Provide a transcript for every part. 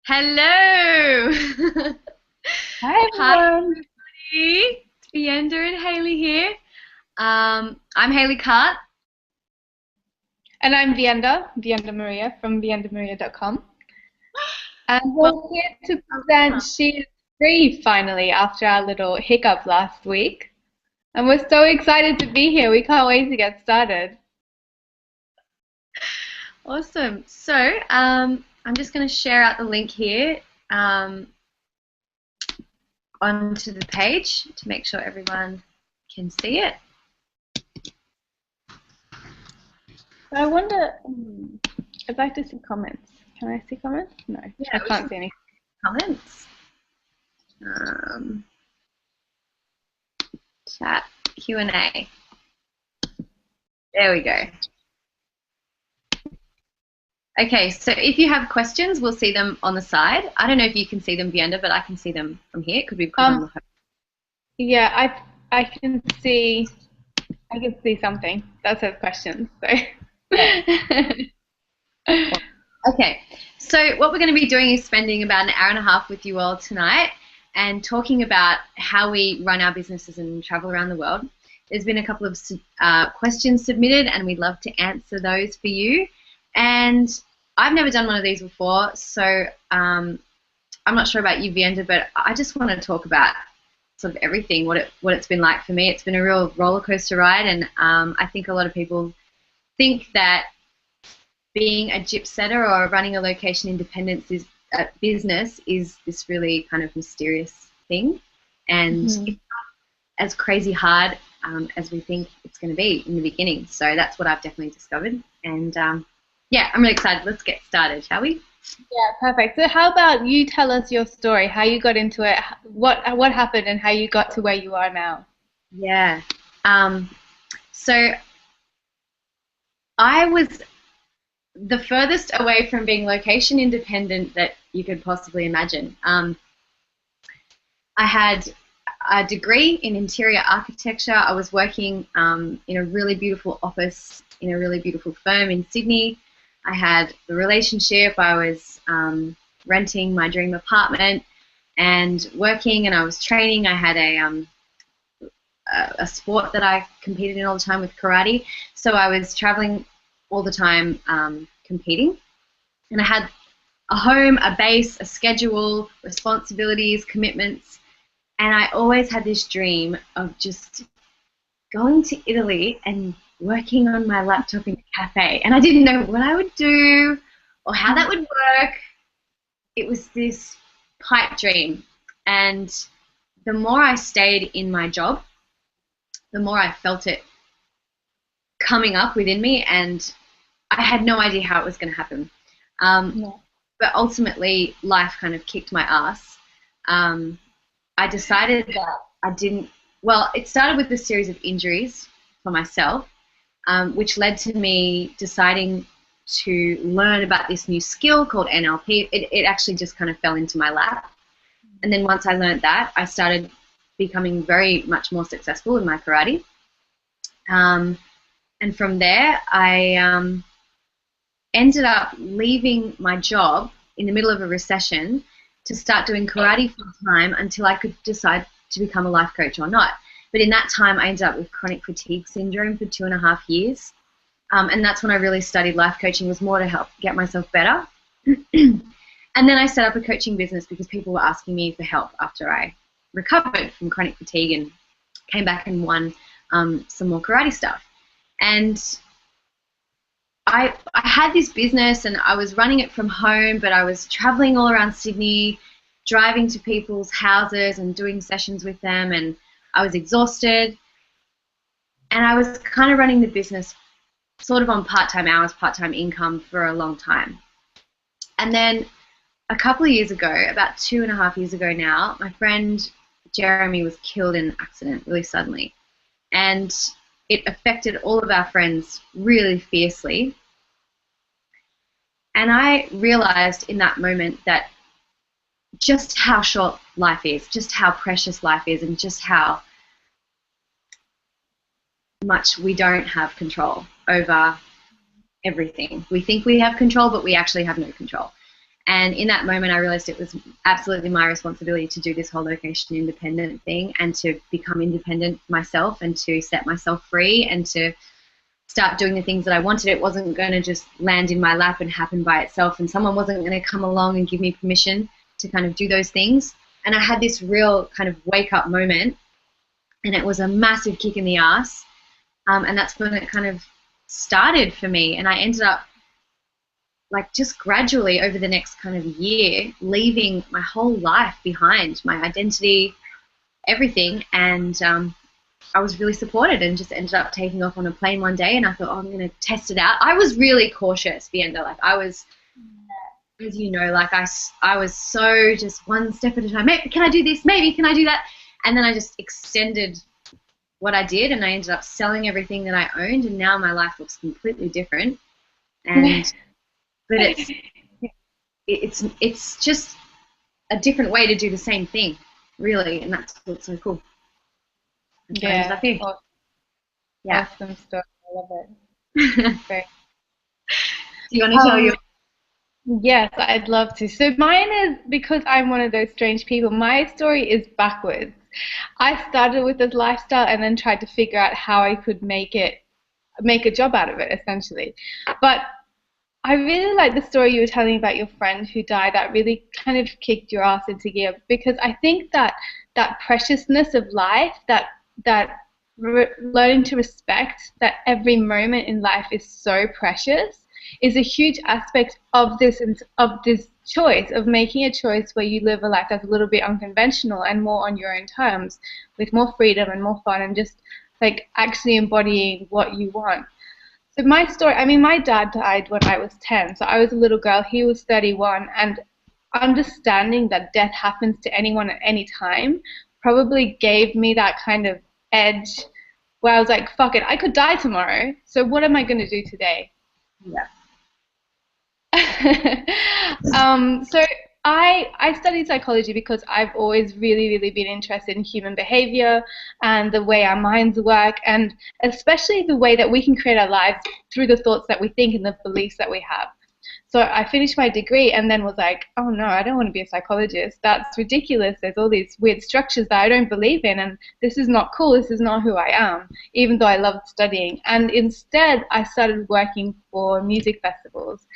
Hello! Hi Hi, everyone. it's Vienda and Hayley here. I'm Hayley Carr. And I'm Vienda Maria from viendamaria.com. And Well, we're here to present She is Free finally after our little hiccup last week. And we're so excited to be here. We can't wait to get started. awesome. I'm just going to share out the link here um, onto the page to make sure everyone can see it. So I wonder, I'd like to see comments. Can I see comments? No, Yeah, I we can't should see any. comments. Um, Chat, Q&A. There we go. Okay, so if you have questions, we'll see them on the side. I don't know if you can see them, Vienda, but I can see them from here. It could be because I'm Um, the host. yeah, I can see something that says questions. So Yeah. Okay, so what we're going to be doing is spending about an hour and a half with you all tonight and talking about how we run our businesses and travel around the world. There's been a couple of questions submitted, and we'd love to answer those for you. And I've never done one of these before, so I'm not sure about you, Vienda, but I just want to talk about sort of everything, what it's been like for me. It's been a real roller coaster ride, and I think a lot of people think that being a gypsetter or running a location independence business is this really kind of mysterious thing, and Mhm. it's as crazy hard as we think it's going to be in the beginning. So that's what I've definitely discovered, and yeah, I'm really excited. Let's get started, shall we? Yeah, perfect. So how about you tell us your story, how you got into it, what happened and how you got to where you are now? Yeah. Um, so I was the furthest away from being location independent that you could possibly imagine. I had a degree in interior architecture. I was working in a really beautiful office in a really beautiful firm in Sydney. I had the relationship. I was renting my dream apartment and working, and I was training. I had a sport that I competed in all the time with karate. So I was traveling all the time competing. And I had a home, a base, a schedule, responsibilities, commitments. And I always had this dream of just going to Italy and working on my laptop in a cafe. And I didn't know what I would do or how that would work. It was this pipe dream. And the more I stayed in my job, the more I felt it coming up within me. And I had no idea how it was going to happen. Um, Yeah. but ultimately, life kind of kicked my ass. Um, I decided that I didn't. Well, it started with a series of injuries for myself, which led to me deciding to learn about this new skill called NLP. It actually just kind of fell into my lap. And then once I learned that, I started becoming very much more successful in my karate. Um, and from there, I ended up leaving my job in the middle of a recession to start doing karate full time until I could decide to become a life coach or not. But in that time, I ended up with chronic fatigue syndrome for 2.5 years. And that's when I really studied life coaching, was more to help get myself better. And then I set up a coaching business because people were asking me for help after I recovered from chronic fatigue and came back and won some more karate stuff. And I had this business and I was running it from home, but I was traveling all around Sydney, driving to people's houses and doing sessions with them, and I was exhausted. And I was kind of running the business sort of on part-time hours, part-time income for a long time. And then a couple of years ago, about 2.5 years ago now, my friend Jeremy was killed in an accident really suddenly. And it affected all of our friends really fiercely. And I realized in that moment that just how short life is, just how precious life is, and just how much we don't have control over everything. We think we have control, but we actually have no control. And in that moment, I realized it was absolutely my responsibility to do this whole location independent thing and to become independent myself and to set myself free and to start doing the things that I wanted. It wasn't going to just land in my lap and happen by itself, and someone wasn't going to come along and give me permission to kind of do those things. And I had this real kind of wake up moment, and it was a massive kick in the ass. And that's when it kind of started for me. And I ended up, like, just gradually over the next kind of year, leaving my whole life behind, my identity, everything. And I was really supported and just ended up taking off on a plane one day. And I thought, oh, I'm going to test it out. I was really cautious, Vienda. Like, I was, as you know, like I was so just one step at a time. Maybe can I do this? Maybe can I do that? And then I just extended what I did, and I ended up selling everything that I owned, and now my life looks completely different. And but it's just a different way to do the same thing, really, and that's what's so cool. Yeah. Awesome. Yeah. Awesome story. I love it. Great. Do you want to tell your? Yes, I'd love to. So mine is, because I'm one of those strange people, my story is backwards. I started with this lifestyle and then tried to figure out how I could make a job out of it, essentially. But I really like the story you were telling about your friend who died. That really kind of kicked your ass into gear, because I think that preciousness of life, learning to respect that every moment in life is so precious, is a huge aspect of this choice, of making a choice where you live a life that's a little bit unconventional and more on your own terms, with more freedom and more fun, and just like actually embodying what you want. So my story, I mean, my dad died when I was 10, so I was a little girl, he was 31, and understanding that death happens to anyone at any time probably gave me that kind of edge where I was like, fuck it, I could die tomorrow, so what am I going to do today? Yeah. So I studied psychology because I've always really, really been interested in human behavior and the way our minds work, and especially the way that we can create our lives through the thoughts that we think and the beliefs that we have. So I finished my degree and then was like, oh no, I don't want to be a psychologist. That's ridiculous. There's all these weird structures that I don't believe in, and this is not cool. This is not who I am, even though I loved studying. And instead, I started working for music festivals.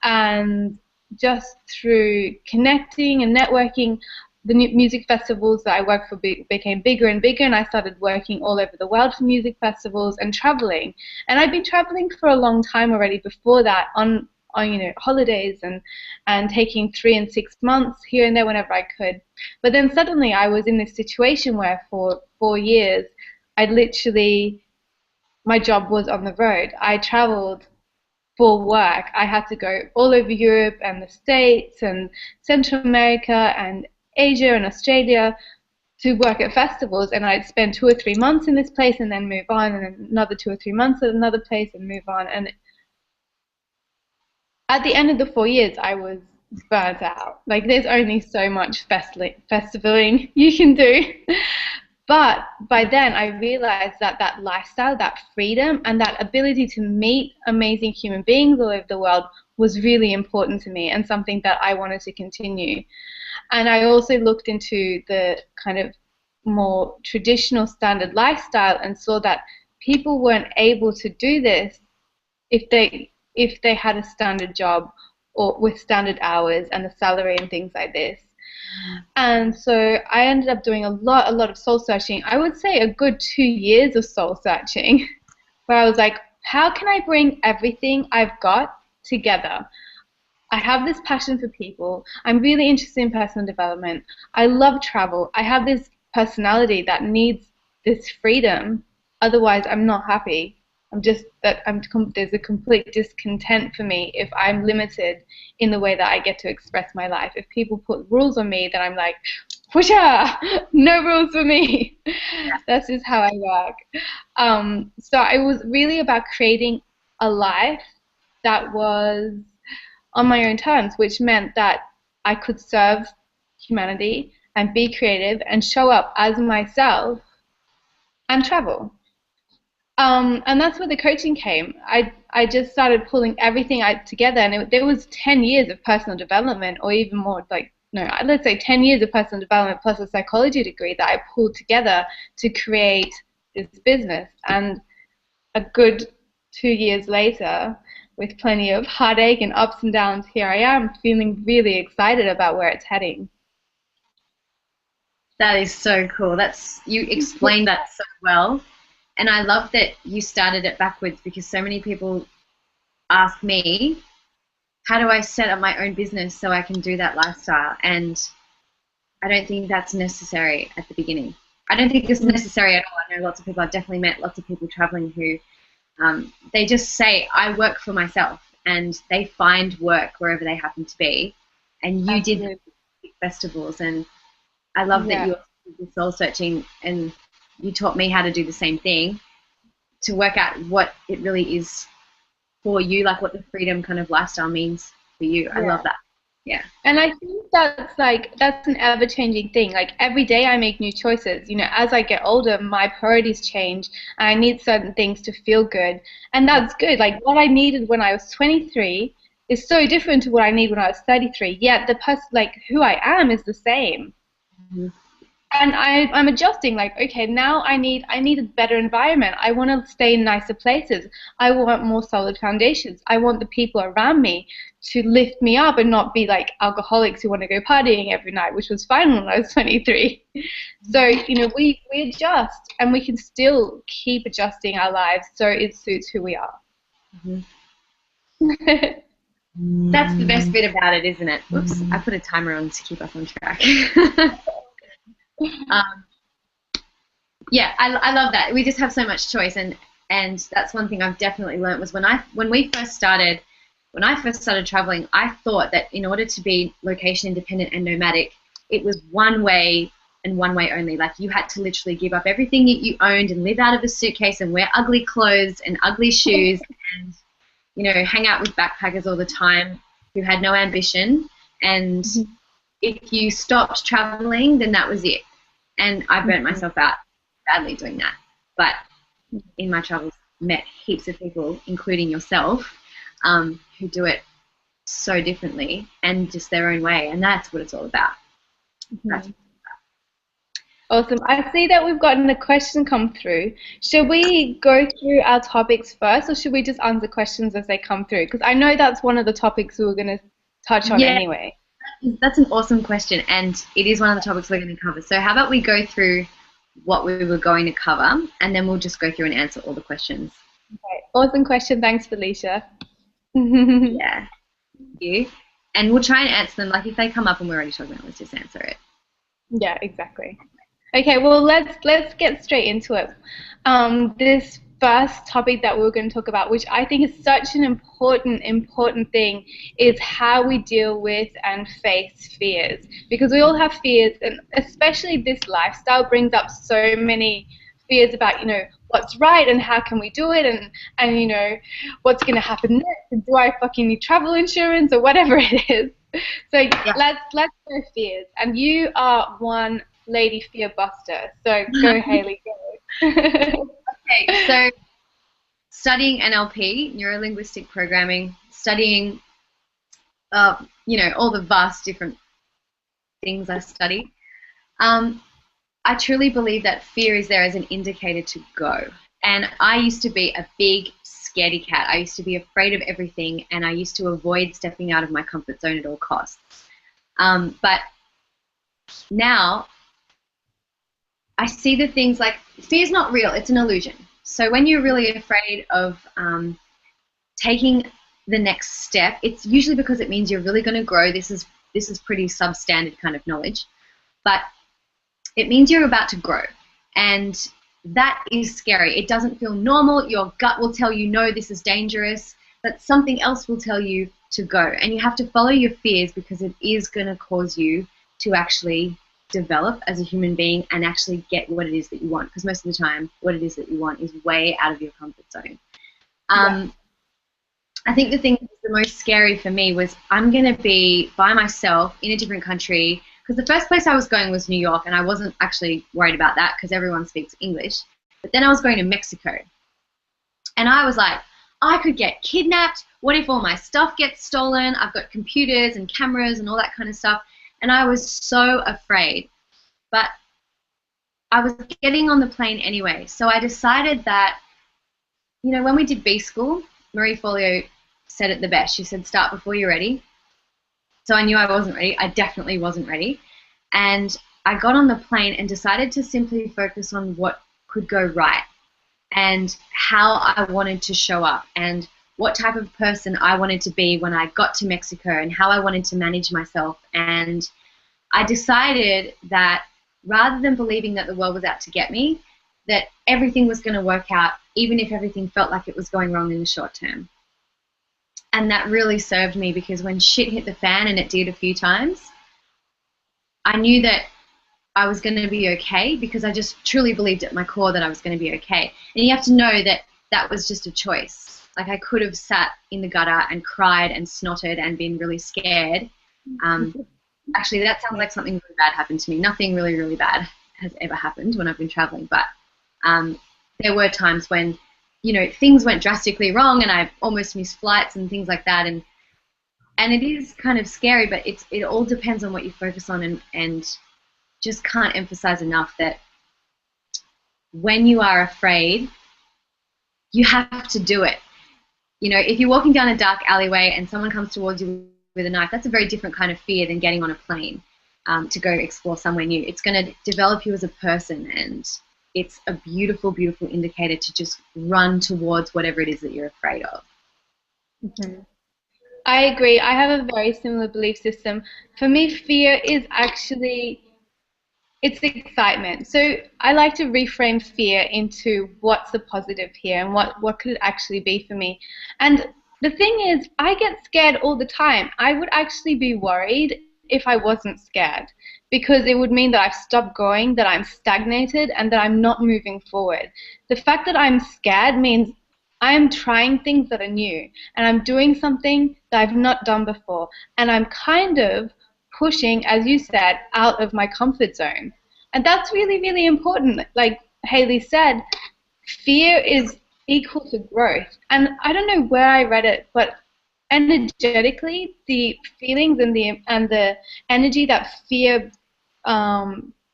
And just through connecting and networking, the music festivals that I worked for became bigger and bigger, and I started working all over the world for music festivals and traveling. And I'd been traveling for a long time already before that, on holidays and taking 3 and 6 months here and there whenever I could. But then suddenly I was in this situation where for 4 years my job was on the road. I traveled for work. I had to go all over Europe and the States and Central America and Asia and Australia to work at festivals, and I'd spend 2 or 3 months in this place and then move on, and then another 2 or 3 months at another place and move on. And at the end of the 4 years, I was burnt out. Like, there's only so much festivaling you can do. But by then, I realized that lifestyle, that freedom, and that ability to meet amazing human beings all over the world was really important to me, and something that I wanted to continue. And I also looked into the kind of more traditional standard lifestyle and saw that people weren't able to do this if they had a standard job or with standard hours and a salary and things like this. And so I ended up doing a lot of soul searching. I would say a good 2 years of soul searching, where I was like, how can I bring everything I've got together? I have this passion for people. I'm really interested in personal development. I love travel. I have this personality that needs this freedom. Otherwise, I'm not happy. There's a complete discontent for me if I'm limited in the way that I get to express my life. If people put rules on me, then I'm like, whoosha, no rules for me. That's just how I work. So it was really about creating a life that was on my own terms, which meant that I could serve humanity and be creative and show up as myself and travel. And that's where the coaching came. I just started pulling everything together, and there was 10 years of personal development, or even more, like, no, let's say 10 years of personal development plus a psychology degree that I pulled together to create this business. And a good 2 years later, with plenty of heartache and ups and downs, here I am feeling really excited about where it's heading. That is so cool. You explained that so well. And I love that you started it backwards, because so many people ask me, how do I set up my own business so I can do that lifestyle? And I don't think that's necessary at the beginning. I don't think it's necessary at all. I know lots of people, I've definitely met lots of people traveling who they just say, I work for myself, and they find work wherever they happen to be. And you did festivals, and I love that you're soul searching, and you taught me how to do the same thing, to work out what it really is for you, like what the freedom kind of lifestyle means for you. I love that. Yeah. And I think that's an ever-changing thing. Like every day I make new choices. You know, as I get older, my priorities change, and I need certain things to feel good. And that's good. Like what I needed when I was 23 is so different to what I need when I was 33. Yet the person, like who I am, is the same. Mm-hmm. And I'm adjusting, like, okay, now I need a better environment. I want to stay in nicer places. I want more solid foundations. I want the people around me to lift me up and not be like alcoholics who want to go partying every night, which was fine when I was 23. So, you know, we adjust, and we can still keep adjusting our lives so it suits who we are. Mm-hmm. That's the best bit about it, isn't it? Whoops, I put a timer on to keep us on track. Yeah, I love that. We just have so much choice, and that's one thing I've definitely learned was when I first started traveling, I thought that in order to be location independent and nomadic, it was one way and one way only. Like you had to literally give up everything that you owned and live out of a suitcase and wear ugly clothes and ugly shoes and, you know, hang out with backpackers all the time who had no ambition. And if you stopped traveling, then that was it. And I burnt myself out badly doing that. But in my travels, met heaps of people, including yourself, who do it so differently and just their own way. And that's what it's all about. Awesome. I see that we've gotten a question come through. Should we go through our topics first, or should we just answer questions as they come through? Because I know that's one of the topics we were going to touch on anyway. That's an awesome question, and it is one of the topics we're going to cover. So how about we go through what we were going to cover, and then we'll just go through and answer all the questions. Okay. Awesome question. Thanks, Felicia. Yeah. Thank you. And we'll try and answer them. Like if they come up and we're already talking about it, let's just answer it. Yeah, exactly. Okay, well, let's get straight into it. This first topic that we're going to talk about, which I think is such an important thing, is how we deal with and face fears. Because we all have fears, and especially this lifestyle brings up so many fears about, you know, what's right and how can we do it, and you know, what's going to happen next, and do I fucking need travel insurance or whatever it is. So let's go fears. And you are one lady fear buster. So go, Hayley, go. Okay, so studying NLP, neuro-linguistic programming, studying, you know, all the vast different things I study, I truly believe that fear is there as an indicator to go. And I used to be a big scaredy cat. I used to be afraid of everything, and I used to avoid stepping out of my comfort zone at all costs. But now I see the things like fear is not real, it's an illusion. So when you're really afraid of taking the next step, it's usually because it means you're really going to grow. This is pretty substandard kind of knowledge, but it means you're about to grow, and that is scary. It doesn't feel normal. Your gut will tell you, no, this is dangerous, but something else will tell you to go, and you have to follow your fears because it is going to cause you to actually develop as a human being and actually get what it is that you want, because most of the time what it is that you want is way out of your comfort zone. I think the thing that was the most scary for me was I'm going to be by myself in a different country, because the first place I was going was New York, and I wasn't actually worried about that because everyone speaks English. But then I was going to Mexico, And I was like, I could get kidnapped. What if all my stuff gets stolen? I've got computers and cameras and all that kind of stuff. And I was so afraid. But I was getting on the plane anyway. So I decided that, you know, when we did B school, Marie Forleo said it the best. She said, start before you're ready. So I knew I wasn't ready. I definitely wasn't ready. And I got on the plane and decided to simply focus on what could go right and how I wanted to show up and what type of person I wanted to be when I got to Mexico and how I wanted to manage myself. And I decided that rather than believing that the world was out to get me, that everything was going to work out, even if everything felt like it was going wrong in the short term. And that really served me, because when shit hit the fan, and it did a few times, I knew that I was going to be okay, because I just truly believed at my core that I was going to be okay. And you have to know that that was just a choice. Like, I could have sat in the gutter and cried and snotted and been really scared. Actually, that sounds like something really bad happened to me. Nothing really, really bad has ever happened when I've been traveling. But there were times when, you know, things went drastically wrong and I almost missed flights and things like that. And it is kind of scary, but it all depends on what you focus on, and just can't emphasize enough that when you are afraid, you have to do it. You know, if you're walking down a dark alleyway and someone comes towards you with a knife, that's a very different kind of fear than getting on a plane to go explore somewhere new. It's going to develop you as a person, and it's a beautiful, beautiful indicator to just run towards whatever it is that you're afraid of. Mm-hmm. I agree. I have a very similar belief system. For me, fear is actually, it's excitement. So I like to reframe fear into what's the positive here and what could it actually be for me. And the thing is, I get scared all the time. I would actually be worried if I wasn't scared, because it would mean that I've stopped growing, that I'm stagnated, and that I'm not moving forward. The fact that I'm scared means I am trying things that are new, and I'm doing something that I've not done before, and I'm kind of pushing, as you said, out of my comfort zone. And that's really, really important. Like Hayley said, fear is equal to growth. And I don't know where I read it, but energetically, the feelings and the energy that fear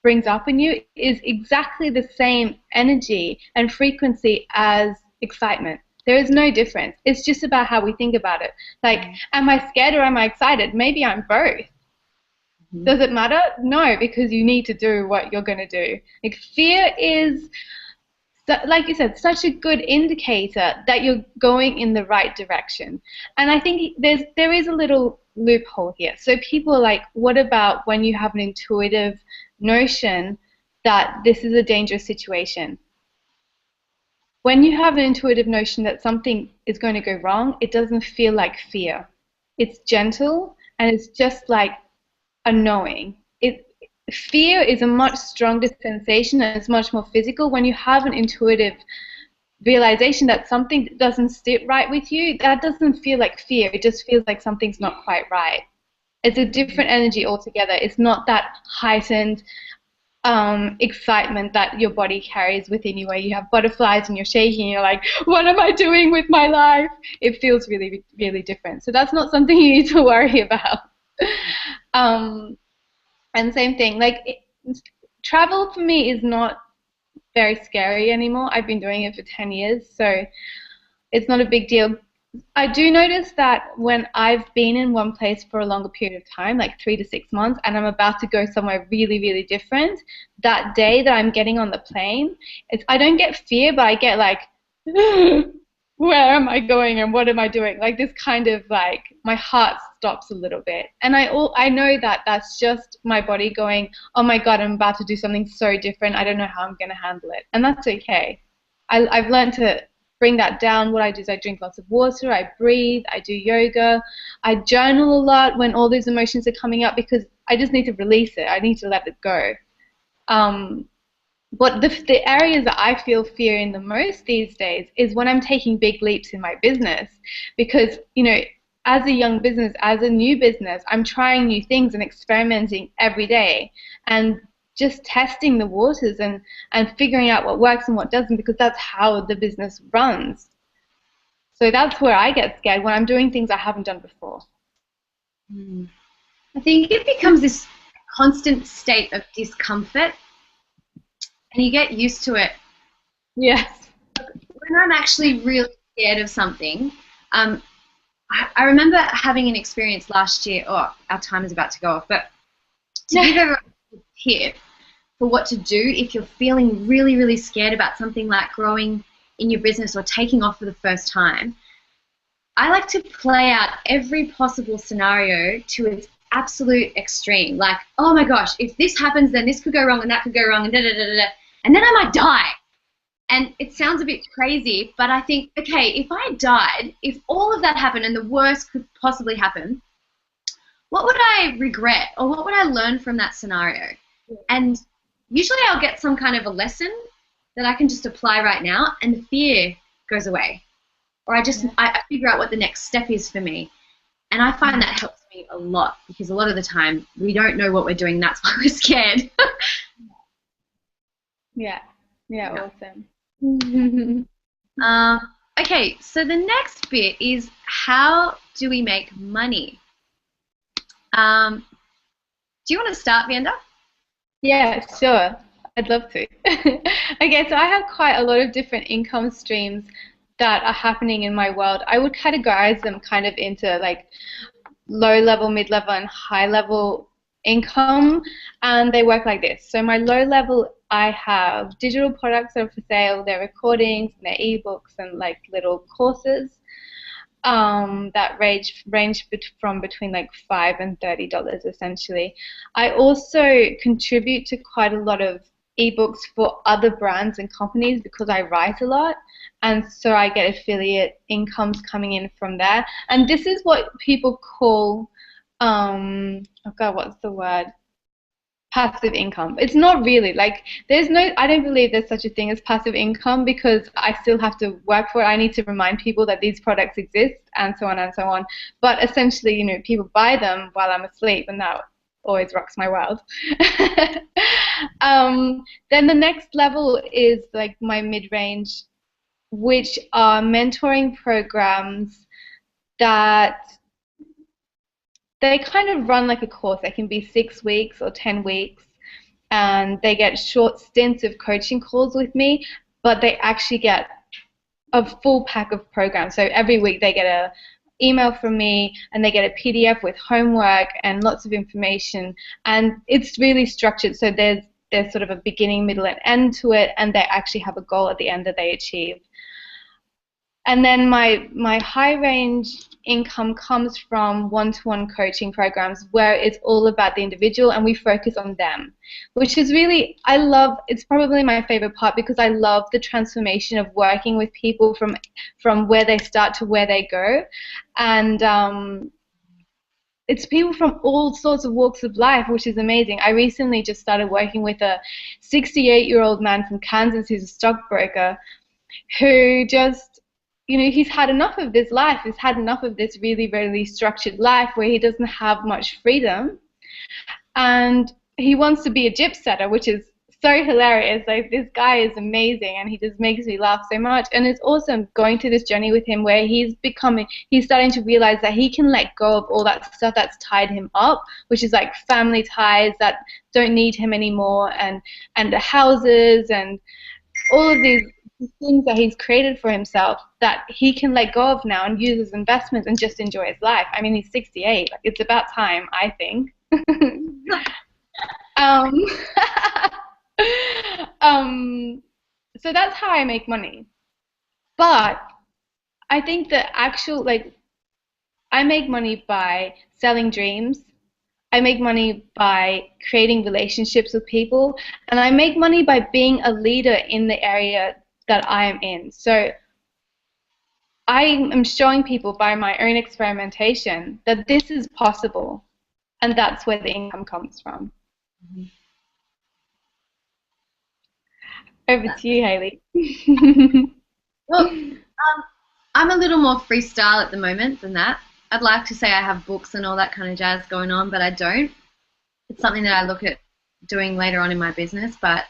brings up in you is exactly the same energy and frequency as excitement. There is no difference. It's just about how we think about it. Like, am I scared or am I excited? Maybe I'm both. Mm-hmm. Does it matter? No, because you need to do what you're going to do. Like, fear is, like you said, such a good indicator that you're going in the right direction. And I think there is a little loophole here. So people are like, what about when you have an intuitive notion that this is a dangerous situation? When you have an intuitive notion that something is going to go wrong, it doesn't feel like fear. It's gentle, and it's just like a knowing. Fear is a much stronger sensation, and it's much more physical. When you have an intuitive realization that something doesn't sit right with you, that doesn't feel like fear. It just feels like something's not quite right. It's a different energy altogether. It's not that heightened excitement that your body carries within you, where you have butterflies and you're shaking and you're like, what am I doing with my life? It feels really, really different. So that's not something you need to worry about. And same thing, like travel for me is not very scary anymore. I've been doing it for 10 years, so it's not a big deal. I do notice that when I've been in one place for a longer period of time, like 3 to 6 months, and I'm about to go somewhere really, really different, that day that I'm getting on the plane, I don't get fear, but I get like, where am I going and what am I doing? Like this kind of like, my heart stops a little bit. And I know that that's just my body going, oh my God, I'm about to do something so different. I don't know how I'm going to handle it. And that's okay. I've learned to bring that down. What I do is I drink lots of water, I breathe, I do yoga, I journal a lot when all these emotions are coming up, because I just need to release it. I need to let it go. But the areas that I feel fear in the most these days is when I'm taking big leaps in my business, because, you know, as a young business, as a new business, I'm trying new things and experimenting every day and just testing the waters and figuring out what works and what doesn't, because that's how the business runs. So that's where I get scared, when I'm doing things I haven't done before. I think it becomes this constant state of discomfort, and you get used to it. Yes. When I'm actually really scared of something, I remember having an experience last year. Oh, our time is about to go off, but to give everyone a tip for what to do if you're feeling really, really scared about something like growing in your business or taking off for the first time, I like to play out every possible scenario to its absolute extreme. Like, oh my gosh, if this happens, then this could go wrong and that could go wrong and da da da da da, and then I might die. And it sounds a bit crazy, but I think, okay, if I died, if all of that happened and the worst could possibly happen, what would I regret or what would I learn from that scenario? And usually I'll get some kind of a lesson that I can just apply right now, and the fear goes away. Or I figure out what the next step is for me. And I find that helps me a lot, because a lot of the time we don't know what we're doing. That's why we're scared. Yeah, awesome. Okay, so the next bit is, how do we make money? Do you want to start, Vienda? Yeah, sure. I'd love to. Okay, so I have quite a lot of different income streams that are happening in my world. I would categorize them kind of into like low level, mid level, and high level income, and they work like this. So my low level, I have digital products that are for sale. They're recordings, and they're ebooks, and like little courses that range from between like $5 and $30 essentially. I also contribute to quite a lot of ebooks for other brands and companies because I write a lot, and so I get affiliate incomes coming in from there. And this is what people call oh god, what's the word? Passive income. It's not really like, I don't believe there's such a thing as passive income, because I still have to work for it. I need to remind people that these products exist, and so on and so on. But essentially, people buy them while I'm asleep, and that always rocks my world. Then the next level is like my mid-range, which are mentoring programs that they kind of run like a course. They can be 6 weeks or 10 weeks, and they get short stints of coaching calls with me, but they actually get a full pack of programs. So every week they get a email from me, and they get a PDF with homework and lots of information, and it's really structured. So there's sort of a beginning, middle, and end to it, and they actually have a goal at the end that they achieve. And then my high range income comes from one-to-one coaching programs, where it's all about the individual and we focus on them, which is really, it's probably my favorite part, because I love the transformation of working with people from where they start to where they go. And it's people from all sorts of walks of life, which is amazing. I recently just started working with a 68-year-old man from Kansas who's a stockbroker, who just, he's had enough of this life. He's had enough of this really, really structured life where he doesn't have much freedom. And he wants to be a gypsetter, which is so hilarious. Like, this guy is amazing, and he just makes me laugh so much. And it's awesome going through this journey with him, where he's starting to realize that he can let go of all that stuff that's tied him up, which is like family ties that don't need him anymore, and the houses and all of these things that he's created for himself that he can let go of now and use as investments and just enjoy his life. I mean, he's 68. Like, it's about time, I think. So that's how I make money. But I think the actual, I make money by selling dreams. I make money by creating relationships with people, and I make money by being a leader in the area that I am in. So I am showing people by my own experimentation that this is possible, and that's where the income comes from. Mm-hmm. Over to you, Hayley. Well, I'm a little more freestyle at the moment than that. I'd like to say I have books and all that kind of jazz going on, but I don't. It's something that I look at doing later on in my business. But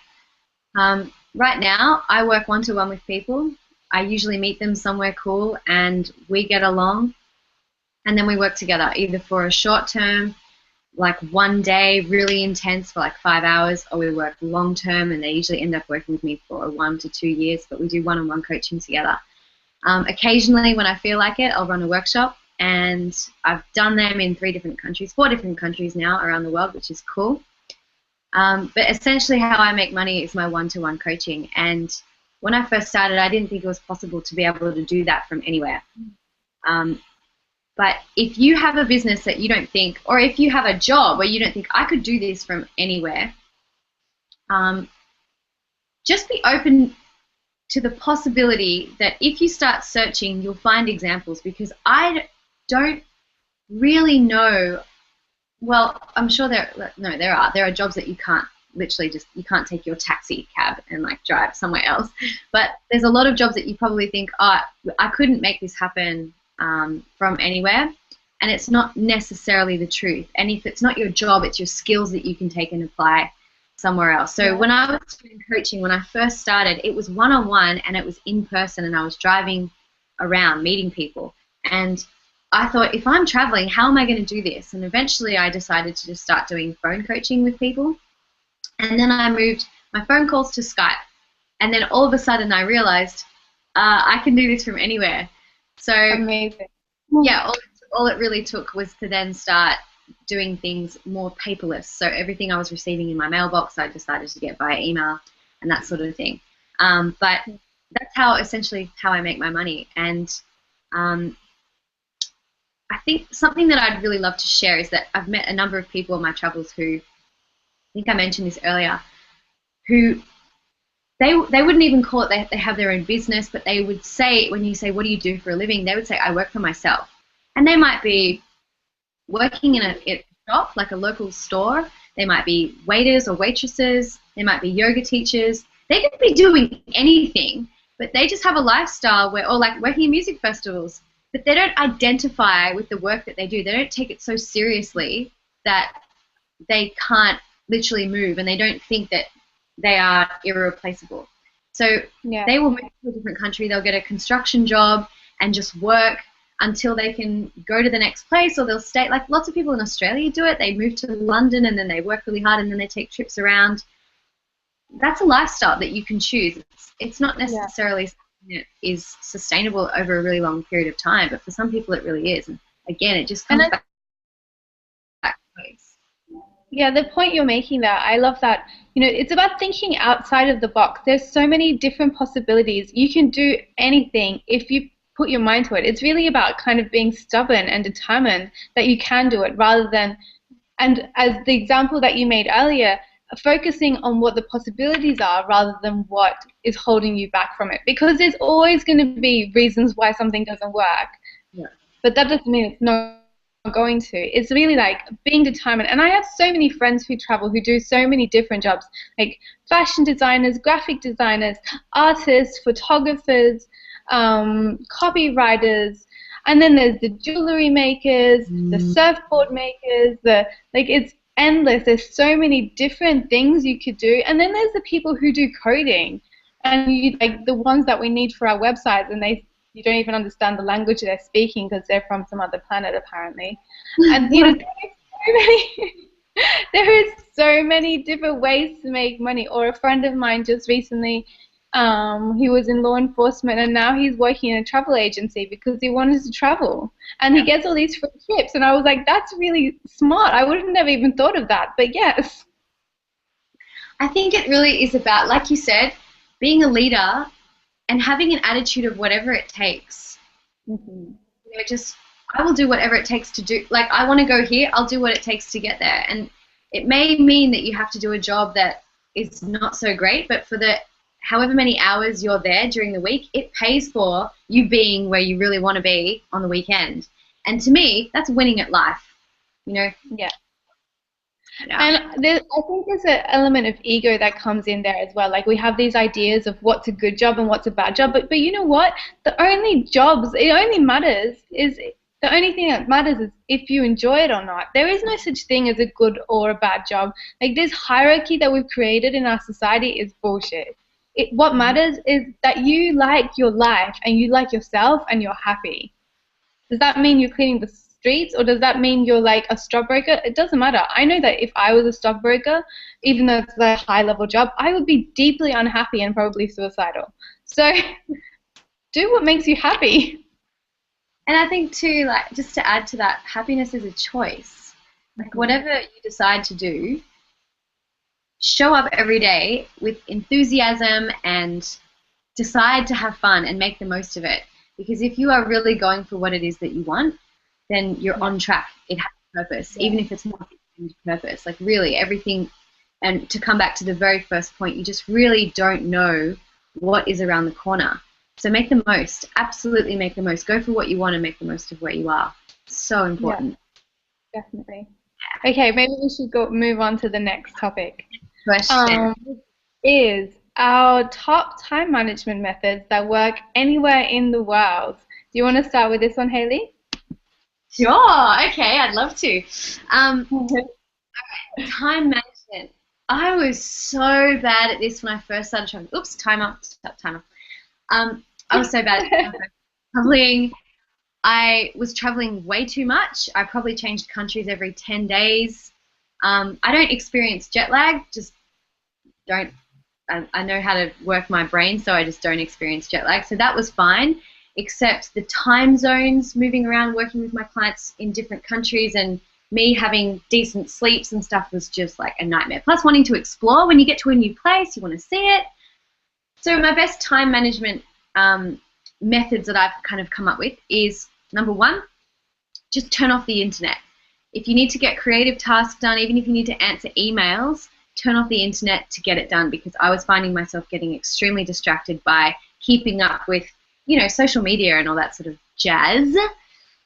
right now, I work one-to-one with people, I usually meet them somewhere cool and we get along, and then we work together either for a short term, like one day, really intense for like 5 hours, or we work long term and they usually end up working with me for 1 to 2 years, but we do one-on-one coaching together. Occasionally, when I feel like it, I'll run a workshop, and I've done them in 4 different countries now around the world, which is cool. But essentially how I make money is my one-to-one coaching. And when I first started, I didn't think it was possible to be able to do that from anywhere. But if you have a business that you don't think, or if you have a job where you don't think I could do this from anywhere, just be open to the possibility that if you start searching, you'll find examples, because I don't really know. Well, I'm sure there are jobs that you can't you can't take your taxi cab and like drive somewhere else. But there's a lot of jobs that you probably think, oh, I couldn't make this happen from anywhere, and it's not necessarily the truth. And if it's not your job, it's your skills that you can take and apply somewhere else. So when I was doing coaching, when I first started, it was one-on-one and it was in person, and I was driving around meeting people. And I thought, if I'm traveling, how am I going to do this? And eventually I decided to just start doing phone coaching with people. And then I moved my phone calls to Skype. And then all of a sudden I realized I can do this from anywhere. So amazing. Yeah, all it really took was to then start doing things more paperless. So everything I was receiving in my mailbox, I decided to get via email and that sort of thing. But that's essentially how I make my money. And I think something that I'd really love to share is that I've met a number of people on my travels who, I think I mentioned this earlier, who they wouldn't even call it they have their own business, but they would say, when you say, what do you do for a living, they would say, I work for myself. And they might be working in a shop, like a local store. They might be waiters or waitresses. They might be yoga teachers. They could be doing anything, but they just have a lifestyle or like working in music festivals. But they don't identify with the work that they do. They don't take it so seriously that they can't literally move, and they don't think that they are irreplaceable. So they will move to a different country. They'll get a construction job and just work until they can go to the next place, or they'll stay. Like lots of people in Australia do it. They move to London and then they work really hard and then they take trips around. That's a lifestyle that you can choose. It's not necessarily something that is sustainable over a really long period of time, but for some people it really is. And again, it just comes back to place. Yeah, the point you're making there, I love that. You know, it's about thinking outside of the box. There's so many different possibilities. You can do anything if you put your mind to it. It's really about kind of being stubborn and determined that you can do it, rather than, and as the example that you made earlier, focusing on what the possibilities are rather than what is holding you back from it. Because there's always going to be reasons why something doesn't work. Yeah. But that doesn't mean it's not going to. It's really like being determined. And I have so many friends who travel who do so many different jobs, like fashion designers, graphic designers, artists, photographers, copywriters, and then there's the jewelry makers, the surfboard makers, it's endless. There's so many different things you could do. And then there's the people who do coding, and like the ones that we need for our websites, and you don't even understand the language they're speaking because they're from some other planet apparently. And you know, there is so many different ways to make money. Or a friend of mine just recently, he was in law enforcement and now he's working in a travel agency because he wanted to travel. And he gets all these free trips. And I was like, that's really smart. I would have never even thought of that. But yes. I think it really is about, like you said, being a leader and having an attitude of whatever it takes. You know, just, I will do whatever it takes to do. Like, I want to go here, I'll do what it takes to get there. And it may mean that you have to do a job that is not so great, but for the however many hours you're there during the week, it pays for you being where you really want to be on the weekend. And to me, that's winning at life, you know? Yeah. And I think there's an element of ego that comes in there as well. Like, we have these ideas of what's a good job and what's a bad job. But you know what? The only thing that matters is if you enjoy it or not. There is no such thing as a good or a bad job. Like, this hierarchy that we've created in our society is bullshit. what matters is that you like your life and you like yourself and you're happy. Does that mean you're cleaning the streets, or does that mean you're like a stockbroker? It doesn't matter. I know that if I was a stockbroker, even though it's a high-level job, I would be deeply unhappy and probably suicidal. So do what makes you happy. And I think too, like, just to add to that, happiness is a choice. Like, whatever you decide to do, show up every day with enthusiasm and decide to have fun and make the most of it. Because if you are really going for what it is that you want, then you're on track. It has a purpose, even if it's not a purpose. Like, really, everything. And to come back to the very first point, you just really don't know what is around the corner. So make the most. Absolutely make the most. Go for what you want and make the most of where you are. So important. Yeah, definitely. Okay, maybe we should move on to the next topic. Question. Is our top time management methods that work anywhere in the world. Do you want to start with this one, Hayley? Sure. Okay, I'd love to. Time management. I was so bad at this when I first started traveling. Oops, timer. Stop, timer. I was so bad at traveling. I was traveling way too much. I probably changed countries every 10 days. I don't experience jet lag, just don't. I know how to work my brain, so I just don't experience jet lag. So that was fine, except the time zones, moving around, working with my clients in different countries, and me having decent sleeps and stuff was just like a nightmare. Plus wanting to explore. When you get to a new place, you want to see it. So my best time management methods that I've kind of come up with is, number one, just turn off the internet. If you need to get creative tasks done, even if you need to answer emails, turn off the internet to get it done, because I was finding myself getting extremely distracted by keeping up with, you know, social media and all that sort of jazz.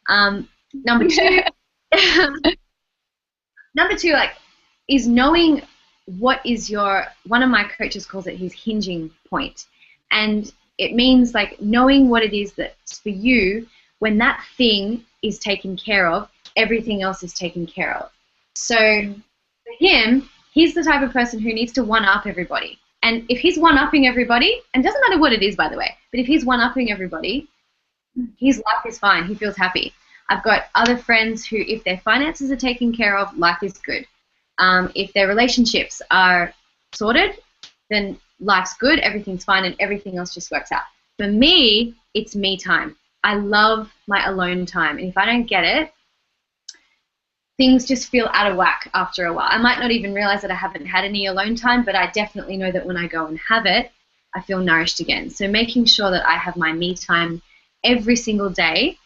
Number two, like, is knowing what is your, one of my coaches calls it his hinging point. And it means like knowing what it is that's for you. When that thing is taken care of, everything else is taken care of. So for him, he's the type of person who needs to one-up everybody. And if he's one-upping everybody, and it doesn't matter what it is, by the way, but if he's one-upping everybody, his life is fine. He feels happy. I've got other friends who, if their finances are taken care of, life is good. If their relationships are sorted, then life's good, everything's fine, and everything else just works out. For me, it's me time. I love my alone time, and if I don't get it, things just feel out of whack after a while. I might not even realize that I haven't had any alone time, but I definitely know that when I go and have it, I feel nourished again. So making sure that I have my me time every single day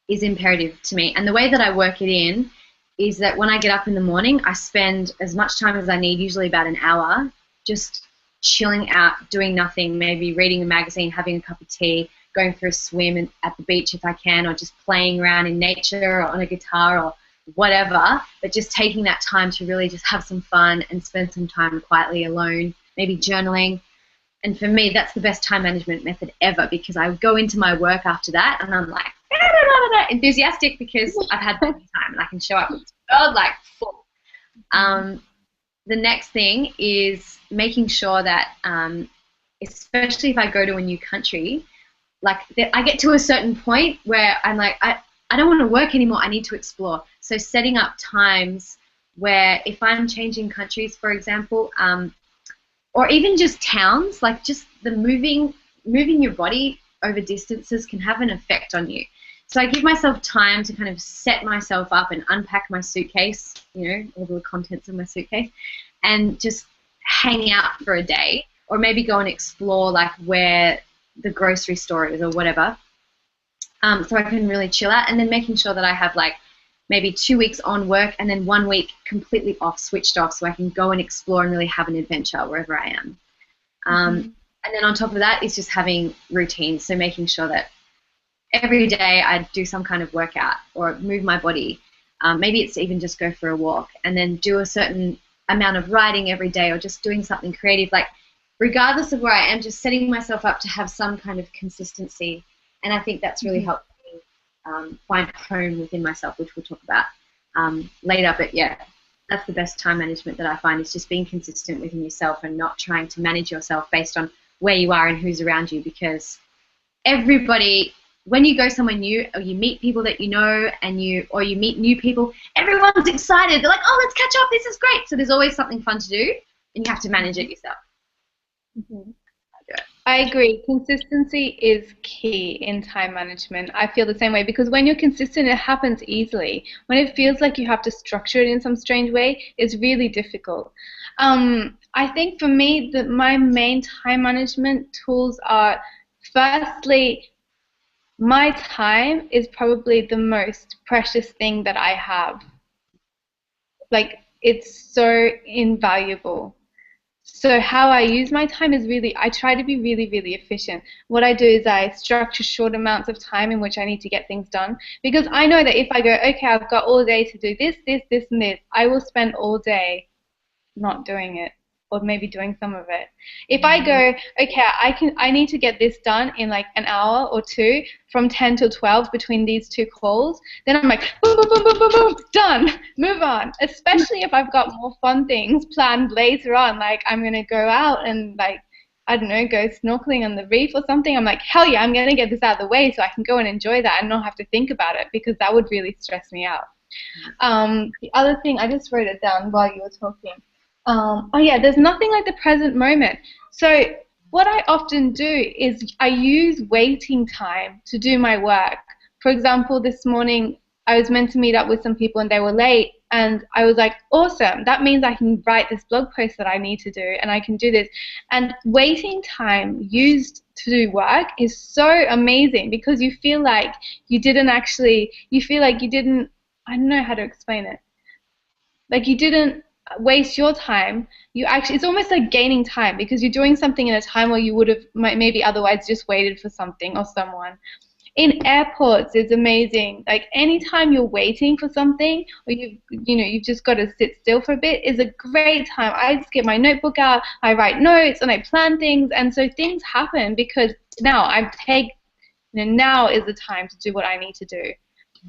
is imperative to me. And the way that I work it in is that when I get up in the morning, I spend as much time as I need, usually about an hour, just chilling out, doing nothing, maybe reading a magazine, having a cup of tea, going for a swim at the beach if I can, or just playing around in nature or on a guitar or whatever, but just taking that time to really just have some fun and spend some time quietly alone, maybe journaling. And for me, that's the best time management method ever, because I go into my work after that and I'm like enthusiastic because I've had plenty of time and I can show up with the world like full. The next thing is making sure that, especially if I go to a new country, like I get to a certain point where I'm like, I don't want to work anymore. I need to explore. So setting up times where if I'm changing countries, for example, or even just towns, like just the moving your body over distances can have an effect on you. So I give myself time to kind of set myself up and unpack my suitcase, you know, all the contents of my suitcase, and just hang out for a day, or maybe go and explore like where the grocery store is or whatever. So I can really chill out, and then making sure that I have like maybe 2 weeks on work and then 1 week completely off, switched off, so I can go and explore and really have an adventure wherever I am. And then on top of that is just having routines, so making sure that every day I do some kind of workout or move my body. Maybe it's even just go for a walk, and then do a certain amount of writing every day, or just doing something creative. Like, regardless of where I am, just setting myself up to have some kind of consistency. And I think that's really helped me find home within myself, which we'll talk about later. But yeah, That's the best time management that I find, is just being consistent within yourself and not trying to manage yourself based on where you are and who's around you, because everybody, when you go somewhere new or you meet people that you know and you meet new people, everyone's excited. They're like, oh, let's catch up. This is great. So there's always something fun to do, and you have to manage it yourself. Mm-hmm. I agree. Consistency is key in time management. I feel the same way, because when you're consistent, it happens easily. When it feels like you have to structure it in some strange way, it's really difficult. I think for me, my main time management tools are, firstly, my time is probably the most precious thing that I have. Like, it's so invaluable. So how I use my time is I try to be really, really efficient. What I do is I structure short amounts of time in which I need to get things done, because I know that if I go, okay, I've got all day to do this, this, this, and this, I will spend all day not doing it, or maybe doing some of it. If I go, okay, I need to get this done in like an hour or two from 10 till 12 between these two calls, then I'm like, boom, boom, boom, boom, boom, boom, done, move on. Especially if I've got more fun things planned later on, like I'm going to go out and like, I don't know, go snorkeling on the reef or something. I'm like, hell yeah, I'm going to get this out of the way so I can go and enjoy that and not have to think about it, because that would really stress me out. The other thing, I just wrote it down while you were talking. Oh yeah, there's nothing like the present moment. So what I often do is I use waiting time to do my work. For example, this morning I was meant to meet up with some people and they were late, and I was like, awesome, that means I can write this blog post that I need to do, and I can do this. And waiting time used to do work is so amazing, because you feel like you didn't, I don't know how to explain it. Like, you didn't waste your time. It's almost like gaining time, because you're doing something in a time where you would have maybe otherwise just waited for something or someone. In airports, it's amazing. Like, anytime you're waiting for something, or you've just got to sit still for a bit, is a great time. I just get my notebook out, I write notes, and I plan things, and so things happen, because now now is the time to do what I need to do.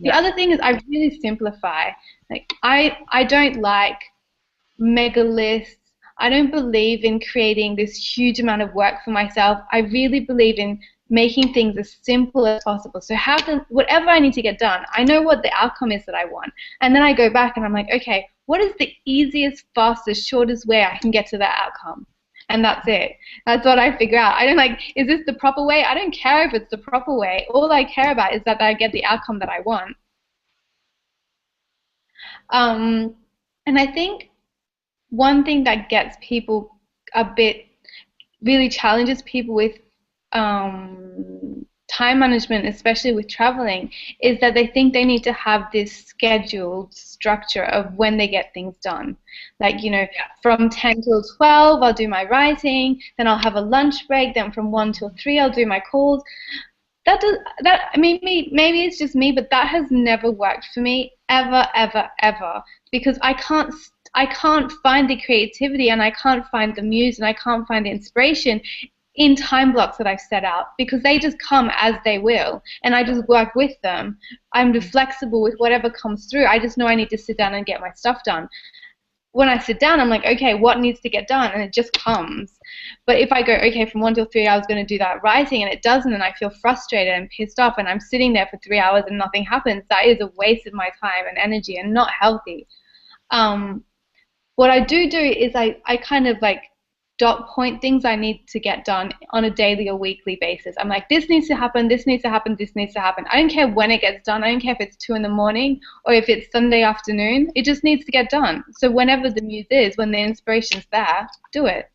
The other thing is I really simplify. Like, I don't like mega lists. I don't believe in creating this huge amount of work for myself. I really believe in making things as simple as possible. So whatever I need to get done, I know what the outcome is that I want. And then I go back and I'm like, okay, what is the easiest, fastest, shortest way I can get to that outcome? And that's it. That's what I figure out. I don't like, is this the proper way? I don't care if it's the proper way. All I care about is that I get the outcome that I want. And I think one thing that gets people really challenges people with time management, especially with traveling, is that they think they need to have this scheduled structure of when they get things done. Like, from 10 till 12, I'll do my writing, then I'll have a lunch break, then from 1 till 3, I'll do my calls. Maybe it's just me, but that has never worked for me, ever, ever, ever, because I can't find the creativity, and I can't find the muse, and I can't find the inspiration in time blocks that I've set out, because they just come as they will, and I just work with them. I'm just flexible with whatever comes through. I just know I need to sit down and get my stuff done. When I sit down, I'm like, okay, what needs to get done? And it just comes. But if I go, okay, from 1 till 3, I was going to do that writing, and it doesn't, and I feel frustrated and pissed off, and I'm sitting there for 3 hours and nothing happens, that is a waste of my time and energy and not healthy. What I do is I kind of like dot point things I need to get done on a daily or weekly basis. I'm like, this needs to happen, this needs to happen, this needs to happen. I don't care when it gets done. I don't care if it's 2 in the morning or if it's Sunday afternoon. It just needs to get done. So whenever the muse is, when the inspiration's there, do it.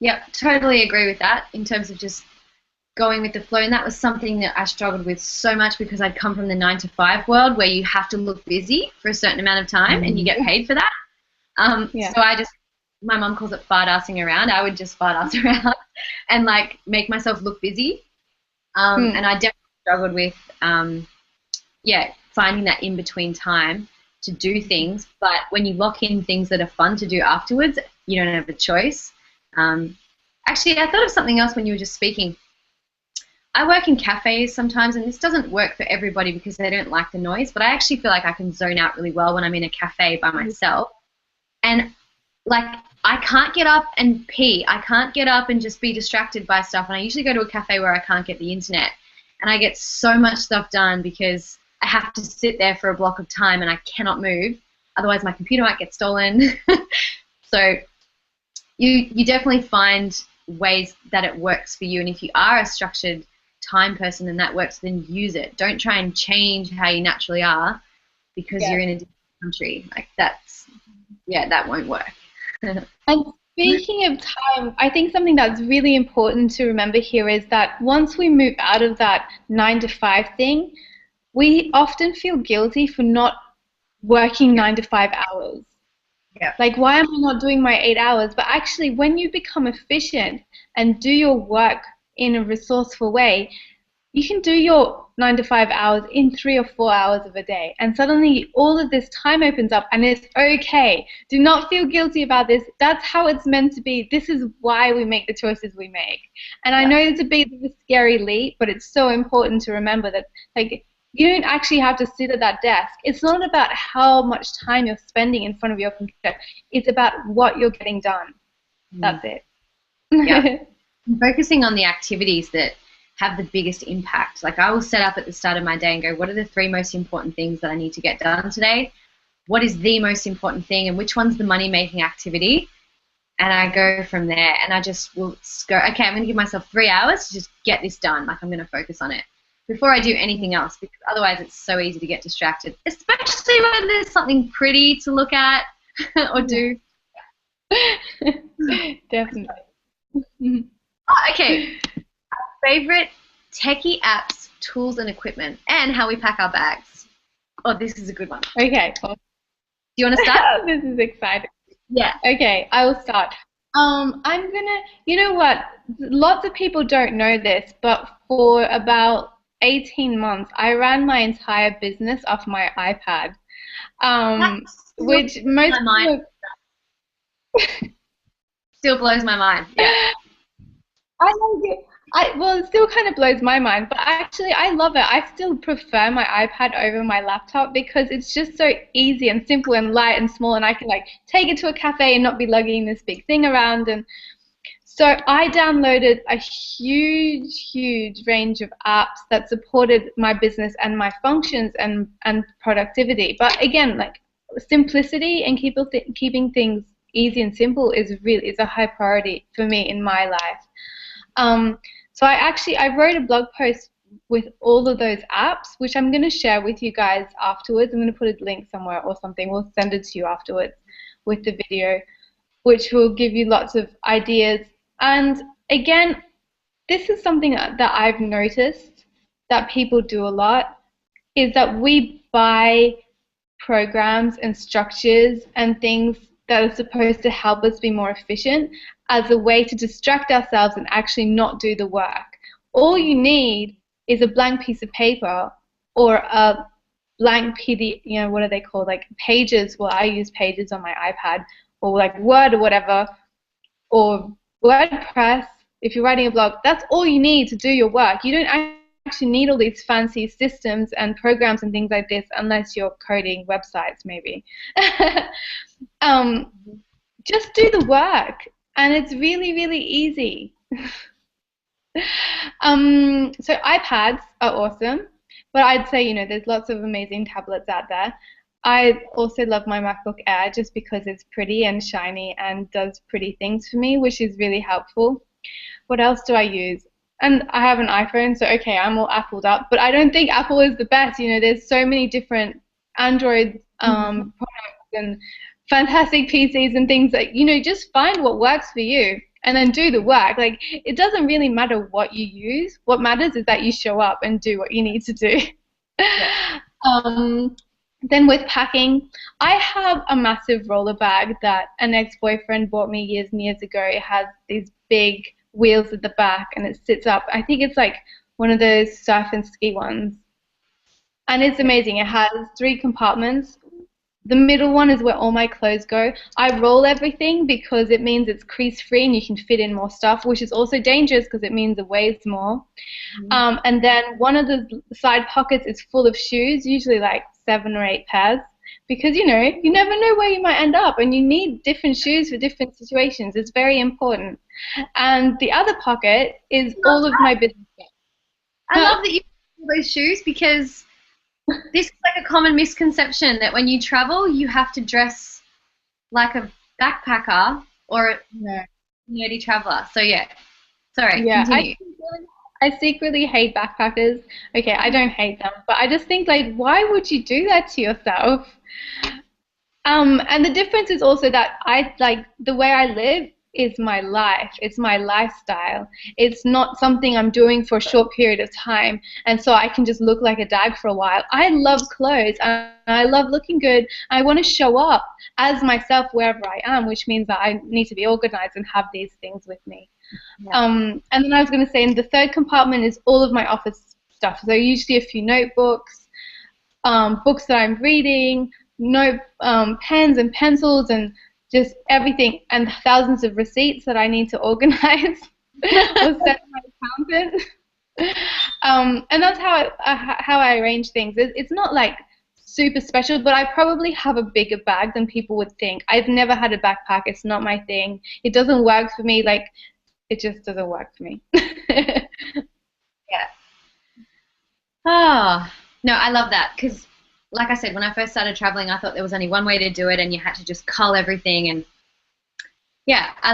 Yep, totally agree with that in terms of just going with the flow. And that was something that I struggled with so much, because I'd come from the 9-to-5 world where you have to look busy for a certain amount of time and you get paid for that. So my mom calls it fart assing around. I would just fart ass around and like make myself look busy. And I definitely struggled with, finding that in-between time to do things. But when you lock in things that are fun to do afterwards, you don't have a choice. Actually, I thought of something else when you were just speaking. I work in cafes sometimes, and this doesn't work for everybody because they don't like the noise, but I actually feel like I can zone out really well when I'm in a cafe by myself. And like, I can't get up and pee. I can't get up and just be distracted by stuff. And I usually go to a cafe where I can't get the internet. And I get so much stuff done because I have to sit there for a block of time and I cannot move. Otherwise, my computer might get stolen. So you definitely find ways that it works for you. And if you are a structured time person and that works, then use it. Don't try and change how you naturally are because you're in a different country. Like that won't work. And speaking of time, I think something that's really important to remember here is that once we move out of that 9 to 5 thing, we often feel guilty for not working 9 to 5 hours. Yeah. Like, why am I not doing my 8 hours? But actually, when you become efficient and do your work in a resourceful way, you can do your 9 to 5 hours in 3 or 4 hours of a day. And suddenly all of this time opens up and it's okay. Do not feel guilty about this. That's how it's meant to be. This is why we make the choices we make. And I know it's a bit of a scary leap, but it's so important to remember that, like, you don't actually have to sit at that desk. It's not about how much time you're spending in front of your computer. It's about what you're getting done. That's it. Yeah. Focusing on the activities that have the biggest impact. Like, I will set up at the start of my day and go, what are the 3 most important things that I need to get done today? What is the most important thing, and which one's the money-making activity? And I go from there, and I just will go, okay, I'm going to give myself 3 hours to just get this done. Like, I'm going to focus on it before I do anything else, because otherwise it's so easy to get distracted, especially when there's something pretty to look at or do. Definitely. Okay. Favorite techie apps, tools, and equipment, and how we pack our bags. Oh, this is a good one. Okay. Do you want to start? This is exciting. Yeah. Okay, I will start. You know what? Lots of people don't know this, but for about 18 months, I ran my entire business off my iPad, which most people still blows my mind. Yeah. I like it. Well, it still kind of blows my mind, but actually I love it. I still prefer my iPad over my laptop because it's just so easy and simple and light and small, and I can like take it to a cafe and not be lugging this big thing around. And so I downloaded a huge range of apps that supported my business and my functions and productivity. But again, like, simplicity and keeping things easy and simple is a high priority for me in my life. So I wrote a blog post with all of those apps, which I'm going to share with you guys afterwards. I'm going to put a link somewhere or something. We'll send it to you afterwards with the video, which will give you lots of ideas. And again, this is something that I've noticed that people do a lot, is that we buy programs and structures and things that are supposed to help us be more efficient as a way to distract ourselves and actually not do the work. All you need is a blank piece of paper or a blank PDF, what are they called, like Pages. Well, I use Pages on my iPad, or like Word or whatever, or WordPress. If you're writing a blog, that's all you need to do your work. You don't actually need all these fancy systems and programs and things like this unless you're coding websites, maybe. Just do the work, and it's really easy. So iPads are awesome, but I'd say, there's lots of amazing tablets out there. I also love my MacBook Air just because it's pretty and shiny and does pretty things for me, which is really helpful. What else do I use? And I have an iPhone, so okay, I'm all Appled up, but I don't think Apple is the best. There's so many different Android products and fantastic PCs and things that, just find what works for you and then do the work. Like, it doesn't really matter what you use. What matters is that you show up and do what you need to do. Yeah. Then with packing, I have a massive roller bag that an ex-boyfriend bought me years and years ago. It has these big wheels at the back and it sits up. I think it's like one of those surf and ski ones. And it's amazing. It has 3 compartments. The middle one is where all my clothes go. I roll everything because it means it's crease free and you can fit in more stuff, which is also dangerous because it means it weighs more. And then one of the side pockets is full of shoes, usually like 7 or 8 pairs, because you never know where you might end up, and you need different shoes for different situations. It's very important. And the other pocket is all of my business stuff. I love that you have those shoes, because this is like a common misconception that when you travel, you have to dress like a backpacker or a nerdy traveler. So yeah, sorry, continue. I secretly hate backpackers. Okay, I don't hate them, but I just think, like, why would you do that to yourself? And the difference is also that the way I live is my life. It's my lifestyle. It's not something I'm doing for a short period of time, and so I can just look like a dag for a while. I love clothes, and I love looking good. I want to show up as myself wherever I am, which means that I need to be organized and have these things with me. Yeah. And then I was going to say, in the third compartment is all of my office stuff. So usually a few notebooks, books that I'm reading, pens and pencils, and just everything, and thousands of receipts that I need to organize or send my accountant. And that's how I arrange things. It's not like super special, but I probably have a bigger bag than people would think. I've never had a backpack. It's not my thing. It doesn't work for me. Like, it just doesn't work for me. Yeah. Oh, no, I love that, because like I said, when I first started traveling, I thought there was only one way to do it, and you had to just cull everything. And yeah, I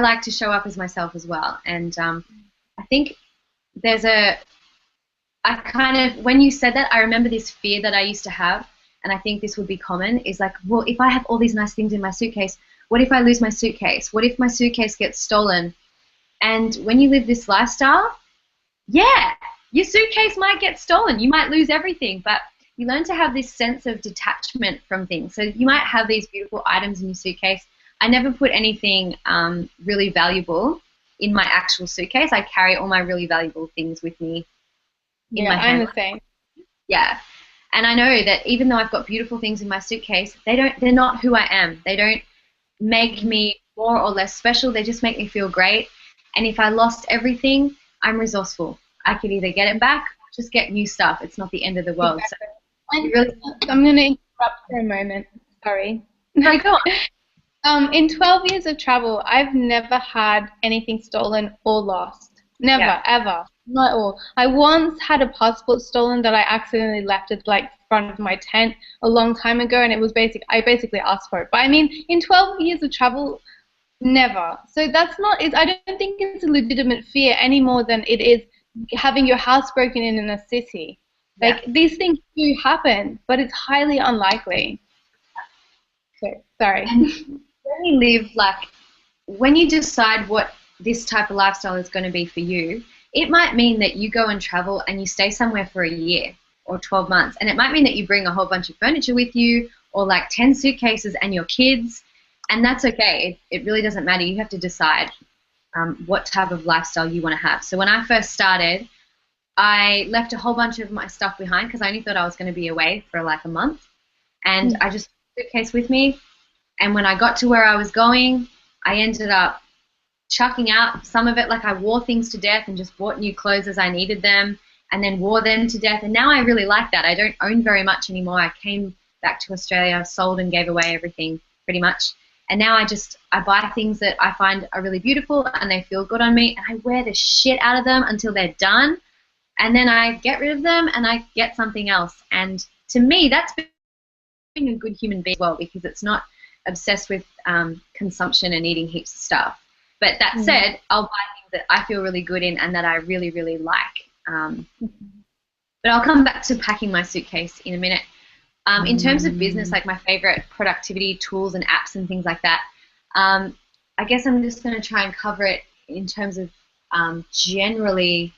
like to show up as myself as well. And I think when you said that, I remember this fear that I used to have, and I think this would be common, is like, well, if I have all these nice things in my suitcase, what if I lose my suitcase? What if my suitcase gets stolen? And when you live this lifestyle, yeah, your suitcase might get stolen. You might lose everything, but you learn to have this sense of detachment from things. So you might have these beautiful items in your suitcase. I never put anything really valuable in my actual suitcase. I carry all my really valuable things with me in my hand. I'm the same. Yeah. And I know that even though I've got beautiful things in my suitcase, they're not who I am. They don't make me more or less special. They just make me feel great. And if I lost everything, I'm resourceful. I could either get it back or just get new stuff. It's not the end of the world. Exactly. I'm going to interrupt for a moment. Sorry. No, go on. In 12 years of travel, I've never had anything stolen or lost. Never, ever. Not at all. I once had a passport stolen that I accidentally left at like front of my tent a long time ago, and it was I basically asked for it. But I mean, in 12 years of travel, never. So that's not. I don't think it's a legitimate fear any more than it is having your house broken in a city. Like, these things do happen, but it's highly unlikely. So, sorry. And when you live, like, when you decide what this type of lifestyle is going to be for you, it might mean that you go and travel and you stay somewhere for a year or 12 months. And it might mean that you bring a whole bunch of furniture with you, or like 10 suitcases and your kids. And that's okay. It really doesn't matter. You have to decide what type of lifestyle you want to have. So when I first started, I left a whole bunch of my stuff behind because I only thought I was going to be away for like a month. And I just took a suitcase with me. And when I got to where I was going, I ended up chucking out some of it. Like, I wore things to death and just bought new clothes as I needed them, and then wore them to death. And now I really like that. I don't own very much anymore. I came back to Australia, I've sold and gave away everything pretty much. And now I buy things that I find are really beautiful and they feel good on me, and I wear the shit out of them until they're done. And then I get rid of them and I get something else. And to me, that's being a good human being as well, because it's not obsessed with consumption and eating heaps of stuff. But that said, I'll buy things that I feel really good in and that I really, really like. But I'll come back to packing my suitcase in a minute. In terms of business, like my favorite productivity tools and apps and things like that, I guess I'm just going to try and cover it in terms of generally,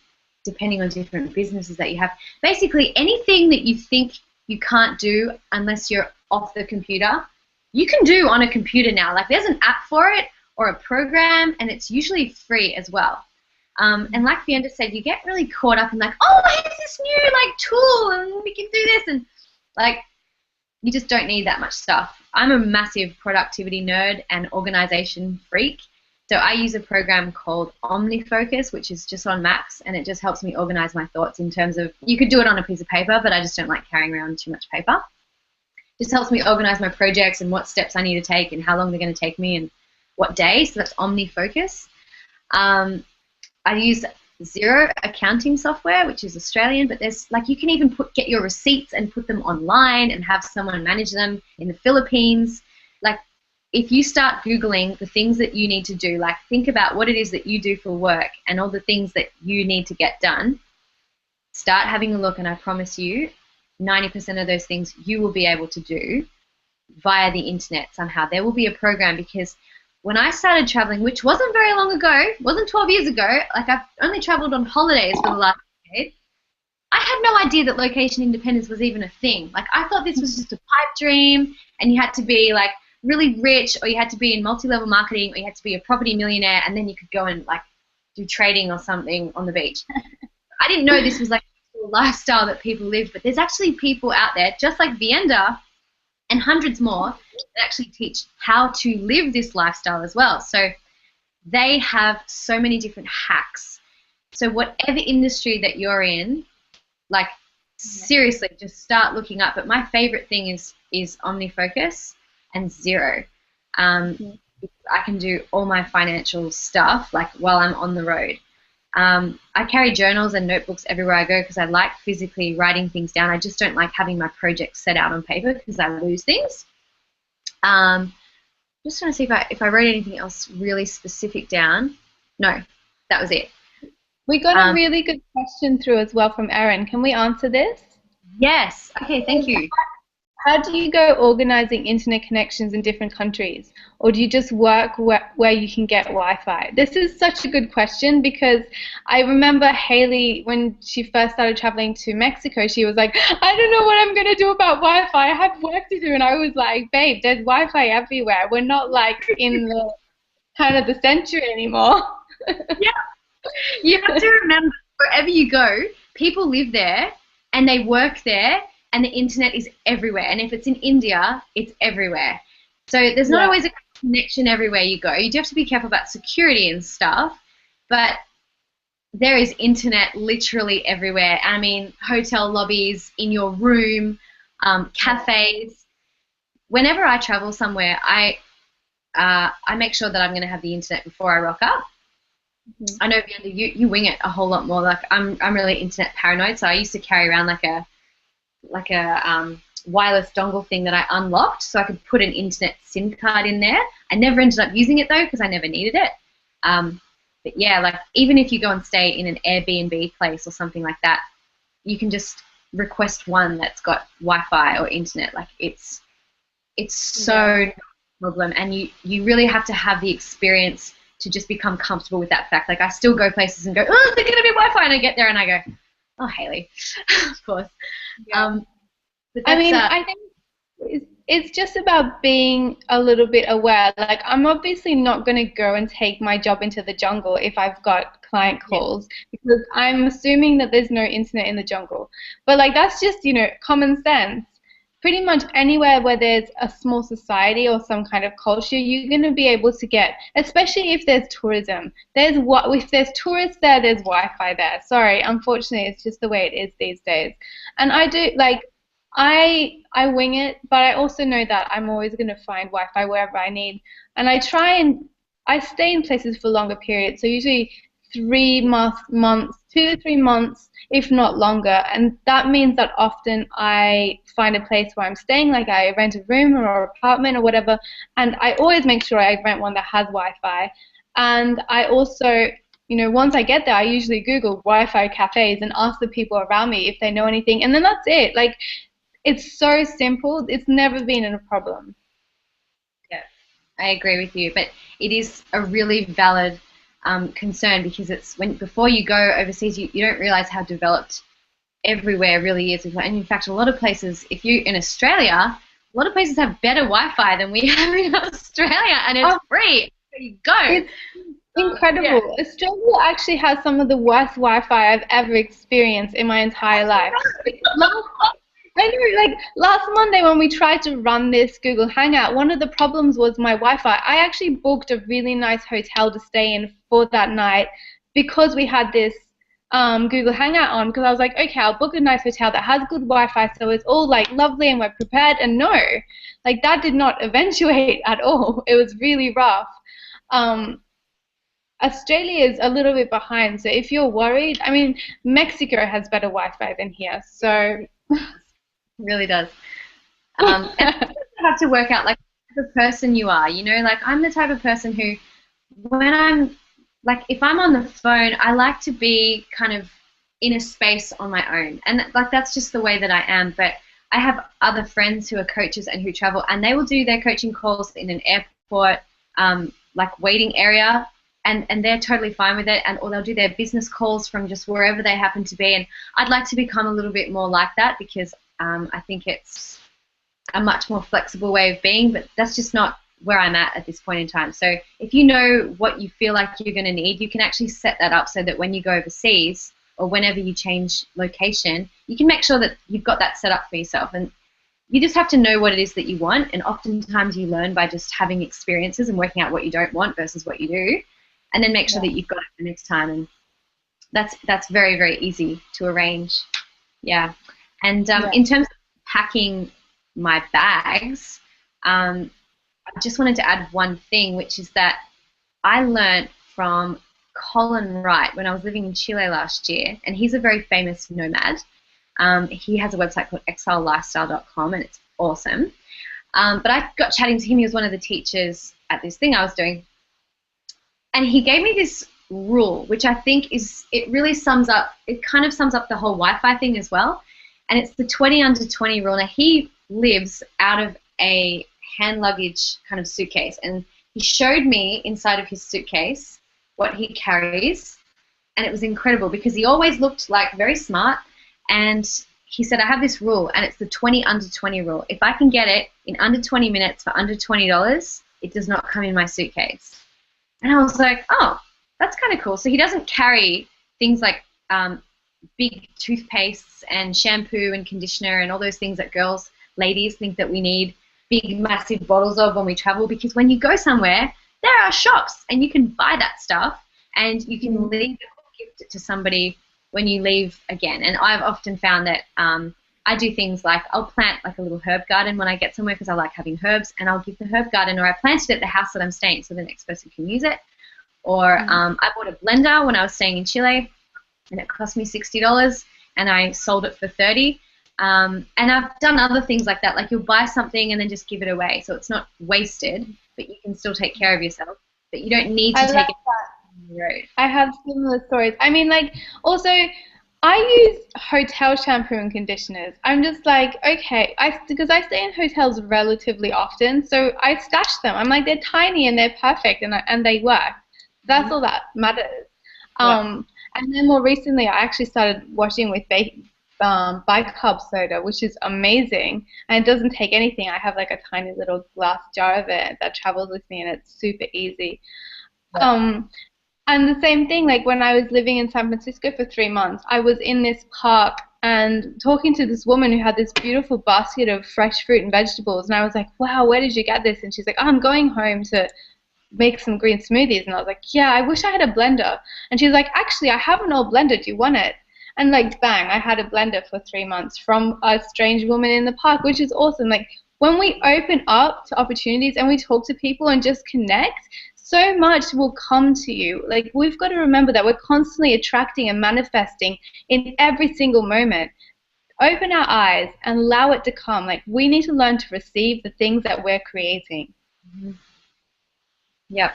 depending on different businesses that you have. Basically, anything that you think you can't do unless you're off the computer, you can do on a computer now. Like, there's an app for it or a program, and it's usually free as well. And like Vienda said, you get really caught up in like, oh, here's this new like tool, and we can do this, and like, you just don't need that much stuff. I'm a massive productivity nerd and organization freak. So I use a program called OmniFocus, which is just on Macs, and it just helps me organize my thoughts in terms of, you could do it on a piece of paper, but I just don't like carrying around too much paper. Just helps me organize my projects and what steps I need to take and how long they're going to take me and what day. So that's OmniFocus. I use Xero accounting software, which is Australian, but there's like, you can even get your receipts and put them online and have someone manage them in the Philippines. Like, if you start Googling the things that you need to do, like think about what it is that you do for work and all the things that you need to get done, start having a look, and I promise you 90% of those things you will be able to do via the internet somehow. There will be a program, because when I started traveling, which wasn't very long ago, wasn't 12 years ago, like I've only traveled on holidays for the last decade, I had no idea that location independence was even a thing. Like, I thought this was just a pipe dream, and you had to be like really rich, or you had to be in multi-level marketing, or you had to be a property millionaire, and then you could go and like do trading or something on the beach. I didn't know this was like a lifestyle that people live, but there's actually people out there just like Vienda and hundreds more that actually teach how to live this lifestyle as well. So they have so many different hacks. So whatever industry that you're in, like seriously, just start looking up. But my favorite thing is OmniFocus and Xero. I can do all my financial stuff like while I'm on the road. I carry journals and notebooks everywhere I go because I like physically writing things down. I just don't like having my projects set out on paper because I lose things. Just trying to see if I wrote anything else really specific down. No, that was it. We got a really good question through as well from Erin. Can we answer this? Yes. Okay, thank you. How do you go organizing internet connections in different countries? Or do you just work where you can get Wi-Fi? This is such a good question, because I remember Hayley, when she first started traveling to Mexico, she was like, I don't know what I'm going to do about Wi-Fi. I have work to do. And I was like, babe, there's Wi-Fi everywhere. We're not like in the kind of the century anymore. Yeah. You have to remember, wherever you go, people live there and they work there, and the internet is everywhere. And if it's in India, it's everywhere. So there's not always a connection everywhere you go. You do have to be careful about security and stuff, but there is internet literally everywhere. I mean, hotel lobbies, in your room, cafes. Whenever I travel somewhere, I make sure that I'm going to have the internet before I rock up. Mm-hmm. I know, Vienda, you wing it a whole lot more. Like, I'm really internet paranoid, so I used to carry around like a wireless dongle thing that I unlocked so I could put an internet SIM card in there. I never ended up using it though because I never needed it. But yeah, like even if you go and stay in an Airbnb place or something like that, you can just request one that's got Wi-Fi or internet. Like it's so not a problem, and you really have to have the experience to just become comfortable with that fact. Like, I still go places and go, oh, there's going to be Wi-Fi, and I get there and I go, oh, Hayley, of course. Yeah. I mean, I think it's just about being a little bit aware. Like, I'm obviously not going to go and take my job into the jungle if I've got client calls, because I'm assuming that there's no internet in the jungle. But, like, that's just, common sense. Pretty much anywhere where there's a small society or some kind of culture, you're going to be able to get, especially if there's tourism. If there's tourists there, there's Wi-Fi there. Sorry, unfortunately, it's just the way it is these days. And I do, like, I wing it, but I also know that I'm always going to find Wi-Fi wherever I need. And I stay in places for longer periods, so usually 3 months, 2 to 3 months, if not longer. And that means that often I find a place where I'm staying, like I rent a room or apartment or whatever, and I always make sure I rent one that has Wi-Fi. And I also, once I get there, I usually Google Wi-Fi cafes and ask the people around me if they know anything, and then that's it. Like, it's so simple. It's never been a problem. Yeah, I agree with you, but it is a really valid concern, because it's before you go overseas, you don't realize how developed everywhere really is. And in fact, a lot of places, if you're in Australia, a lot of places have better Wi-Fi than we have in Australia, and it's free. There you go. It's incredible. Yeah. Australia actually has some of the worst Wi-Fi I've ever experienced in my entire life. I know, like last Monday when we tried to run this Google Hangout, one of the problems was my Wi-Fi. I actually booked a really nice hotel to stay in for that night because we had this Google Hangout on, because I was like, okay, I'll book a nice hotel that has good Wi-Fi, so it's all like lovely and we're prepared. And no, like that did not eventuate at all. It was really rough. Australia is a little bit behind, so if you're worried, I mean, Mexico has better Wi-Fi than here, so. It really does. And you have to work out like the person you are, you know, like I'm the type of person who, when I'm like, if I'm on the phone, I like to be kind of in a space on my own, and like that's just the way that I am. But I have other friends who are coaches and who travel, and they will do their coaching calls in an airport, like waiting area, and they're totally fine with it, and or they'll do their business calls from just wherever they happen to be. And I'd like to become a little bit more like that, because I think it's a much more flexible way of being, but that's just not where I'm at this point in time. So if you know what you feel like you're going to need, you can actually set that up so that when you go overseas or whenever you change location, you can make sure that you've got that set up for yourself. And you just have to know what it is that you want, and oftentimes you learn by just having experiences and working out what you don't want versus what you do, and then make sure that you've got it the next time. And that's very, very easy to arrange. Yeah. And in terms of packing my bags, I just wanted to add one thing, which is that I learnt from Colin Wright when I was living in Chile last year, and he's a very famous nomad. He has a website called exilelifestyle.com, and it's awesome. But I got chatting to him. He was one of the teachers at this thing I was doing, and he gave me this rule, which I think it really sums up, it kind of sums up the whole Wi-Fi thing as well, and it's the 20 under 20 rule. Now, he lives out of a hand luggage kind of suitcase, and he showed me inside of his suitcase what he carries, and it was incredible because he always looked like very smart. And he said, I have this rule, and it's the 20 under 20 rule. If I can get it in under 20 minutes for under $20, it does not come in my suitcase. And I was like, oh, that's kind of cool. So he doesn't carry things like big toothpastes and shampoo and conditioner and all those things that ladies think that we need big, massive bottles of when we travel, because when you go somewhere, there are shops and you can buy that stuff and you can leave it or gift it to somebody when you leave again. And I've often found that I do things like I'll plant like a little herb garden when I get somewhere because I like having herbs, and I'll give the herb garden, or I planted it at the house that I'm staying so the next person can use it. Or I bought a blender when I was staying in Chile, and it cost me $60, and I sold it for $30. And I've done other things like that, like you'll buy something and then just give it away, so it's not wasted, but you can still take care of yourself, but you don't need to take it on the road. I have similar stories. I mean, like, also, I use hotel shampoo and conditioners. I'm just like, okay, because I stay in hotels relatively often, so I stash them. I'm like, they're tiny and they're perfect, and they work. That's all that matters. And then more recently, I actually started washing with bicarb soda, which is amazing, and it doesn't take anything. I have like a tiny little glass jar of it that travels with me, and it's super easy. And the same thing, like when I was living in San Francisco for 3 months, I was in this park and talking to this woman who had this beautiful basket of fresh fruit and vegetables, and I was like, wow, where did you get this? And she's like, oh, I'm going home to make some green smoothies. And I was like, yeah, I wish I had a blender. And she's like, actually, I have an old blender, do you want it? And like, bang, I had a blender for 3 months from a strange woman in the park, which is awesome. Like, when we open up to opportunities and we talk to people and just connect, so much will come to you. Like, we've got to remember that we're constantly attracting and manifesting in every single moment. Open our eyes and allow it to come. Like, we need to learn to receive the things that we're creating. Yep,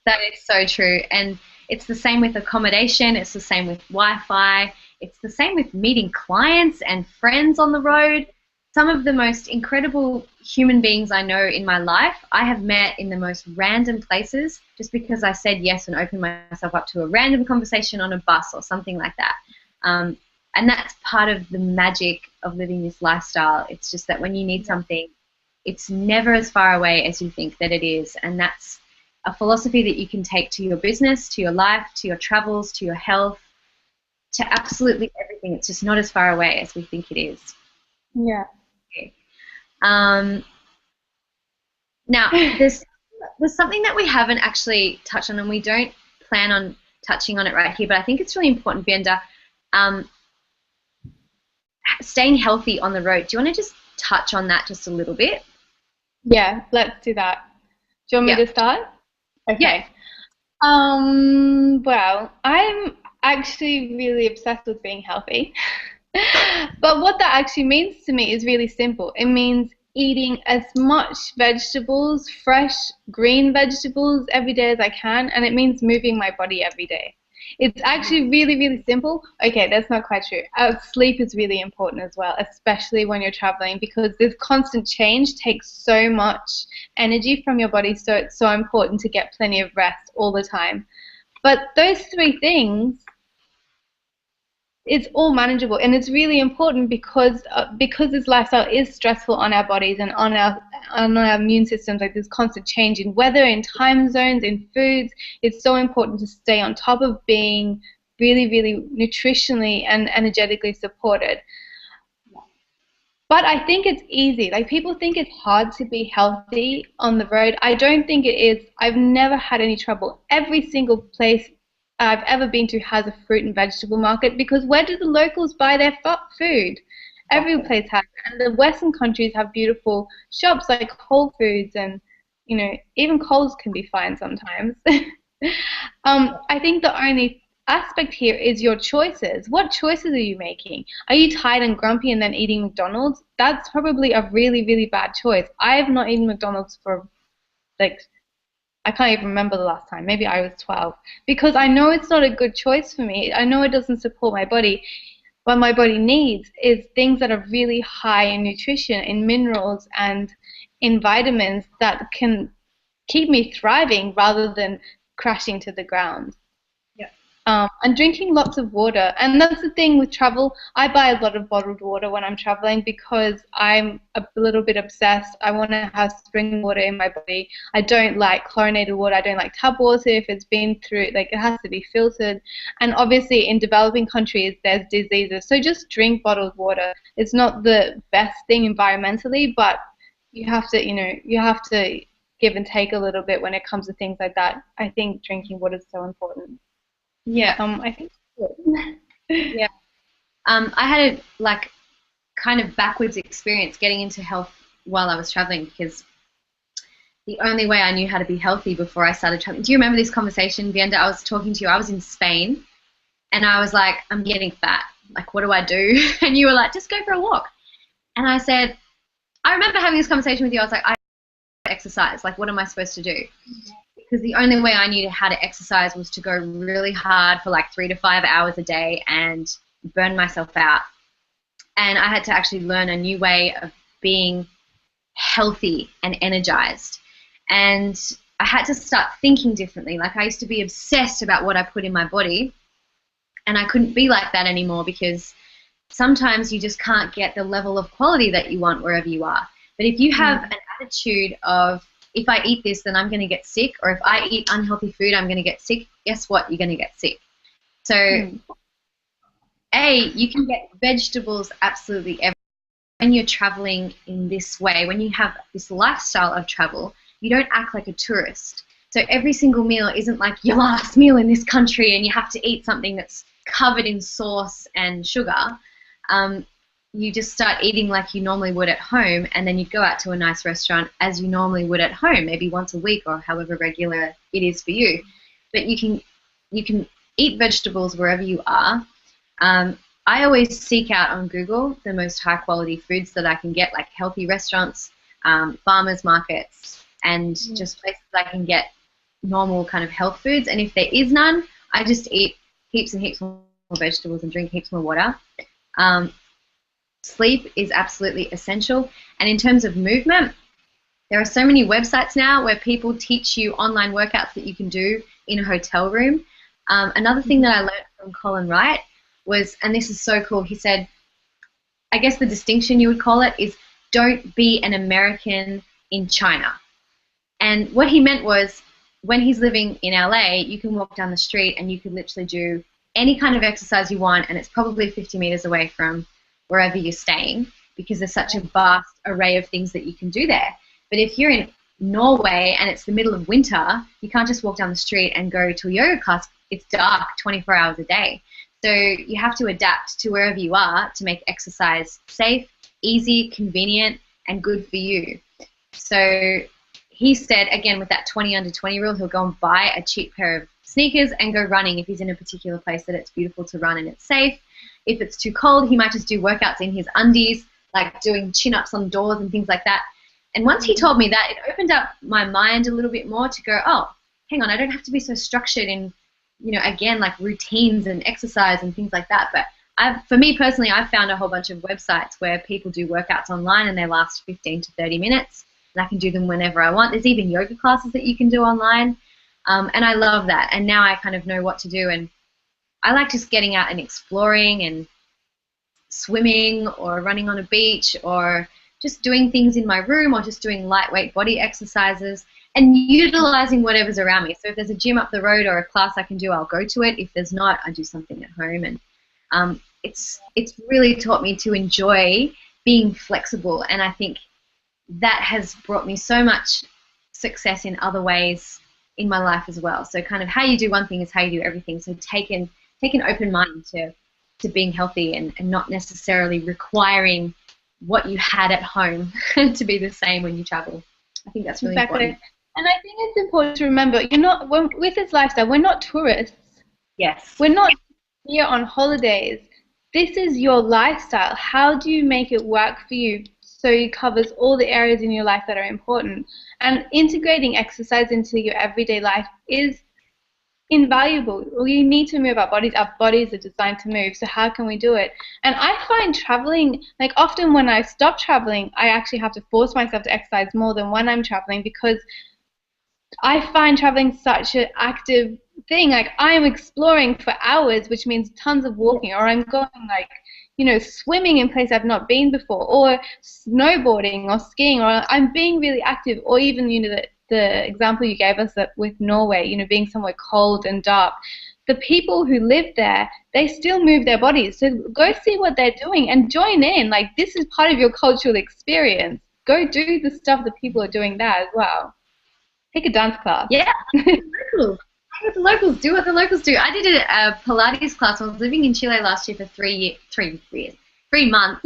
that is so true. And it's the same with accommodation. It's the same with Wi-Fi. It's the same with meeting clients and friends on the road. Some of the most incredible human beings I know in my life, I have met in the most random places just because I said yes and opened myself up to a random conversation on a bus or something like that. And that's part of the magic of living this lifestyle. It's just that when you need something, it's never as far away as you think that it is. And that's a philosophy that you can take to your business, to your life, to your travels, to your health, to absolutely everything. It's just not as far away as we think it is. Yeah. Okay. Um, Now, there's something that we haven't actually touched on, and we don't plan on touching on it right here, but I think it's really important, Vienda. Um, Staying healthy on the road. Do you want to just touch on that just a little bit? Yeah, let's do that. Do you want me Yeah. to start? Yeah. Okay. Well, I'm actually really obsessed with being healthy. But what that actually means to me is really simple. It means eating as much vegetables, fresh green vegetables every day as I can, and it means moving my body every day. It's actually really, really simple. Okay, that's not quite true. Sleep is really important as well, especially when you're traveling, because this constant change takes so much energy from your body, so it's so important to get plenty of rest all the time. But those three things, it's all manageable, and it's really important because this lifestyle is stressful on our bodies and on our immune systems, like this constant change in weather, in time zones, in foods. It's so important to stay on top of being really, really nutritionally and energetically supported. But I think it's easy. Like, people think it's hard to be healthy on the road. I don't think it is. I've never had any trouble. Every single place I've ever been to has a fruit and vegetable market, because where do the locals buy their food? Every place has. And the Western countries have beautiful shops like Whole Foods, and even Coles can be fine sometimes. I think the only aspect here is your choices. What choices are you making? Are you tired and grumpy and then eating McDonald's? That's probably a really, really bad choice. I have not eaten McDonald's for, like, I can't even remember the last time. Maybe I was 12. Because I know it's not a good choice for me. I know it doesn't support my body. What my body needs is things that are really high in nutrition, in minerals, and in vitamins that can keep me thriving rather than crashing to the ground. Yeah. And drinking lots of water. And that's the thing with travel. I buy a lot of bottled water when I'm traveling because I'm a little bit obsessed. I want to have spring water in my body. I don't like chlorinated water. I don't like tap water if it's been through, like, it has to be filtered. And obviously in developing countries, there's diseases. So just drink bottled water. It's not the best thing environmentally, but you have to give and take a little bit when it comes to things like that. I think drinking water is so important. Yeah. I think so. Yeah. I had a kind of backwards experience getting into health while I was traveling, because the only way I knew how to be healthy before I started traveling. Do you remember this conversation, Vienda? I was talking to you. I was in Spain, and I was like, I'm getting fat. Like, what do I do? And you were like, just go for a walk. And I said, I remember having this conversation with you. I was like, I exercise. Like, what am I supposed to do? Because the only way I knew how to exercise was to go really hard for like 3 to 5 hours a day and burn myself out. And I had to actually learn a new way of being healthy and energized. And I had to start thinking differently. Like, I used to be obsessed about what I put in my body, and I couldn't be like that anymore, because sometimes you just can't get the level of quality that you want wherever you are. But if you have an attitude of, if I eat this, then I'm going to get sick, or if I eat unhealthy food, I'm going to get sick, guess what? You're going to get sick. So, you can get vegetables absolutely everywhere. When you're traveling in this way, when you have this lifestyle of travel, you don't act like a tourist. So every single meal isn't like your last meal in this country and you have to eat something that's covered in sauce and sugar. You just start eating like you normally would at home, and then you'd go out to a nice restaurant as you normally would at home, maybe once a week or however regular it is for you. But you can eat vegetables wherever you are. I always seek out on Google the most high quality foods that I can get, like healthy restaurants, farmers markets, and just places I can get normal kind of health foods. And if there is none, I just eat heaps and heaps more vegetables and drink heaps more water. Sleep is absolutely essential. And in terms of movement, there are so many websites now where people teach you online workouts that you can do in a hotel room. Another thing that I learned from Colin Wright was, and this is so cool, he said, I guess the distinction you would call it is, don't be an American in China. And what he meant was, when he's living in LA, you can walk down the street and you could literally do any kind of exercise you want, and it's probably 50 meters away from wherever you're staying, because there's such a vast array of things that you can do there. But if you're in Norway and it's the middle of winter, you can't just walk down the street and go to a yoga class. It's dark 24 hours a day. So you have to adapt to wherever you are to make exercise safe, easy, convenient, and good for you. So he said, again, with that 20 under 20 rule, he'll go and buy a cheap pair of sneakers and go running if he's in a particular place that it's beautiful to run and it's safe. If it's too cold, he might just do workouts in his undies, like doing chin-ups on doors and things like that. And once he told me that, it opened up my mind a little bit more to go, oh, hang on, I don't have to be so structured in, again, like routines and exercise and things like that. But for me personally, I've found a whole bunch of websites where people do workouts online and they last 15 to 30 minutes. And I can do them whenever I want. There's even yoga classes that you can do online. And I love that. And now I kind of know what to do. And I like just getting out and exploring and swimming or running on a beach or just doing things in my room or just doing lightweight body exercises and utilizing whatever's around me. So if there's a gym up the road or a class I can do, I'll go to it. If there's not, I do something at home. And it's really taught me to enjoy being flexible. And I think that has brought me so much success in other ways in my life as well. So kind of how you do one thing is how you do everything. So take an open mind to being healthy and not necessarily requiring what you had at home to be the same when you travel. I think that's really important. And I think it's important to remember, with this lifestyle, we're not tourists. Yes. We're not here on holidays. This is your lifestyle. How do you make it work for you so it covers all the areas in your life that are important? And integrating exercise into your everyday life is invaluable. We need to move our bodies. Our bodies are designed to move. So how can we do it? And I find traveling, like often when I stop traveling, I actually have to force myself to exercise more than when I'm traveling because I find traveling such an active thing. Like I'm exploring for hours, which means tons of walking, or I'm going swimming in places I've not been before, or snowboarding or skiing, or I'm being really active, or even, the example you gave us that with Norway, being somewhere cold and dark. The people who live there, they still move their bodies. So go see what they're doing and join in. Like this is part of your cultural experience. Go do the stuff that people are doing there as well. Take a dance class. Yeah. What the locals do what the locals do. I did a Pilates class. I was living in Chile last year for 3 months.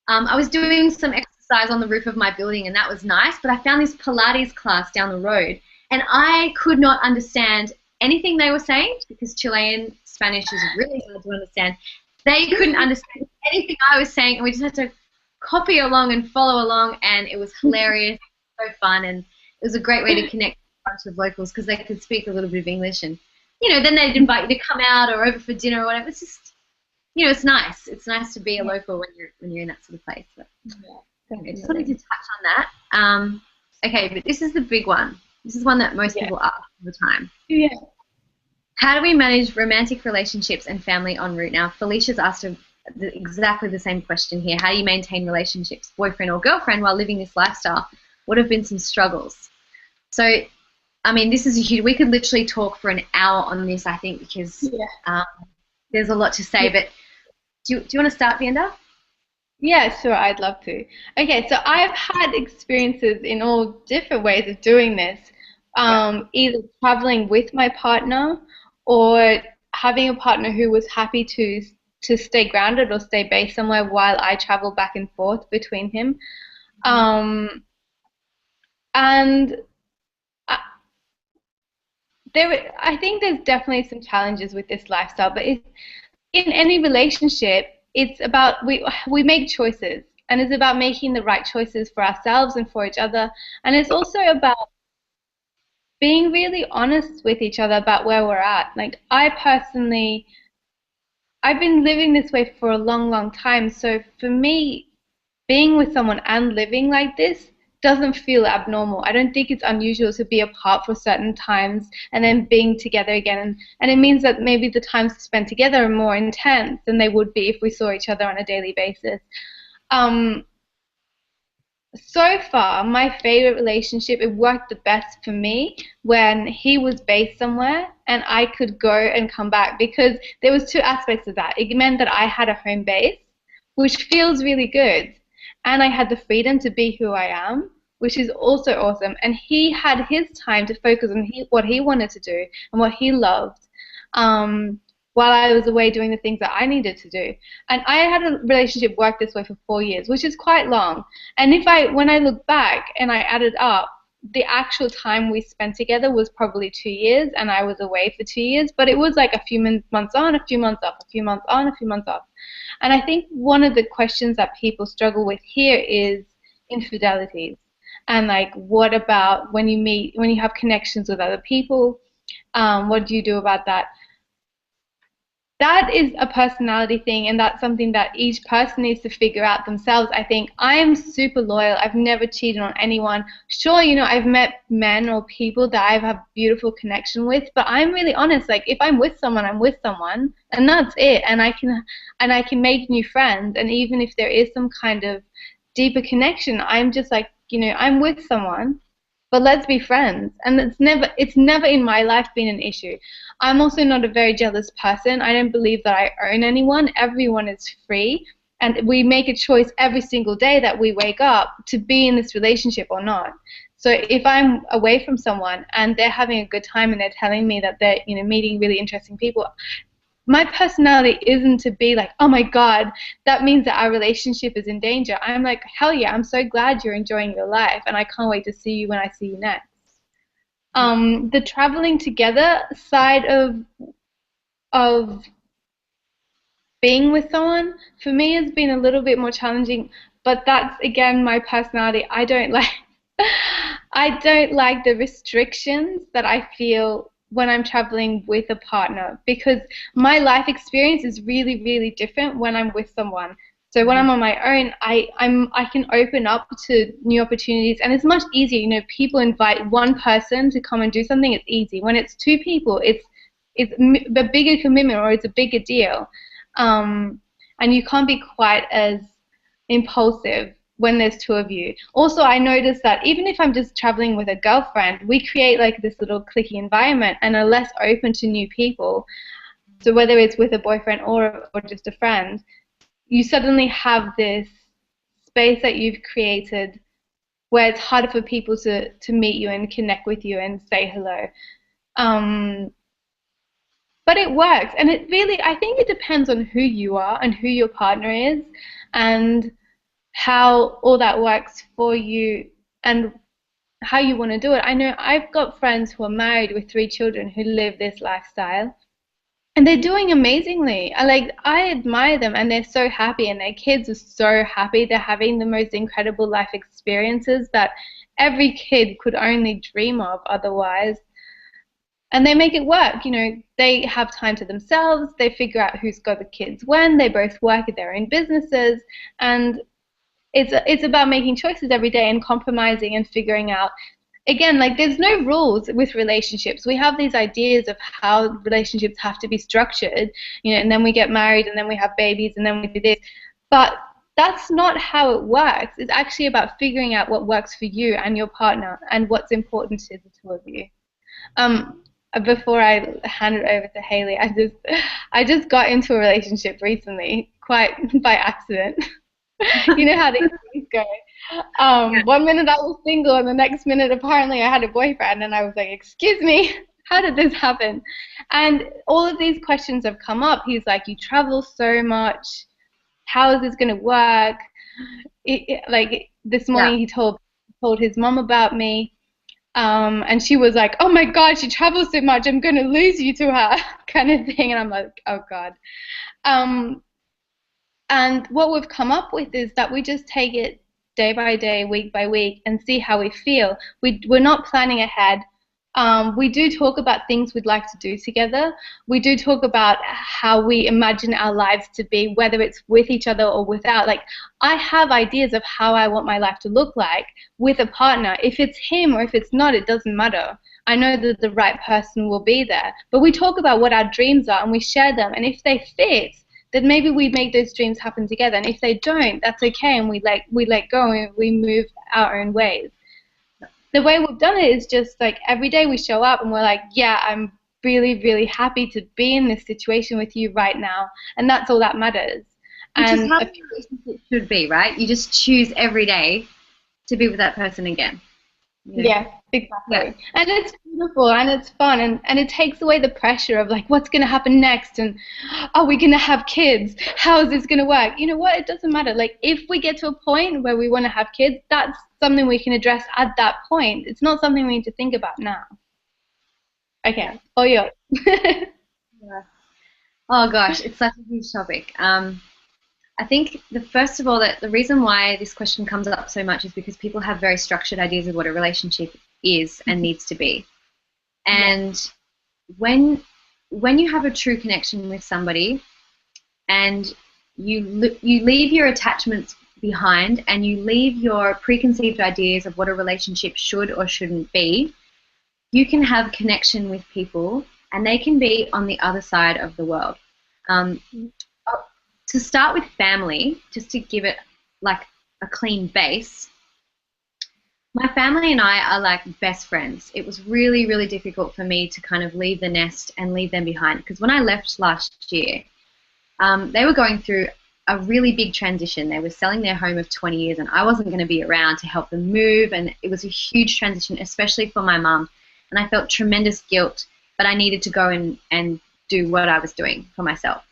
I was doing some exercise on the roof of my building, and that was nice. But I found this Pilates class down the road, and I could not understand anything they were saying because Chilean Spanish is really hard to understand. They couldn't understand anything I was saying, and we just had to copy along and follow along, and it was hilarious, so fun, and it was a great way to connect with a bunch of locals because they could speak a little bit of English, and then they'd invite you to come out or over for dinner or whatever. It's just, it's nice. It's nice to be a local when you're in that sort of place. But, I just wanted to touch on that. Okay, but this is the big one. This is one that most people ask all the time. Yeah. How do we manage romantic relationships and family en route? Now, Felicia's asked exactly the same question here. How do you maintain relationships, boyfriend or girlfriend, while living this lifestyle? What have been some struggles? So, I mean, this is a huge. We could literally talk for an hour on this, I think, because there's a lot to say. But do you want to start, Vienda? Yeah, sure, I'd love to. Okay, so I've had experiences in all different ways of doing this, either traveling with my partner or having a partner who was happy to stay grounded or stay based somewhere while I travel back and forth between him. And I think there's definitely some challenges with this lifestyle, but in any relationship, it's about we make choices, and it's about making the right choices for ourselves and for each other, and it's also about being really honest with each other about where we're at. Like I've been living this way for a long, long time, so for me, being with someone and living like this doesn't feel abnormal. I don't think it's unusual to be apart for certain times and then being together again. And it means that maybe the times spent together are more intense than they would be if we saw each other on a daily basis. So far, my favorite relationship, it worked the best for me when he was based somewhere and I could go and come back, because there was two aspects of that. It meant that I had a home base, which feels really good. And I had the freedom to be who I am, which is also awesome. And he had his time to focus on what he wanted to do and what he loved, while I was away doing the things that I needed to do. And I had a relationship work this way for 4 years, which is quite long. And when I look back and I added up, the actual time we spent together was probably 2 years, and I was away for 2 years, but it was like a few months on, a few months off, a few months on, a few months off. And I think one of the questions that people struggle with here is infidelities. And like, what about when you have connections with other people? What do you do about that? That is a personality thing, and that's something that each person needs to figure out themselves. I think I'm super loyal. I've never cheated on anyone. Sure, I've met men or people that I have a beautiful connection with, but I'm really honest. Like, if I'm with someone, I'm with someone, and that's it. And I can make new friends, and even if there is some kind of deeper connection, I'm just like, I'm with someone, but let's be friends. And it's never in my life been an issue. I'm also not a very jealous person. I don't believe that I own anyone. Everyone is free, and we make a choice every single day that we wake up to be in this relationship or not. So if I'm away from someone and they're having a good time and they're telling me that they're meeting really interesting people, my personality isn't to be like, oh my God, that means that our relationship is in danger. I'm like, hell yeah, I'm so glad you're enjoying your life, and I can't wait to see you when I see you next. The traveling together side of being with someone, for me, has been a little bit more challenging, but that's, again, my personality. I don't like the restrictions that I feel when I'm traveling with a partner, because my life experience is really, really different when I'm with someone. So when I'm on my own, I can open up to new opportunities, and it's much easier. People invite one person to come and do something. It's easy. When it's two people, it's a bigger commitment, or it's a bigger deal, and you can't be quite as impulsive when there's two of you. Also, I noticed that even if I'm just traveling with a girlfriend, we create like this little cliquey environment and are less open to new people. So whether it's with a boyfriend or just a friend, you suddenly have this space that you've created where it's harder for people to meet you and connect with you and say hello. But it works, and I think it depends on who you are and who your partner is, and how all that works for you and how you want to do it. I know I've got friends who are married with 3 children who live this lifestyle, and they're doing amazingly. I admire them, and they're so happy, and their kids are so happy. They're having the most incredible life experiences that every kid could only dream of otherwise. And they make it work. They have time to themselves. They figure out who's got the kids when. They both work at their own businesses, and it's about making choices every day and compromising and figuring out. Again, there's no rules with relationships. We have these ideas of how relationships have to be structured, and then we get married, and then we have babies, and then we do this. But that's not how it works. It's actually about figuring out what works for you and your partner and what's important to the two of you. Before I hand it over to Hayley, I just got into a relationship recently, quite by accident. You know how these things go. 1 minute I was single, and the next minute apparently I had a boyfriend, and I was like, excuse me, how did this happen? And all of these questions have come up. He's like, you travel so much, how is this going to work? This morning he told his mom about me, and she was like, oh my God, she travels so much, I'm going to lose you to her, kind of thing. And I'm like, oh God. And what we've come up with is that we just take it day by day, week by week, and see how we feel. We're not planning ahead. We do talk about things we'd like to do together. We do talk about how we imagine our lives to be, whether it's with each other or without. I have ideas of how I want my life to look like with a partner. If it's him or if it's not, it doesn't matter. I know that the right person will be there. But we talk about what our dreams are, and we share them. And if they fit, then maybe we make those dreams happen together. And if they don't, that's okay, and we let go and we move our own ways. The way we've done it is just every day we show up and we're like, yeah, I'm really, really happy to be in this situation with you right now, and that's all that matters. Which is And how a relationship should be, right? You just choose every day to be with that person again. You know? yeah, exactly. Yeah. And it's beautiful and it's fun and it takes away the pressure of like what's gonna happen next and are we gonna have kids? How is this gonna work? You know what? It doesn't matter. Like if we get to a point where we want to have kids, that's something we can address at that point. It's not something we need to think about now. Okay. Oh yeah. Yeah. Oh gosh, it's such a huge topic. I think first of all that the reason why this question comes up so much is because people have very structured ideas of what a relationship is and needs to be. And when you have a true connection with somebody and you leave your attachments behind and you leave your preconceived ideas of what a relationship should or shouldn't be, you can have connection with people and they can be on the other side of the world. To start with family, just to give it like a clean base, my family and I are like best friends. It was really, really difficult for me to kind of leave the nest and leave them behind because when I left last year, they were going through a really big transition. They were selling their home of 20 years and I wasn't going to be around to help them move, and it was a huge transition, especially for my mum. And I felt tremendous guilt, but I needed to go and do what I was doing for myself.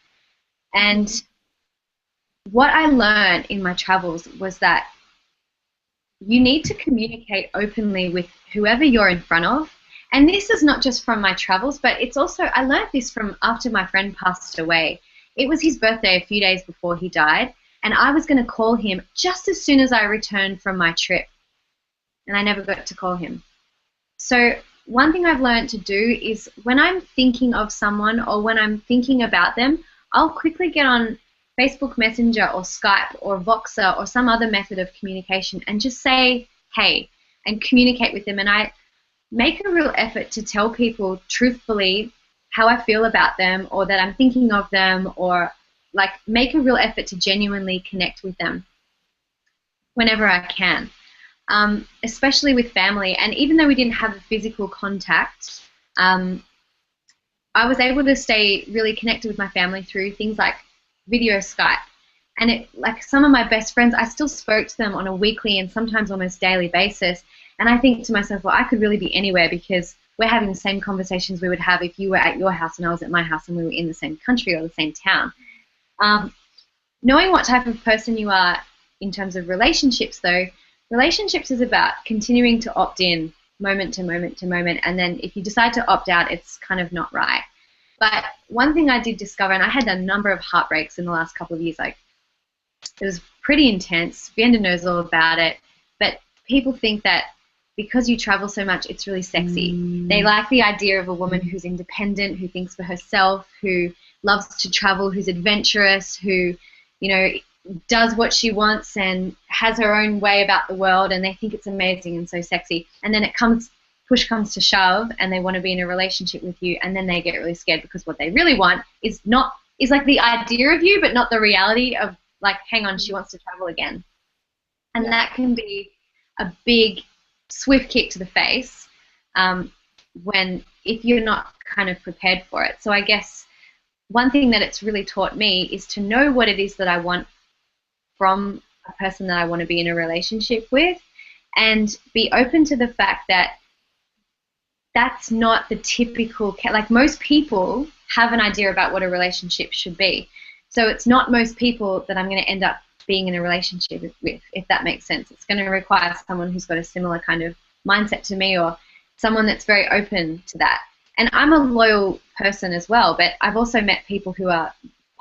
And what I learned in my travels was that you need to communicate openly with whoever you're in front of. And this is not just from my travels, but it's also, I learned this from after my friend passed away. It was his birthday a few days before he died, and I was going to call him just as soon as I returned from my trip, and I never got to call him. So one thing I've learned to do is when I'm thinking of someone or when I'm thinking about them, I'll quickly get on Facebook Messenger or Skype or Voxer or some other method of communication and just say, hey, and communicate with them. And I make a real effort to tell people truthfully how I feel about them or that I'm thinking of them, or like make a real effort to genuinely connect with them whenever I can, especially with family. And even though we didn't have a physical contact, I was able to stay really connected with my family through things like video Skype. And it, like some of my best friends, I still spoke to them on a weekly and sometimes almost daily basis. And I think to myself, well, I could really be anywhere because we're having the same conversations we would have if you were at your house and I was at my house and we were in the same country or the same town. Knowing what type of person you are in terms of relationships, though, relationships is about continuing to opt in moment to moment to moment. And then if you decide to opt out, it's kind of not right. But one thing I did discover, and I had a number of heartbreaks in the last couple of years, like it was pretty intense. Vienda knows all about it. But people think that because you travel so much, it's really sexy. They like the idea of a woman who's independent, who thinks for herself, who loves to travel, who's adventurous, who, you know, does what she wants and has her own way about the world, and they think it's amazing and so sexy. And then push comes to shove and they want to be in a relationship with you, and then they get really scared because what they really want is like the idea of you, but not the reality of like, hang on, she wants to travel again. And that can be a big, swift kick to the face if you're not kind of prepared for it. So I guess one thing that it's really taught me is to know what it is that I want from a person that I want to be in a relationship with, and be open to the fact that that's not the typical, like most people have an idea about what a relationship should be. So it's not most people that I'm going to end up being in a relationship with, if that makes sense. It's going to require someone who's got a similar kind of mindset to me, or someone that's very open to that. And I'm a loyal person as well, but I've also met people who are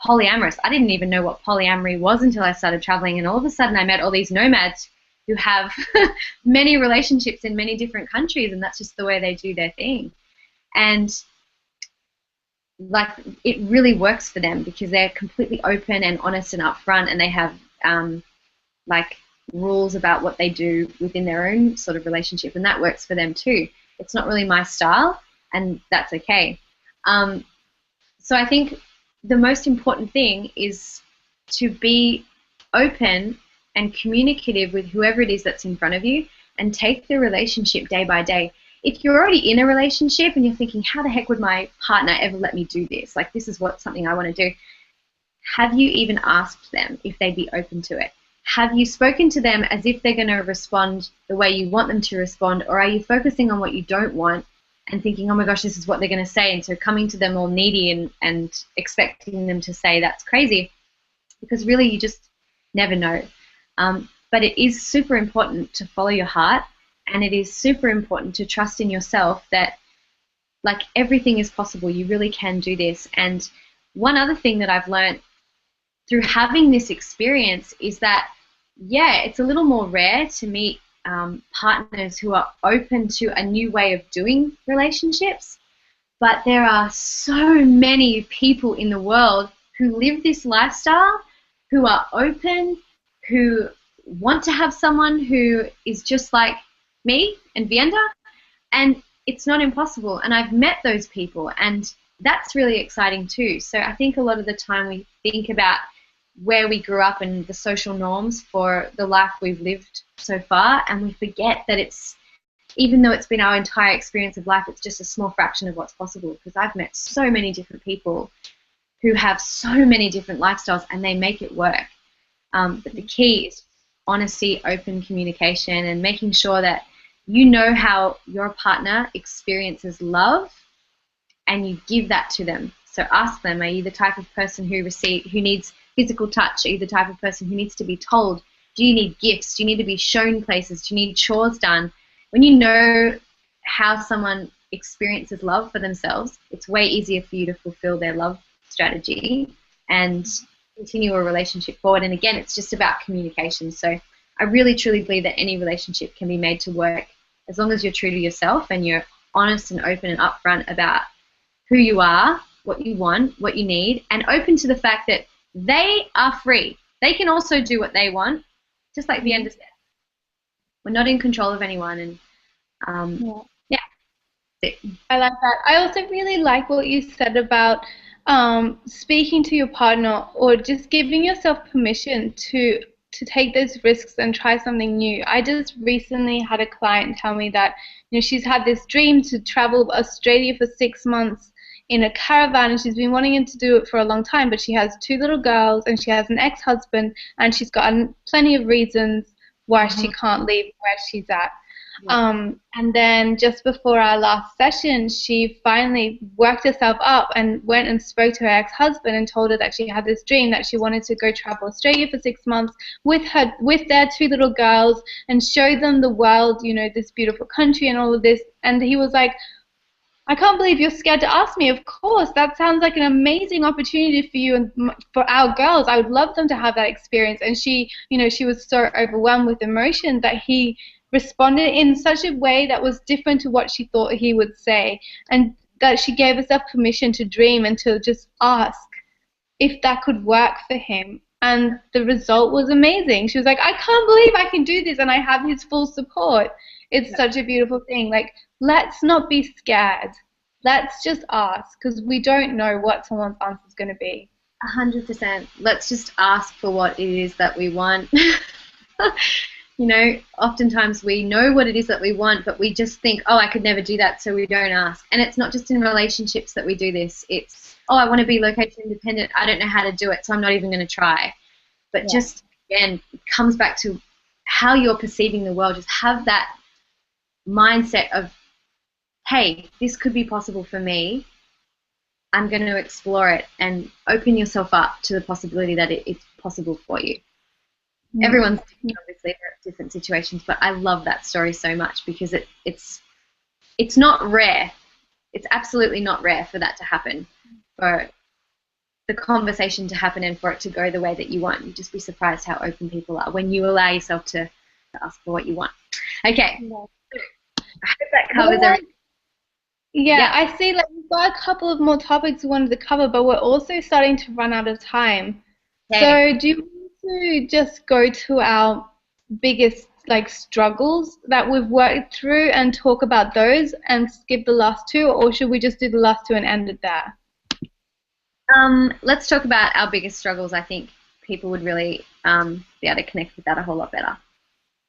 polyamorous. I didn't even know what polyamory was until I started traveling, and all of a sudden I met all these nomads who have many relationships in many different countries, and that's just the way they do their thing. And like it really works for them because they're completely open and honest and upfront, and they have like rules about what they do within their own sort of relationship, and that works for them too. It's not really my style, and that's okay. So I think the most important thing is to be open and communicative with whoever it is that's in front of you, and take the relationship day by day. If you're already in a relationship and you're thinking, how the heck would my partner ever let me do this? Like, this is something I want to do. have you even asked them if they'd be open to it? Have you spoken to them as if they're going to respond the way you want them to respond, or are you focusing on what you don't want and thinking, oh my gosh, this is what they're going to say, and so coming to them all needy and expecting them to say that's crazy, because really you just never know. But it is super important to follow your heart, and it is super important to trust in yourself that like everything is possible. You really can do this. And one other thing that I've learned through having this experience is that, yeah, it's a little more rare to meet partners who are open to a new way of doing relationships, but there are so many people in the world who live this lifestyle, who are open, who want to have someone who is just like me and Vienda, and it's not impossible. And I've met those people, and that's really exciting too. So I think a lot of the time we think about where we grew up and the social norms for the life we've lived so far, and we forget that it's, even though it's been our entire experience of life, it's just a small fraction of what's possible, because I've met so many different people who have so many different lifestyles and they make it work. But the key is honesty, open communication, and making sure that you know how your partner experiences love and you give that to them. So ask them, are you the type of person who needs physical touch? Are you the type of person who needs to be told? Do you need gifts? Do you need to be shown places? Do you need chores done? When you know how someone experiences love for themselves, it's way easier for you to fulfill their love strategy and continue a relationship forward. And again, it's just about communication. So I really truly believe that any relationship can be made to work as long as you're true to yourself and you're honest and open and upfront about who you are, what you want, what you need, and open to the fact that they are free. They can also do what they want, just like Vienda said. We're not in control of anyone, and yeah. I like that. I also really like what you said about speaking to your partner, or just giving yourself permission to take those risks and try something new. I just recently had a client tell me that, you know, she's had this dream to travel Australia for 6 months in a caravan, and she's been wanting to do it for a long time, but she has 2 little girls and she has an ex-husband, and she's got plenty of reasons why she can't leave where she's at. And then just before our last session, she finally worked herself up and went and spoke to her ex-husband and told her that she had this dream that she wanted to go travel Australia for 6 months with their 2 little girls and show them the world, you know, this beautiful country and all of this. And he was like, I can't believe you're scared to ask me. Of course, that sounds like an amazing opportunity for you and for our girls. I would love them to have that experience. And she, you know, she was so overwhelmed with emotion that he responded in such a way that was different to what she thought he would say, and that she gave herself permission to dream and to just ask if that could work for him. And the result was amazing. She was like, I can't believe I can do this, and I have his full support. It's such a beautiful thing. Like, let's not be scared. Let's just ask, because we don't know what someone's answer is going to be. 100%. Let's just ask for what it is that we want. You know, oftentimes we know what it is that we want, but we just think, oh, I could never do that, so we don't ask. And it's not just in relationships that we do this. It's, oh, I want to be location independent. I don't know how to do it, so I'm not even going to try. But just, again, it comes back to how you're perceiving the world. Just have that mindset of, hey, this could be possible for me. I'm going to explore it, and open yourself up to the possibility that it's possible for you. Everyone's different, obviously, they're at different situations, but I love that story so much because it's not rare. It's absolutely not rare for that to happen, for the conversation to happen and for it to go the way that you want. You'd just be surprised how open people are when you allow yourself to ask for what you want. Okay. I hope that covers everything. Yeah, I see, like, we've got a couple of more topics we wanted to cover, but we're also starting to run out of time. Okay. So do you want to just go to our biggest, like, struggles that we've worked through and talk about those and skip the last 2, or should we just do the last 2 and end it there? Let's talk about our biggest struggles. I think people would really be able to connect with that a whole lot better.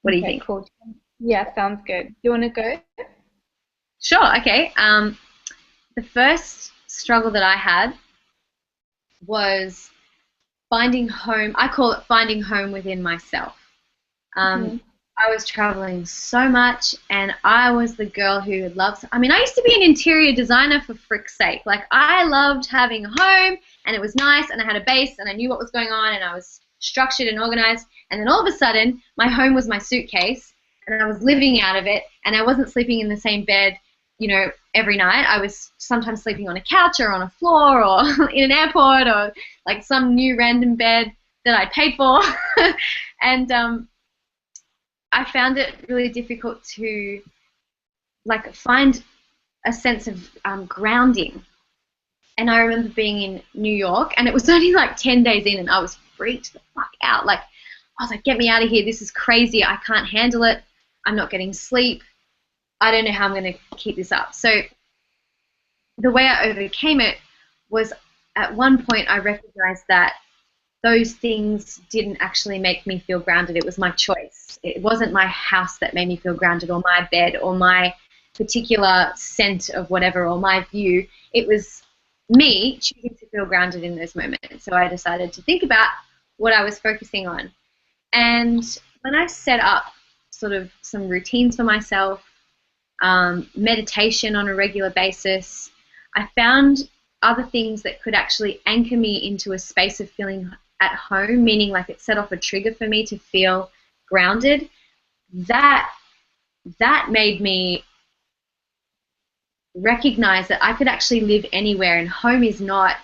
What do you think? Cool. Yeah, sounds good. You want to go? Sure, okay. The first struggle that I had was finding home. I call it finding home within myself. Mm-hmm. I was traveling so much, and I was the girl who loves. I mean, I used to be an interior designer for frick's sake. Like, I loved having a home, and it was nice, and I had a base, and I knew what was going on, and I was structured and organized. And then all of a sudden, my home was my suitcase, and I was living out of it, and I wasn't sleeping in the same bed, you know, every night. I was sometimes sleeping on a couch or on a floor or in an airport or like some new random bed that I paid for. And I found it really difficult to like find a sense of grounding. And I remember being in New York, and it was only like 10 days in, and I was freaked the fuck out. Like, I was like, get me out of here. This is crazy. I can't handle it. I'm not getting sleep. I don't know how I'm going to keep this up. So the way I overcame it was, at one point I recognized that those things didn't actually make me feel grounded. It was my choice. It wasn't my house that made me feel grounded, or my bed, or my particular scent of whatever, or my view. It was me choosing to feel grounded in those moments. So I decided to think about what I was focusing on. And when I set up sort of some routines for myself, meditation on a regular basis, I found other things that could actually anchor me into a space of feeling at home, meaning like it set off a trigger for me to feel grounded. That made me recognize that I could actually live anywhere, and home is not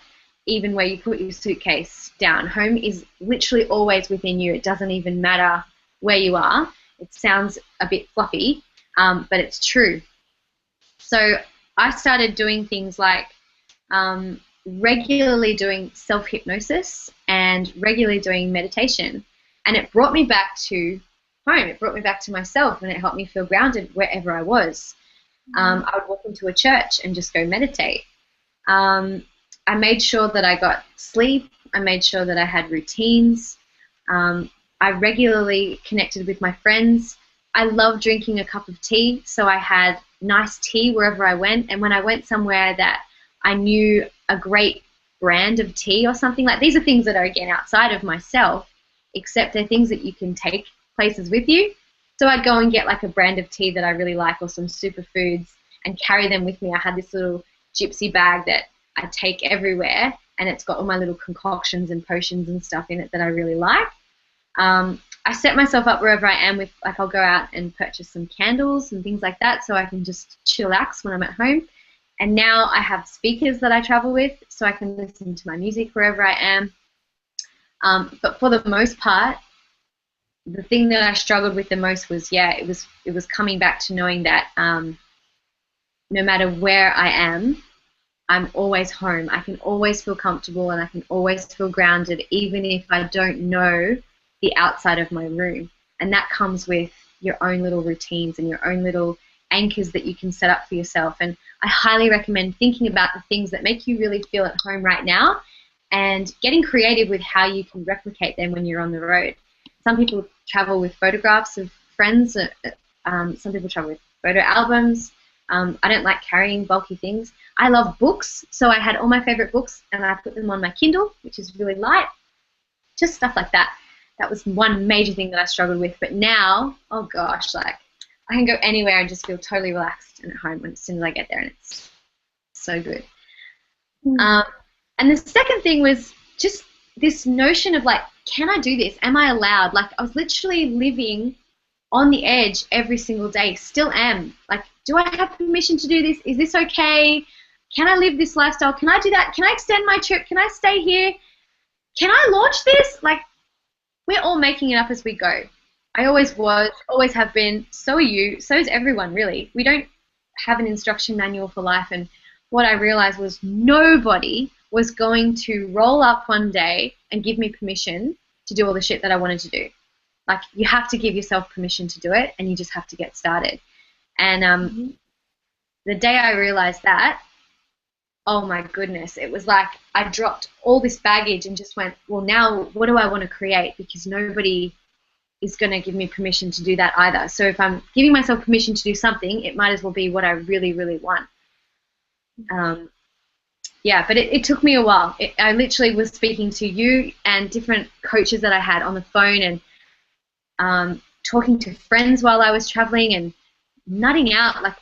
even where you put your suitcase down. Home is literally always within you. It doesn't even matter where you are. It sounds a bit fluffy, but it's true. So I started doing things like regularly doing self-hypnosis and regularly doing meditation. And it brought me back to home. It brought me back to myself, and it helped me feel grounded wherever I was. I would walk into a church and just go meditate. I made sure that I got sleep. I made sure that I had routines. I regularly connected with my friends. I love drinking a cup of tea, so I had nice tea wherever I went. And when I went somewhere that I knew a great brand of tea or something, like, these are things that are, again, outside of myself, except they're things that you can take places with you. So I'd go and get like a brand of tea that I really like, or some superfoods, and carry them with me. I had this little gypsy bag that I take everywhere, and it's got all my little concoctions and potions and stuff in it that I really like. I set myself up wherever I am with, like, I'll go out and purchase some candles and things like that so I can just chillax when I'm at home. And now I have speakers that I travel with, so I can listen to my music wherever I am. But for the most part, the thing that I struggled with the most was, it was coming back to knowing that no matter where I am, I'm always home. I can always feel comfortable, and I can always feel grounded, even if I don't know the outside of my room. And that comes with your own little routines and your own little anchors that you can set up for yourself. And I highly recommend thinking about the things that make you really feel at home right now, and getting creative with how you can replicate them when you're on the road. Some people travel with photographs of friends. Some people travel with photo albums. I don't like carrying bulky things. I love books, so I had all my favorite books, and I put them on my Kindle, which is really light. Just stuff like that. That was one major thing that I struggled with. But now, oh gosh, like, I can go anywhere and just feel totally relaxed and at home as soon as I get there, and it's so good. And the second thing was just this notion of, like, can I do this? Am I allowed? Like, I was literally living on the edge every single day, still am. Like, do I have permission to do this? Is this okay? Can I live this lifestyle? Can I do that? Can I extend my trip? Can I stay here? Can I launch this? Like, we're all making it up as we go. I always was, always have been. So are you. So is everyone, really. We don't have an instruction manual for life. And what I realized was nobody was going to roll up one day and give me permission to do all the shit that I wanted to do. Like, you have to give yourself permission to do it, and you just have to get started. And the day I realized that, oh my goodness, it was like I dropped all this baggage and just went, well, now what do I want to create? Because nobody is going to give me permission to do that either. So if I'm giving myself permission to do something, it might as well be what I really, really want. Yeah, but it took me a while. I literally was speaking to you and different coaches that I had on the phone, and talking to friends while I was traveling, and nutting out like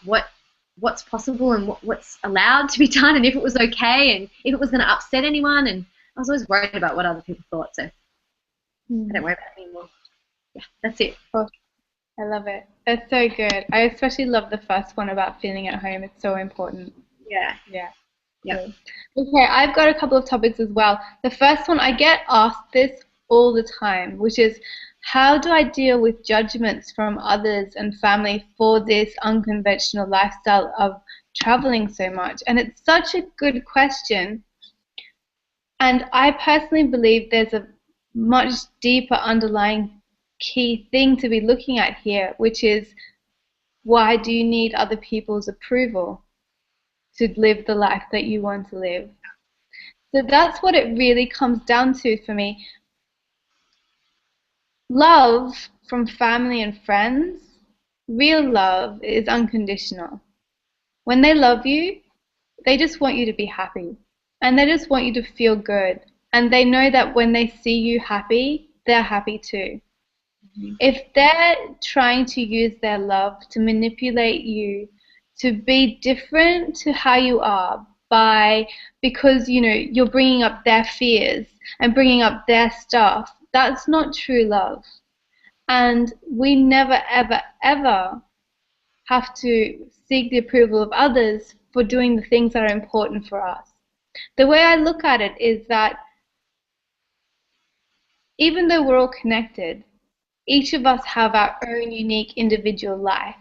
what's possible and what's allowed to be done, and if it was okay, and if it was going to upset anyone. And I was always worried about what other people thought, so I don't worry about it anymore. Yeah, that's it. Oh, I love it. That's so good. I especially love the first one about feeling at home. It's so important. Yeah. Yeah. Yeah. Okay, I've got a couple of topics as well. The first one, I get asked this all the time, which is, how do I deal with judgments from others and family for this unconventional lifestyle of traveling so much? And it's such a good question. And I personally believe there's a much deeper underlying key thing to be looking at here, which is, why do you need other people's approval to live the life that you want to live? So that's what it really comes down to for me. Love from family and friends, real love, is unconditional. When they love you, they just want you to be happy. And they just want you to feel good. And they know that when they see you happy, they're happy too. If they're trying to use their love to manipulate you to be different to how you are, because you're bringing up their fears and bringing up their stuff, that's not true love. And we never, ever, ever have to seek the approval of others for doing the things that are important for us. The way I look at it is that even though we're all connected, each of us have our own unique individual life.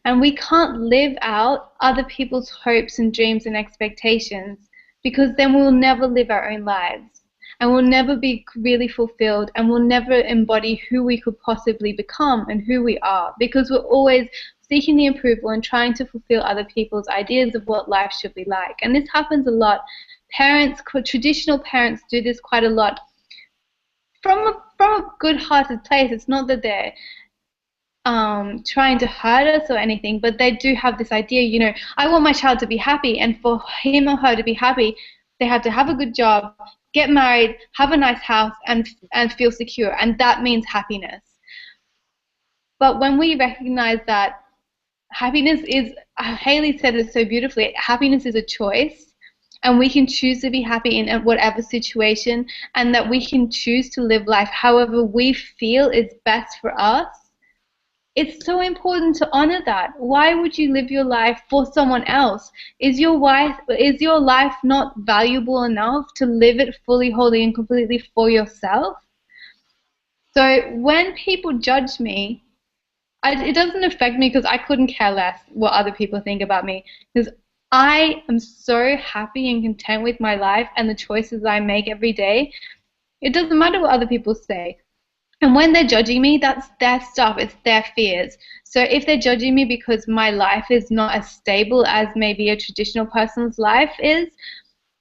And we can't live out other people's hopes and dreams and expectations, because then we'll never live our own lives. And we'll never be really fulfilled, and we'll never embody who we could possibly become and who we are, because we're always seeking the approval and trying to fulfill other people's ideas of what life should be like. And this happens a lot. Traditional parents do this quite a lot from a good-hearted place. It's not that they're trying to hurt us or anything, but they do have this idea, I want my child to be happy, and for him or her to be happy, they have to have a good job, get married, have a nice house, and feel secure, and that means happiness. But when we recognize that happiness is, Hayley said it so beautifully, happiness is a choice, and we can choose to be happy in whatever situation, and that we can choose to live life however we feel is best for us. It's so important to honor that. Why would you live your life for someone else? Is your life not valuable enough to live it fully, wholly, and completely for yourself? So when people judge me, it doesn't affect me, because I couldn't care less what other people think about me, because I am so happy and content with my life and the choices I make every day. It doesn't matter what other people say. And when they're judging me, that's their stuff, it's their fears. So if they're judging me because my life is not as stable as maybe a traditional person's life is,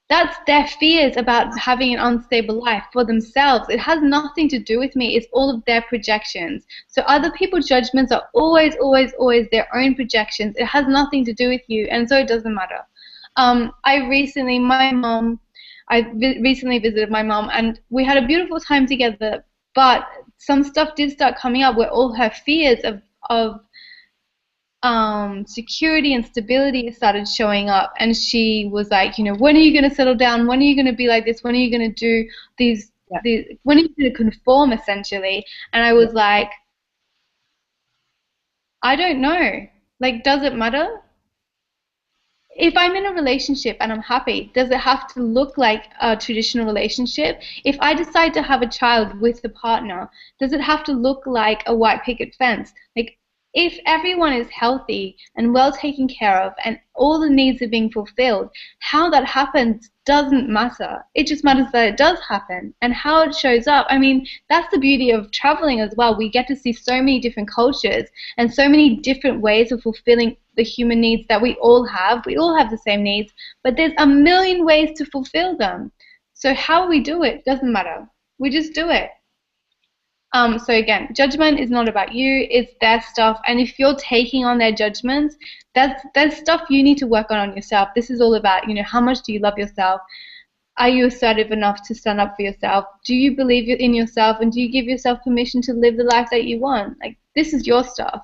that's their fears about having an unstable life for themselves. It has nothing to do with me. It's all of their projections. So other people's judgments are always, always, always their own projections. It has nothing to do with you, and so it doesn't matter. I recently visited my mom, and we had a beautiful time together, but some stuff did start coming up where all her fears of security and stability started showing up, and she was like, when are you going to settle down? When are you going to be like this? When are you going to do these? When are you going to conform, essentially? And I was like, I don't know. Like, does it matter? If I'm in a relationship and I'm happy, does it have to look like a traditional relationship? If I decide to have a child with a partner, does it have to look like a white picket fence? Like, if everyone is healthy and well taken care of and all the needs are being fulfilled, how that happens doesn't matter. It just matters that it does happen and how it shows up. I mean, that's the beauty of traveling as well. We get to see so many different cultures and so many different ways of fulfilling the human needs that we all have. We all have the same needs, but there's a million ways to fulfill them. So how we do it doesn't matter. We just do it. So again, judgment is not about you, it's their stuff. And if you're taking on their judgments, that's stuff you need to work on yourself. This is all about, how much do you love yourself? Are you assertive enough to stand up for yourself? Do you believe in yourself, and do you give yourself permission to live the life that you want? Like, this is your stuff,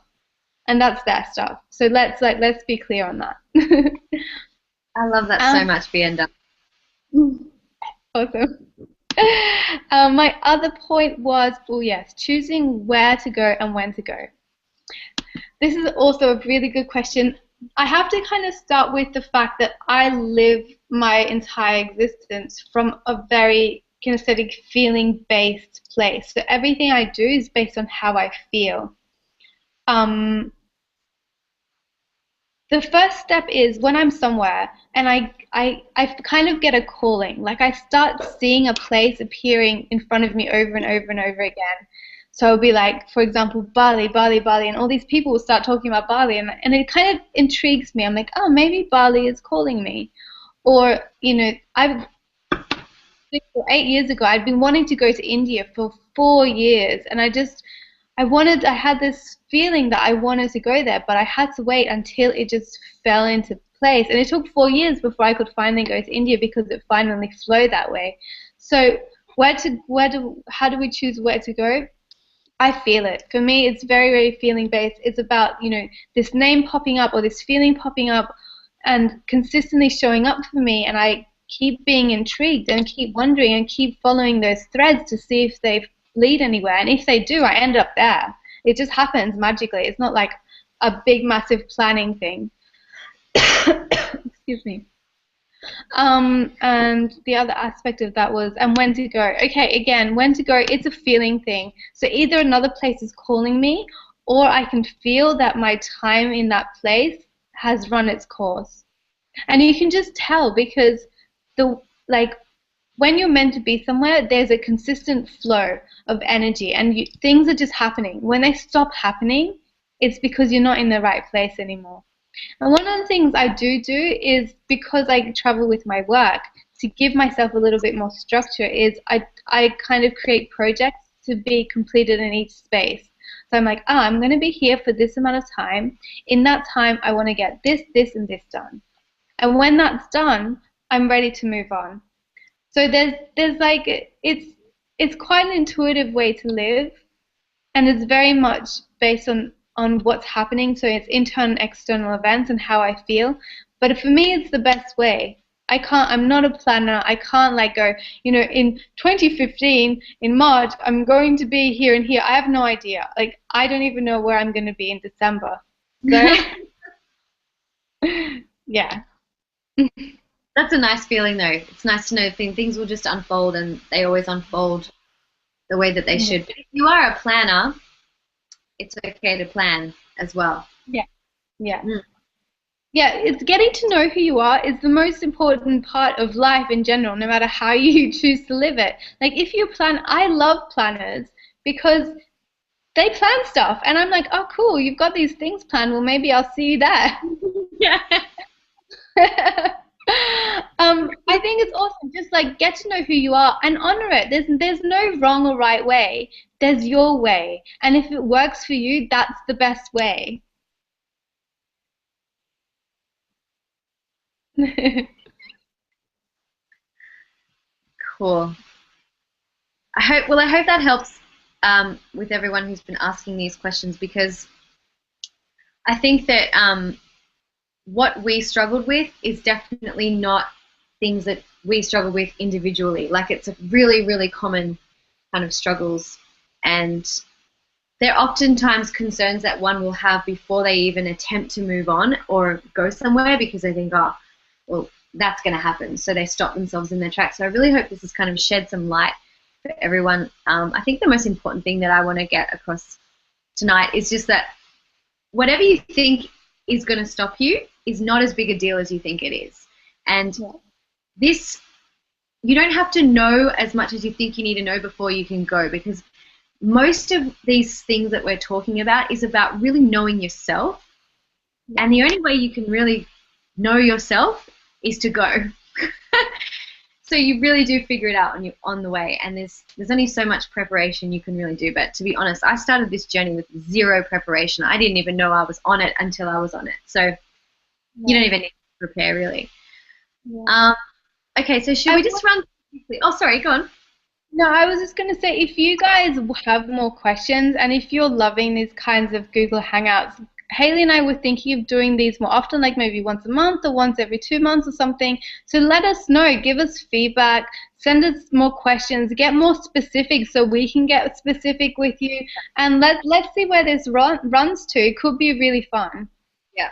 and that's their stuff. So let's be clear on that. I love that so much, Vienda. Awesome. My other point was, choosing where to go and when to go. This is also a really good question. I have to kind of start with the fact that I live my entire existence from a very kinesthetic, feeling-based place. So everything I do is based on how I feel. The first step is when I'm somewhere and I kind of get a calling. Like, I start seeing a place appearing in front of me over and over and over again. So it'll be like, for example, Bali, Bali, Bali, and all these people will start talking about Bali, and it kind of intrigues me. I'm like, oh, maybe Bali is calling me. Or, 6 or 8 years ago, I'd been wanting to go to India for 4 years, and I had this feeling that I wanted to go there, but I had to wait until it just fell into place. And it took 4 years before I could finally go to India because it finally flowed that way. So how do we choose where to go? I feel it. For me, it's very, very feeling based. It's about, this name popping up or this feeling popping up and consistently showing up for me, and I keep being intrigued and keep wondering and keep following those threads to see if they lead anywhere. And if they do, I end up there. It just happens magically. It's not like a big, massive planning thing. Excuse me. And the other aspect of that was, and when to go. Okay, again, when to go, it's a feeling thing. So either another place is calling me, or I can feel that my time in that place has run its course. And you can just tell, because when you're meant to be somewhere, there's a consistent flow of energy, and things are just happening. When they stop happening, it's because you're not in the right place anymore. And one of the things I do is, because I travel with my work, to give myself a little bit more structure, is I kind of create projects to be completed in each space. So I'm like, I'm going to be here for this amount of time. In that time, I want to get this, this, and this done. And when that's done, I'm ready to move on. So there's like, it's quite an intuitive way to live, and it's very much based on what's happening. So it's internal and external events and how I feel. But for me, it's the best way. I'm not a planner. I can't go, in 2015, in March, I'm going to be here and here. I have no idea. I don't even know where I'm going to be in December. So, yeah. That's a nice feeling, though. It's nice to know things will just unfold, and they always unfold the way that they should. But if you are a planner, it's okay to plan as well. Yeah. Yeah. Yeah, it's getting to know who you are is the most important part of life in general, no matter how you choose to live it. If you plan, I love planners because they plan stuff, and I'm like, oh, cool, you've got these things planned. Well, maybe I'll see you there. Yeah. I think it's awesome. Just get to know who you are and honor it. There's no wrong or right way. There's your way, and if it works for you, that's the best way. Cool. I hope that helps with everyone who's been asking these questions, because I think that what we struggled with is definitely not things that we struggle with individually. It's a really, really common kind of struggles, and they're oftentimes concerns that one will have before they even attempt to move on or go somewhere, because they think, oh, well, that's going to happen. So they stop themselves in their tracks. So I really hope this has kind of shed some light for everyone. I think the most important thing that I want to get across tonight is just that whatever you think is going to stop you is not as big a deal as you think it is. And this, you don't have to know as much as you think you need to know before you can go, because most of these things that we're talking about is about really knowing yourself. And the only way you can really know yourself is to go. So you really do figure it out on the way, and there's only so much preparation you can really do. But to be honest, I started this journey with zero preparation. I didn't even know I was on it until I was on it. So you don't even need to prepare, really. Yeah. Okay, so should we just run quickly? Oh, sorry, go on. No, I was just going to say, if you guys have more questions and if you're loving these kinds of Google Hangouts, Hayley and I were thinking of doing these more often, like maybe once a month or once every 2 months or something. So let us know, give us feedback, send us more questions, get more specific so we can get specific with you, and let's see where this runs to. It could be really fun. Yeah,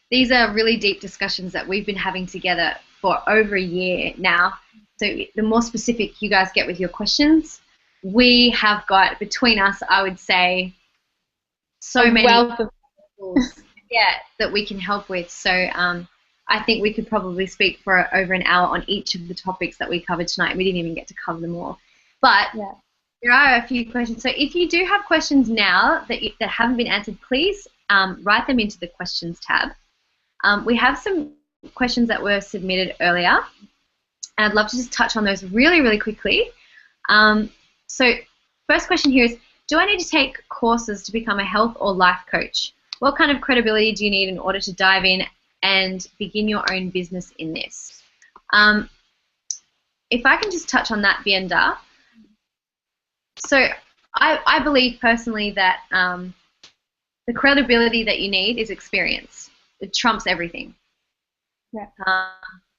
these are really deep discussions that we've been having together for over a year now. So the more specific you guys get with your questions, we have got, between us, I would say, so many tools, that we can help with. So I think we could probably speak for over an hour on each of the topics that we covered tonight. We didn't even get to cover them all. But there are a few questions. So if you do have questions now that haven't been answered, please write them into the questions tab. We have some questions that were submitted earlier. I'd love to just touch on those really, really quickly. So first question here is, do I need to take courses to become a health or life coach? What kind of credibility do you need in order to dive in and begin your own business in this? If I can just touch on that, Vienda. So I believe personally that the credibility that you need is experience. It trumps everything. Yeah.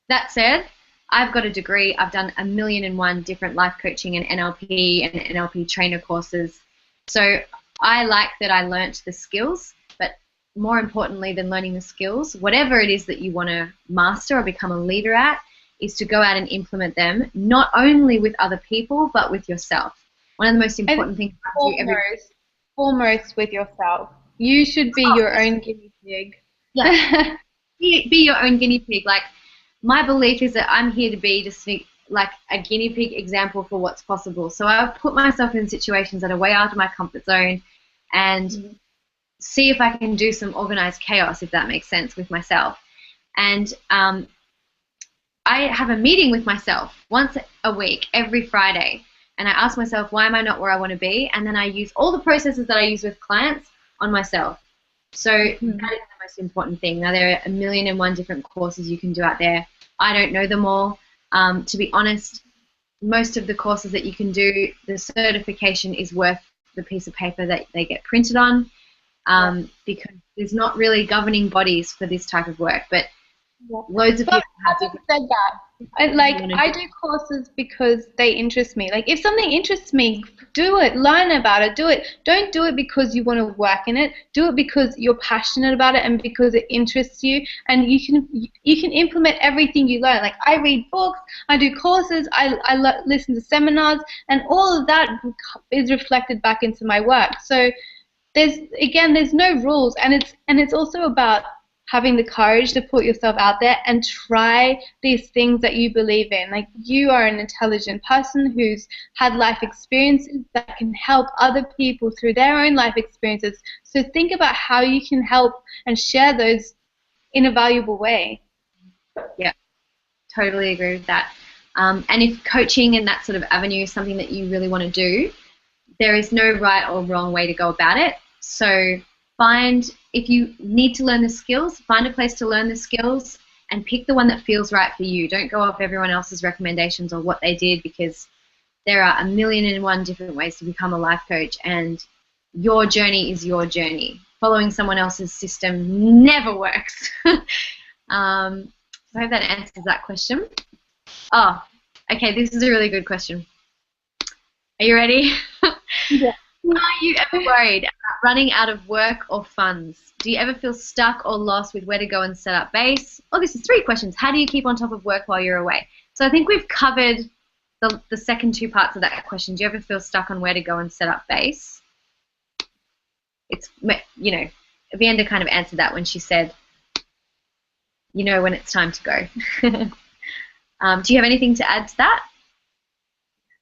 That said, I've got a degree. I've done 1,000,001 different life coaching and NLP trainer courses. So I like that I learnt the skills, but more importantly than learning the skills, whatever it is that you want to master or become a leader at, is to go out and implement them, not only with other people, but with yourself. One of the most important things foremost with yourself. You should be your own guinea pig. Yeah. Be your own guinea pig. Like, my belief is that I'm here to be just like a guinea pig example for what's possible. So I've put myself in situations that are way out of my comfort zone and see if I can do some organized chaos, if that makes sense, with myself. And I have a meeting with myself once a week, every Friday, and I ask myself, why am I not where I want to be? And then I use all the processes that I use with clients on myself. So that is the most important thing. Now, there are 1,000,001 different courses you can do out there. I don't know them all. To be honest, most of the courses that you can do, the certification is worth the piece of paper that they get printed on, because there's not really governing bodies for this type of work. But loads of people have said that. I do courses because they interest me. Like, if something interests me, do it, learn about it, do it. Don't do it because you want to work in it. Do it because you're passionate about it and because it interests you, and you can implement everything you learn. Like, I read books, I do courses, I listen to seminars, and all of that is reflected back into my work. So there's no rules, and it's also about having the courage to put yourself out there and try these things that you believe in. Like, you are an intelligent person who's had life experiences that can help other people through their own life experiences. So think about how you can help and share those in a valuable way. Yeah, totally agree with that. And if coaching and that sort of avenue is something that you really want to do, there is no right or wrong way to go about it. So if you need to learn the skills, find a place to learn the skills and pick the one that feels right for you. Don't go off everyone else's recommendations or what they did, because there are 1,000,001 different ways to become a life coach, and your journey is your journey. Following someone else's system never works. So I hope that answers that question. Oh, okay, this is a really good question. Are you ready? Yeah. Are you ever worried about running out of work or funds? Do you ever feel stuck or lost with where to go and set up base? Oh, this is 3 questions. How do you keep on top of work while you're away? So I think we've covered the second 2 parts of that question. Do you ever feel stuck on where to go and set up base? It's, Vienda kind of answered that when she said, when it's time to go. Do you have anything to add to that?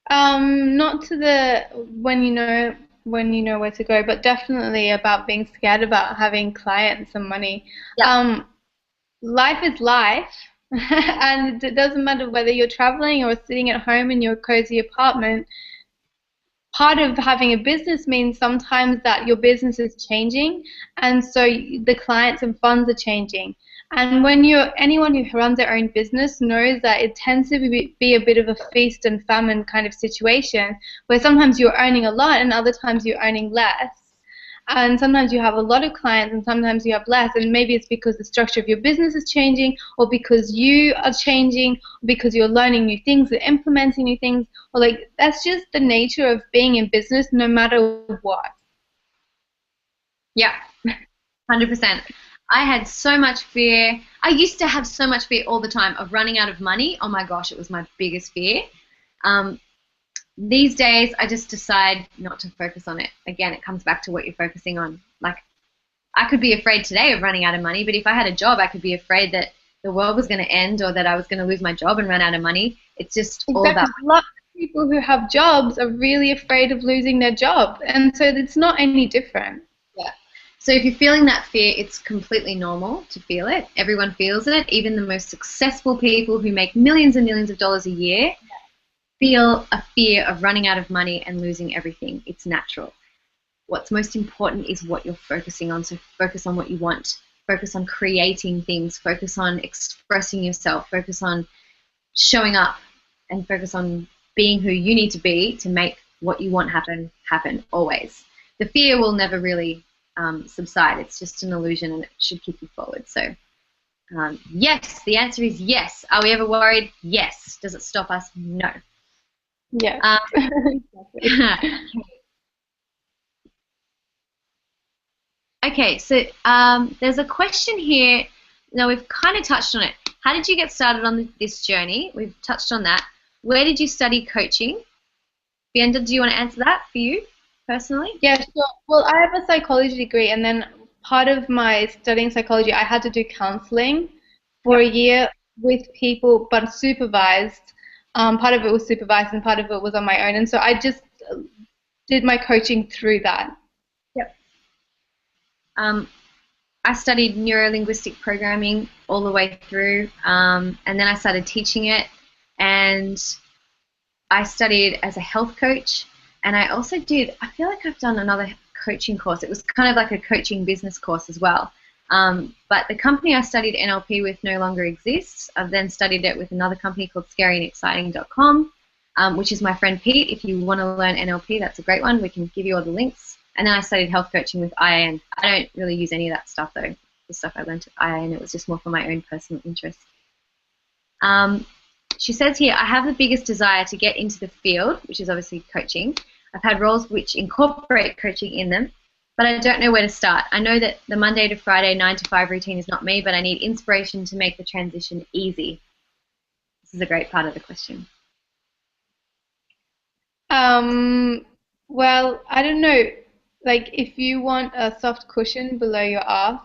Not to the when you know where to go, but definitely about being scared about having clients and money. Yeah. Life is life, And it doesn't matter whether you're traveling or sitting at home in your cozy apartment. Part of having a business means sometimes that your business is changing, and so the clients and funds are changing. And when you're anyone who runs their own business knows that it tends to be a bit of a feast and famine kind of situation, where sometimes you're earning a lot and other times you're earning less. And sometimes you have a lot of clients and sometimes you have less, and maybe it's because the structure of your business is changing, or because you are changing, or because you're learning new things or implementing new things, or like that's just the nature of being in business no matter what. Yeah, 100%. I had so much fear. I used to have so much fear all the time of running out of money. Oh my gosh, it was my biggest fear. Um, these days, I just decide not to focus on it. Again, it comes back to what you're focusing on. Like, I could be afraid today of running out of money, but if I had a job, I could be afraid that the world was going to end or that I was going to lose my job and run out of money. It's just all about. Exactly. Lots of people who have jobs are really afraid of losing their job, and so it's not any different. Yeah. So if you're feeling that fear, it's completely normal to feel it. Everyone feels it. Even the most successful people who make millions and millions of dollars a year feel a fear of running out of money and losing everything. It's natural. What's most important is what you're focusing on. So focus on what you want. Focus on creating things. Focus on expressing yourself. Focus on showing up, and focus on being who you need to be to make what you want happen always. The fear will never really subside. It's just an illusion, and it should keep you forward. So yes, the answer is yes. Are we ever worried? Yes. Does it stop us? No. Yes. Okay, so there's a question here. Now, we've kind of touched on it. How did you get started on this journey? We've touched on that. Where did you study coaching? Vienda, do you want to answer that for you personally? Yeah, sure. Well, I have a psychology degree, and then part of my studying psychology, I had to do counseling for a Yep. year with people, but supervised. Part of it was supervised, and part of it was on my own. And so I just did my coaching through that. Yep. I studied neuro-linguistic programming all the way through, and then I started teaching it, and I studied as a health coach, and I also did, I feel like I've done another coaching course. It was kind of like a coaching business course as well. But the company I studied NLP with no longer exists. I've then studied it with another company called scaryandexciting.com, which is my friend Pete. If you want to learn NLP, that's a great one. We can give you all the links. And then I studied health coaching with IAN. I don't really use any of that stuff, though. The stuff I learned at IAN, it was just more for my own personal interest. She says here, I have the biggest desire to get into the field, which is obviously coaching. I've had roles which incorporate coaching in them, but I don't know where to start. I know that the Monday to Friday 9 to 5 routine is not me, but I need inspiration to make the transition easy. This is a great part of the question. Well, I don't know. Like, if you want a soft cushion below your ass,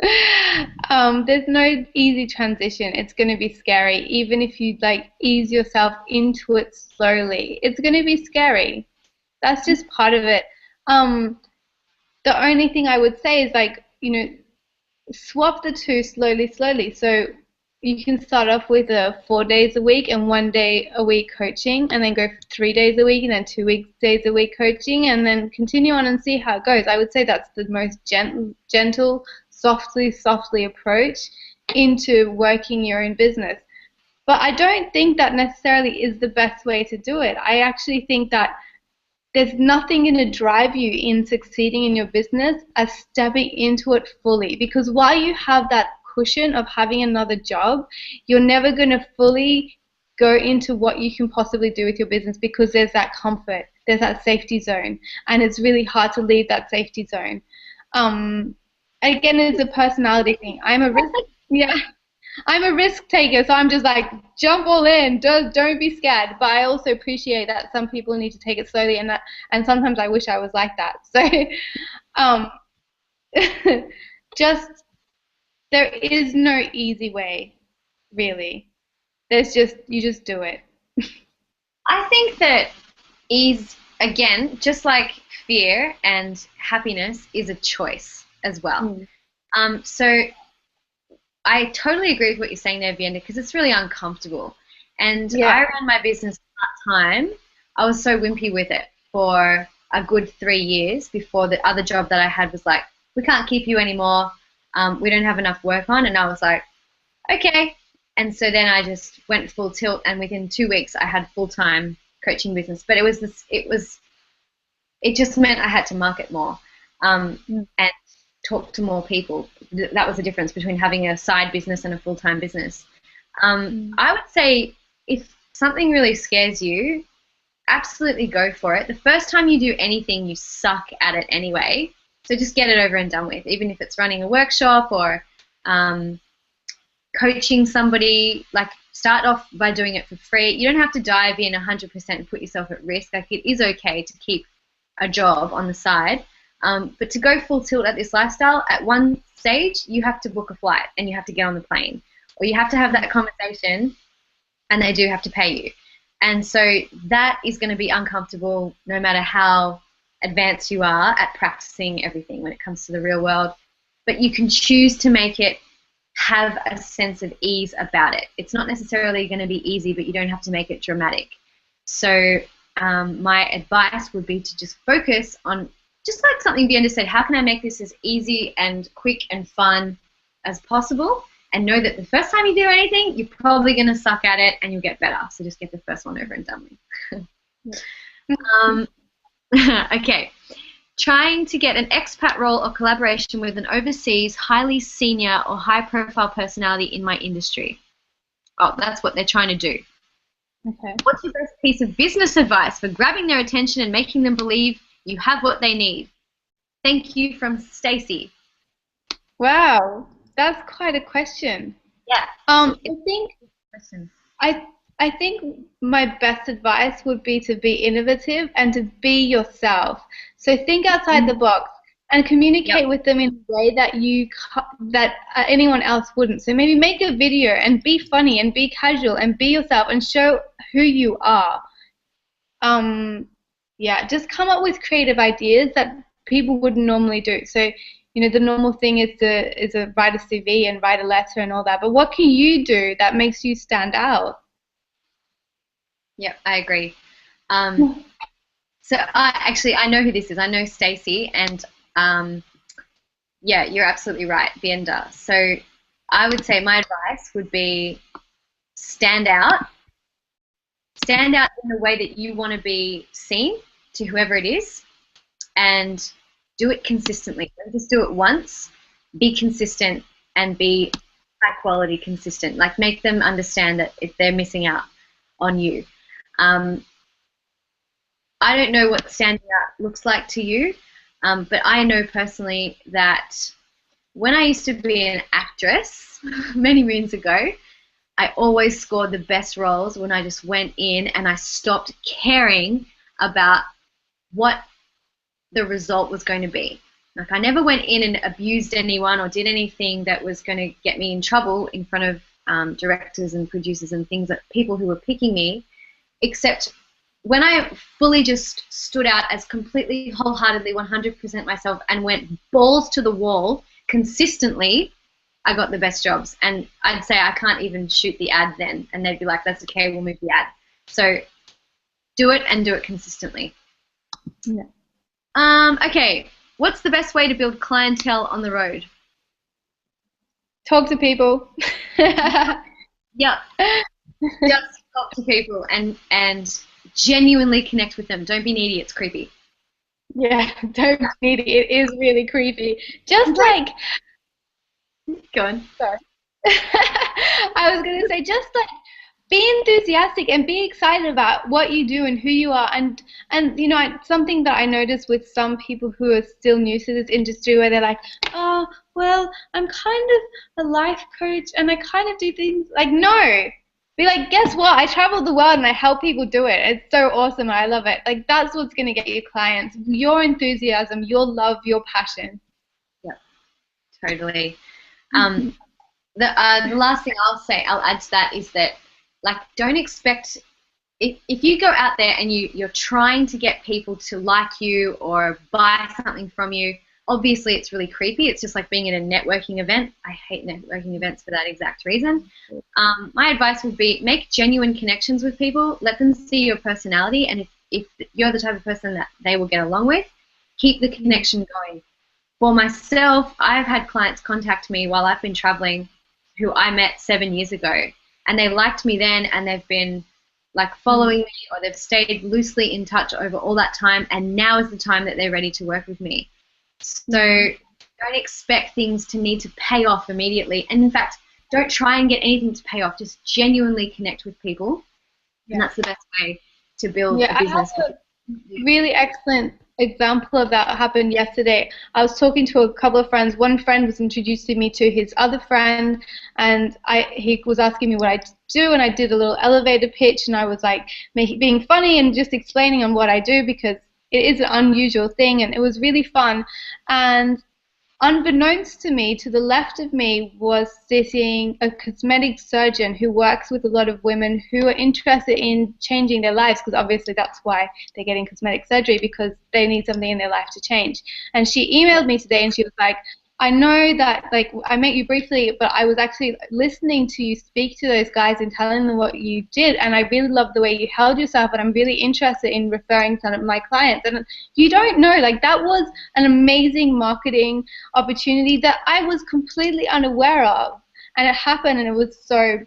there's no easy transition. It's going to be scary. Even if you like ease yourself into it slowly, it's going to be scary. That's just part of it. The only thing I would say is like, swap the two slowly, slowly. So you can start off with 4 days a week and 1 day a week coaching, and then go for 3 days a week and then 2 days a week coaching, and then continue on and see how it goes. I would say that's the most gentle, softly approach into working your own business. But I don't think that necessarily is the best way to do it. I actually think that there's nothing going to drive you in succeeding in your business as stepping into it fully. Because while you have that cushion of having another job, you're never going to fully go into what you can possibly do with your business, because there's that comfort, there's that safety zone, and it's really hard to leave that safety zone. Again, it's a personality thing. I'm a risk taker, so I'm just like, jump all in, don't be scared. But I also appreciate that some people need to take it slowly, and sometimes I wish I was like that. So, just there is no easy way, really. You just do it. I think that ease, again, just like fear and happiness, is a choice as well. So I totally agree with what you're saying there, Vienda, because it's really uncomfortable. And I Yeah. ran my business part-time. I was so wimpy with it for a good 3 years before the other job that I had was like, we can't keep you anymore. We don't have enough work on. And I was like, okay. And so then I just went full tilt, and within 2 weeks I had full-time coaching business. But it just meant I had to market more, and talk to more people. That was the difference between having a side business and a full-time business. I would say if something really scares you, absolutely go for it. The first time you do anything, you suck at it anyway. So just get it over and done with, even if it's running a workshop or coaching somebody. Like, start off by doing it for free. You don't have to dive in 100% and put yourself at risk. Like, it is okay to keep a job on the side. But to go full tilt at this lifestyle, at one stage, you have to book a flight and you have to get on the plane, or you have to have that conversation, and they do have to pay you. And so that is going to be uncomfortable no matter how advanced you are at practicing everything when it comes to the real world. But you can choose to make it have a sense of ease about it. It's not necessarily going to be easy, but you don't have to make it dramatic. So my advice would be to just focus on, just like something Vienda said, how can I make this as easy and quick and fun as possible? And know that the first time you do anything, you're probably going to suck at it and you'll get better. So just get the first one over and done with. Okay. Trying to get an expat role or collaboration with an overseas, highly senior or high-profile personality in my industry. Oh, that's what they're trying to do. Okay. What's your best piece of business advice for grabbing their attention and making them believe you have what they need? Thank you, from Stacey. Wow, that's quite a question. Yeah. I think Question. I think my best advice would be to be innovative and to be yourself. So think outside the box and communicate with them in a way that anyone else wouldn't. So maybe make a video and be funny and be casual and be yourself and show who you are. Yeah, just come up with creative ideas that people wouldn't normally do. So, you know, the normal thing is to write a CV and write a letter and all that. But what can you do that makes you stand out? Yeah, I agree. So I know who this is. I know Stacey, and yeah, you're absolutely right, Vienda. So I would say my advice would be stand out in the way that you want to be seen to whoever it is, and do it consistently. Don't just do it once. Be consistent and be high quality consistent. Like, make them understand that if they're missing out on you. I don't know what standing out looks like to you, but I know personally that when I used to be an actress many moons ago, I always scored the best roles when I just went in and I stopped caring about what the result was going to be. Like, I never went in and abused anyone or did anything that was going to get me in trouble in front of directors and producers and things, that people who were picking me, except when I fully just stood out as completely, wholeheartedly, 100% myself and went balls to the wall consistently, I got the best jobs. And I'd say I can't even shoot the ad then. And they'd be like, that's okay, we'll move the ad. So do it, and do it consistently. Yeah. Okay, what's the best way to build clientele on the road? Talk to people. Yep. Just talk to people and genuinely connect with them. Don't be needy. It's creepy. Yeah, don't need it. It is really creepy. Just like, go on. sorry. I was going to say, just like, be enthusiastic and be excited about what you do and who you are. And you know, something that I notice with some people who are still new to this industry, where they're like, oh, well, I'm kind of a life coach and I kind of do things like, no. Be like, guess what? I travel the world and I help people do it. It's so awesome. I love it. Like, that's what's going to get you clients. Your enthusiasm, your love, your passion. Yeah, totally. The last thing I'll add to that is that, like, don't expect, if you go out there and you're trying to get people to like you or buy something from you, obviously it's really creepy. It's just like being in a networking event. I hate networking events for that exact reason. My advice would be make genuine connections with people. Let them see your personality, and if you're the type of person that they will get along with, keep the connection going. For myself, I've had clients contact me while I've been traveling who I met 7 years ago, and they liked me then, and they've been like following me, or they've stayed loosely in touch over all that time, and now is the time that they're ready to work with me. So don't expect things to need to pay off immediately, and in fact, don't try and get anything to pay off. Just genuinely connect with people, and that's the best way to build a business. I have a really excellent example of that happened yesterday. I was talking to a couple of friends. One friend was introducing me to his other friend, and he was asking me what I do, and I did a little elevator pitch, and I was like being funny and just explaining on what I do because it is an unusual thing, and it was really fun. And unbeknownst to me, to the left of me was sitting a cosmetic surgeon who works with a lot of women who are interested in changing their lives, because obviously that's why they're getting cosmetic surgery, because they need something in their life to change. And she emailed me today, and she was like, I know that, like, I met you briefly, but I was actually listening to you speak to those guys and telling them what you did, and I really love the way you held yourself, and I'm really interested in referring some of my clients. And you don't know, like, that was an amazing marketing opportunity that I was completely unaware of, and it happened, and it was so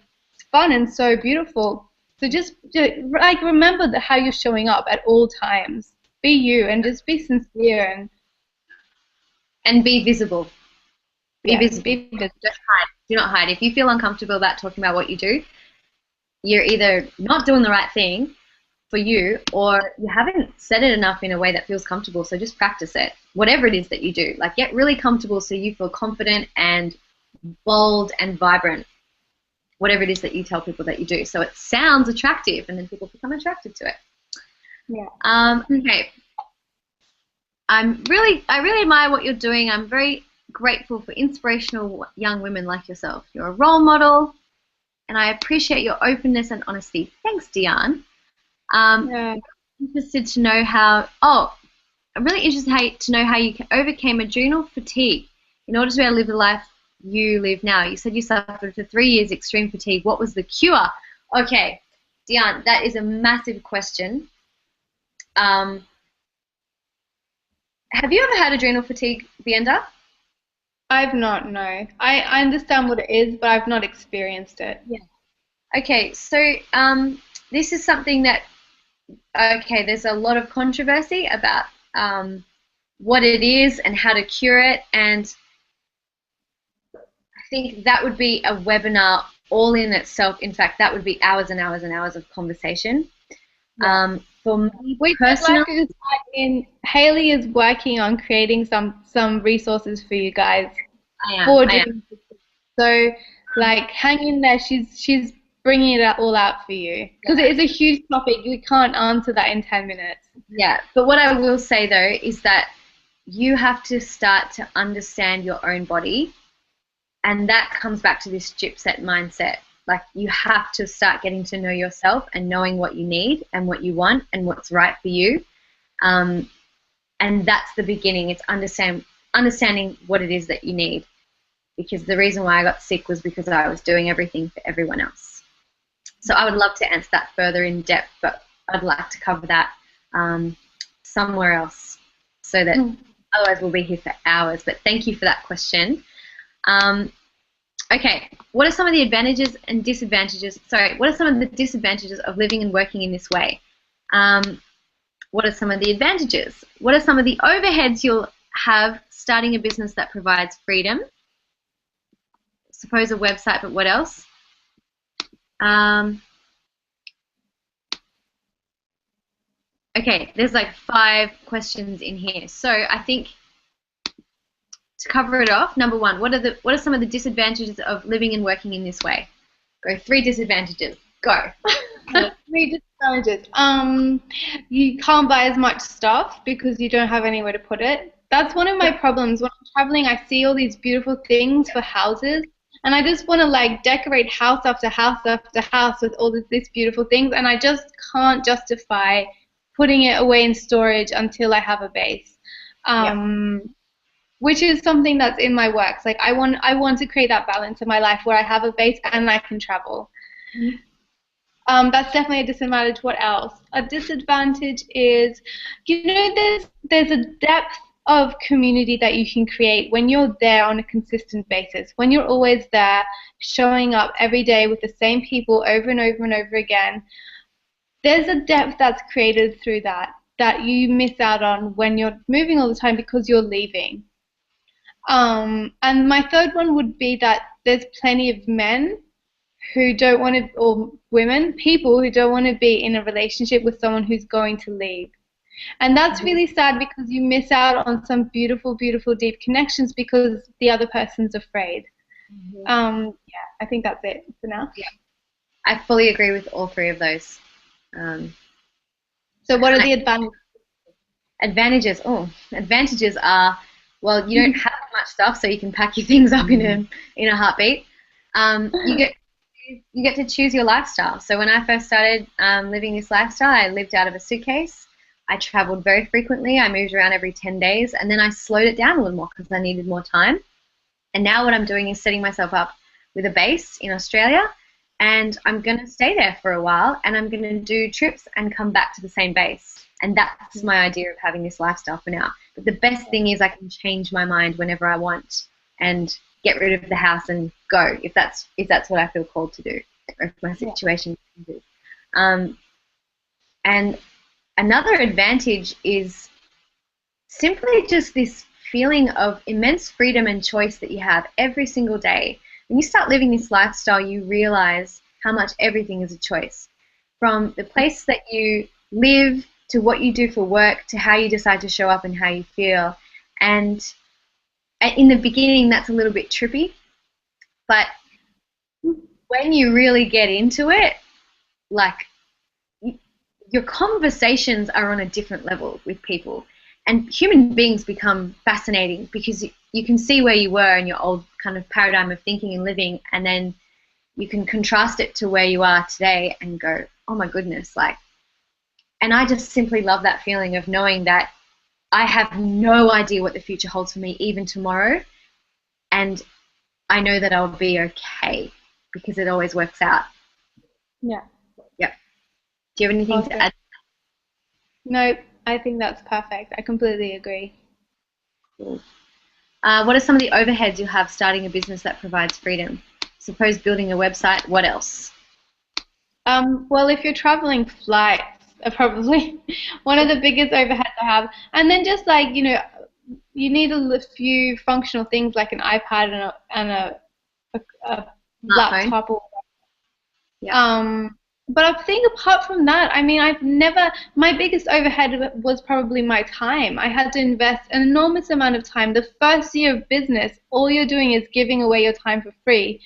fun and so beautiful. So just like, remember how you're showing up at all times. Be you, and just be sincere and be visible. Be visible. Don't hide. Do not hide. If you feel uncomfortable about talking about what you do, you're either not doing the right thing for you, or you haven't said it enough in a way that feels comfortable. So just practice it. Whatever it is that you do, like, get really comfortable so you feel confident and bold and vibrant. Whatever it is that you tell people that you do, so it sounds attractive, and then people become attracted to it. Yeah. Okay. I really admire what you're doing. I'm very grateful for inspirational young women like yourself. You're a role model, and I appreciate your openness and honesty. Thanks, Diane. Interested to know how. I'm really interested to know how you overcame adrenal fatigue in order to be able to live the life you live now. You said you suffered for 3 years extreme fatigue. What was the cure? Okay, Diane, that is a massive question. Have you ever had adrenal fatigue, Vienda? I've not, no. I understand what it is, but I've not experienced it. Yeah. Okay, so this is something that, there's a lot of controversy about what it is and how to cure it, and I think that would be a webinar all in itself. In fact, that would be hours and hours and hours of conversation. Yeah. For me personally, Hayley is working on creating some resources for you guys. I am. So, like, hang in there. She's bringing it all out for you, because it is a huge topic. We can't answer that in 10 minutes. Yeah, but what I will say though is that you have to start to understand your own body, and that comes back to this gypset mindset. Like, you have to start getting to know yourself and knowing what you need and what you want and what's right for you. And that's the beginning. It's understanding what it is that you need. Because the reason why I got sick was because I was doing everything for everyone else. So I would love to answer that further in depth, but I'd like to cover that somewhere else, so that otherwise we'll be here for hours. But thank you for that question. Okay, what are some of the advantages and disadvantages? Sorry, what are some of the disadvantages of living and working in this way? What are some of the advantages? What are some of the overheads you'll have starting a business that provides freedom? Suppose a website, but what else? Okay, there's like 5 questions in here. So I think, to cover it off, number 1, what are some of the disadvantages of living and working in this way? Go. 3 disadvantages. Go. 3 disadvantages. You can't buy as much stuff because you don't have anywhere to put it. That's one of my problems. When I'm traveling, I see all these beautiful things for houses, and I just want to, like, decorate house after house after house with all these beautiful things, and I just can't justify putting it away in storage until I have a base. which is something that's in my works. Like I want to create that balance in my life where I have a base and I can travel. That's definitely a disadvantage. What else? A disadvantage is, there's a depth of community that you can create when you're there on a consistent basis. When you're always there, showing up every day with the same people over and over and over again, there's a depth that's created through that you miss out on when you're moving all the time because you're leaving. And my third one would be that there's plenty of men who don't want to, or women, people who don't want to be in a relationship with someone who's going to leave. And that's really sad because you miss out on some beautiful, beautiful, deep connections because the other person's afraid. Yeah, I think that's it for now. Yeah, I fully agree with all three of those. So what are the advantages? Advantages are, well, you don't have much stuff, so you can pack your things up in a heartbeat. You get to choose your lifestyle. So when I first started living this lifestyle, I lived out of a suitcase. I traveled very frequently. I moved around every 10 days, and then I slowed it down a little more because I needed more time. And now what I'm doing is setting myself up with a base in Australia, and I'm going to stay there for a while, and I'm going to do trips and come back to the same base. And that's my idea of having this lifestyle for now. But the best thing is I can change my mind whenever I want and get rid of the house and go if that's what I feel called to do, or if my situation changes. And another advantage is simply just this feeling of immense freedom and choice that you have every single day. When you start living this lifestyle, you realize how much everything is a choice. From the place that you live to what you do for work to how you decide to show up and how you feel. And in the beginning, that's a little bit trippy. But when you really get into it, like, your conversations are on a different level with people. And human beings become fascinating because you can see where you were in your old kind of paradigm of thinking and living, and then you can contrast it to where you are today and go, oh my goodness, like, and I just simply love that feeling of knowing that I have no idea what the future holds for me even tomorrow, and I know that I'll be okay because it always works out. Yeah. Yep. Do you have anything to add? No, I think that's perfect. I completely agree. Cool. What are some of the overheads you have starting a business that provides freedom? Suppose building a website. What else? Well, if you're traveling, flights are probably one of the biggest overheads I have. And then just like, you need a few functional things like an iPad and a laptop or whatever. Yeah. But I think apart from that, I mean, my biggest overhead was probably my time. I had to invest an enormous amount of time. The first year of business, all you're doing is giving away your time for free.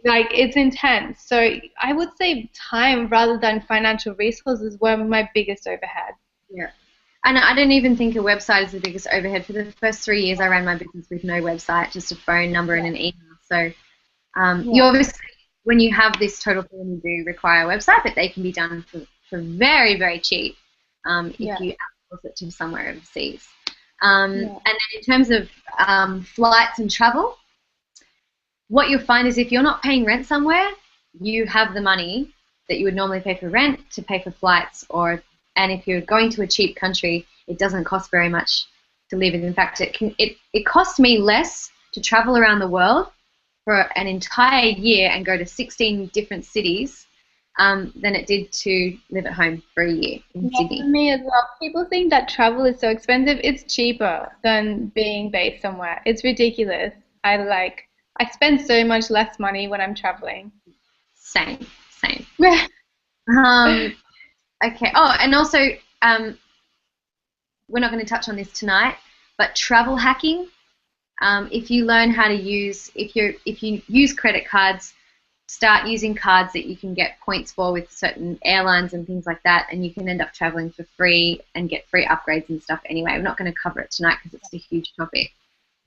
Like, it's intense. So I would say time rather than financial resources were my biggest overhead. Yeah. And I don't even think a website is the biggest overhead. For the first 3 years, I ran my business with no website, just a phone number and an email. So you obviously, when you have this total freedom, you do require a website, but they can be done for very, very cheap if you outsource it to somewhere overseas. And then in terms of flights and travel, what you'll find is if you're not paying rent somewhere, you have the money that you would normally pay for rent to pay for flights, and if you're going to a cheap country, it doesn't cost very much to live in. In fact, it cost me less to travel around the world for an entire year and go to 16 different cities than it did to live at home for a year in Sydney. For me as well. People think that travel is so expensive. It's cheaper than being based somewhere. It's ridiculous. I spend so much less money when I'm traveling. Same. Okay. Oh, and also, we're not going to touch on this tonight, but travel hacking. If you learn how to if you use credit cards, start using cards that you can get points for with certain airlines and things like that, and you can end up traveling for free and get free upgrades and stuff anyway. We're not going to cover it tonight because it's a huge topic.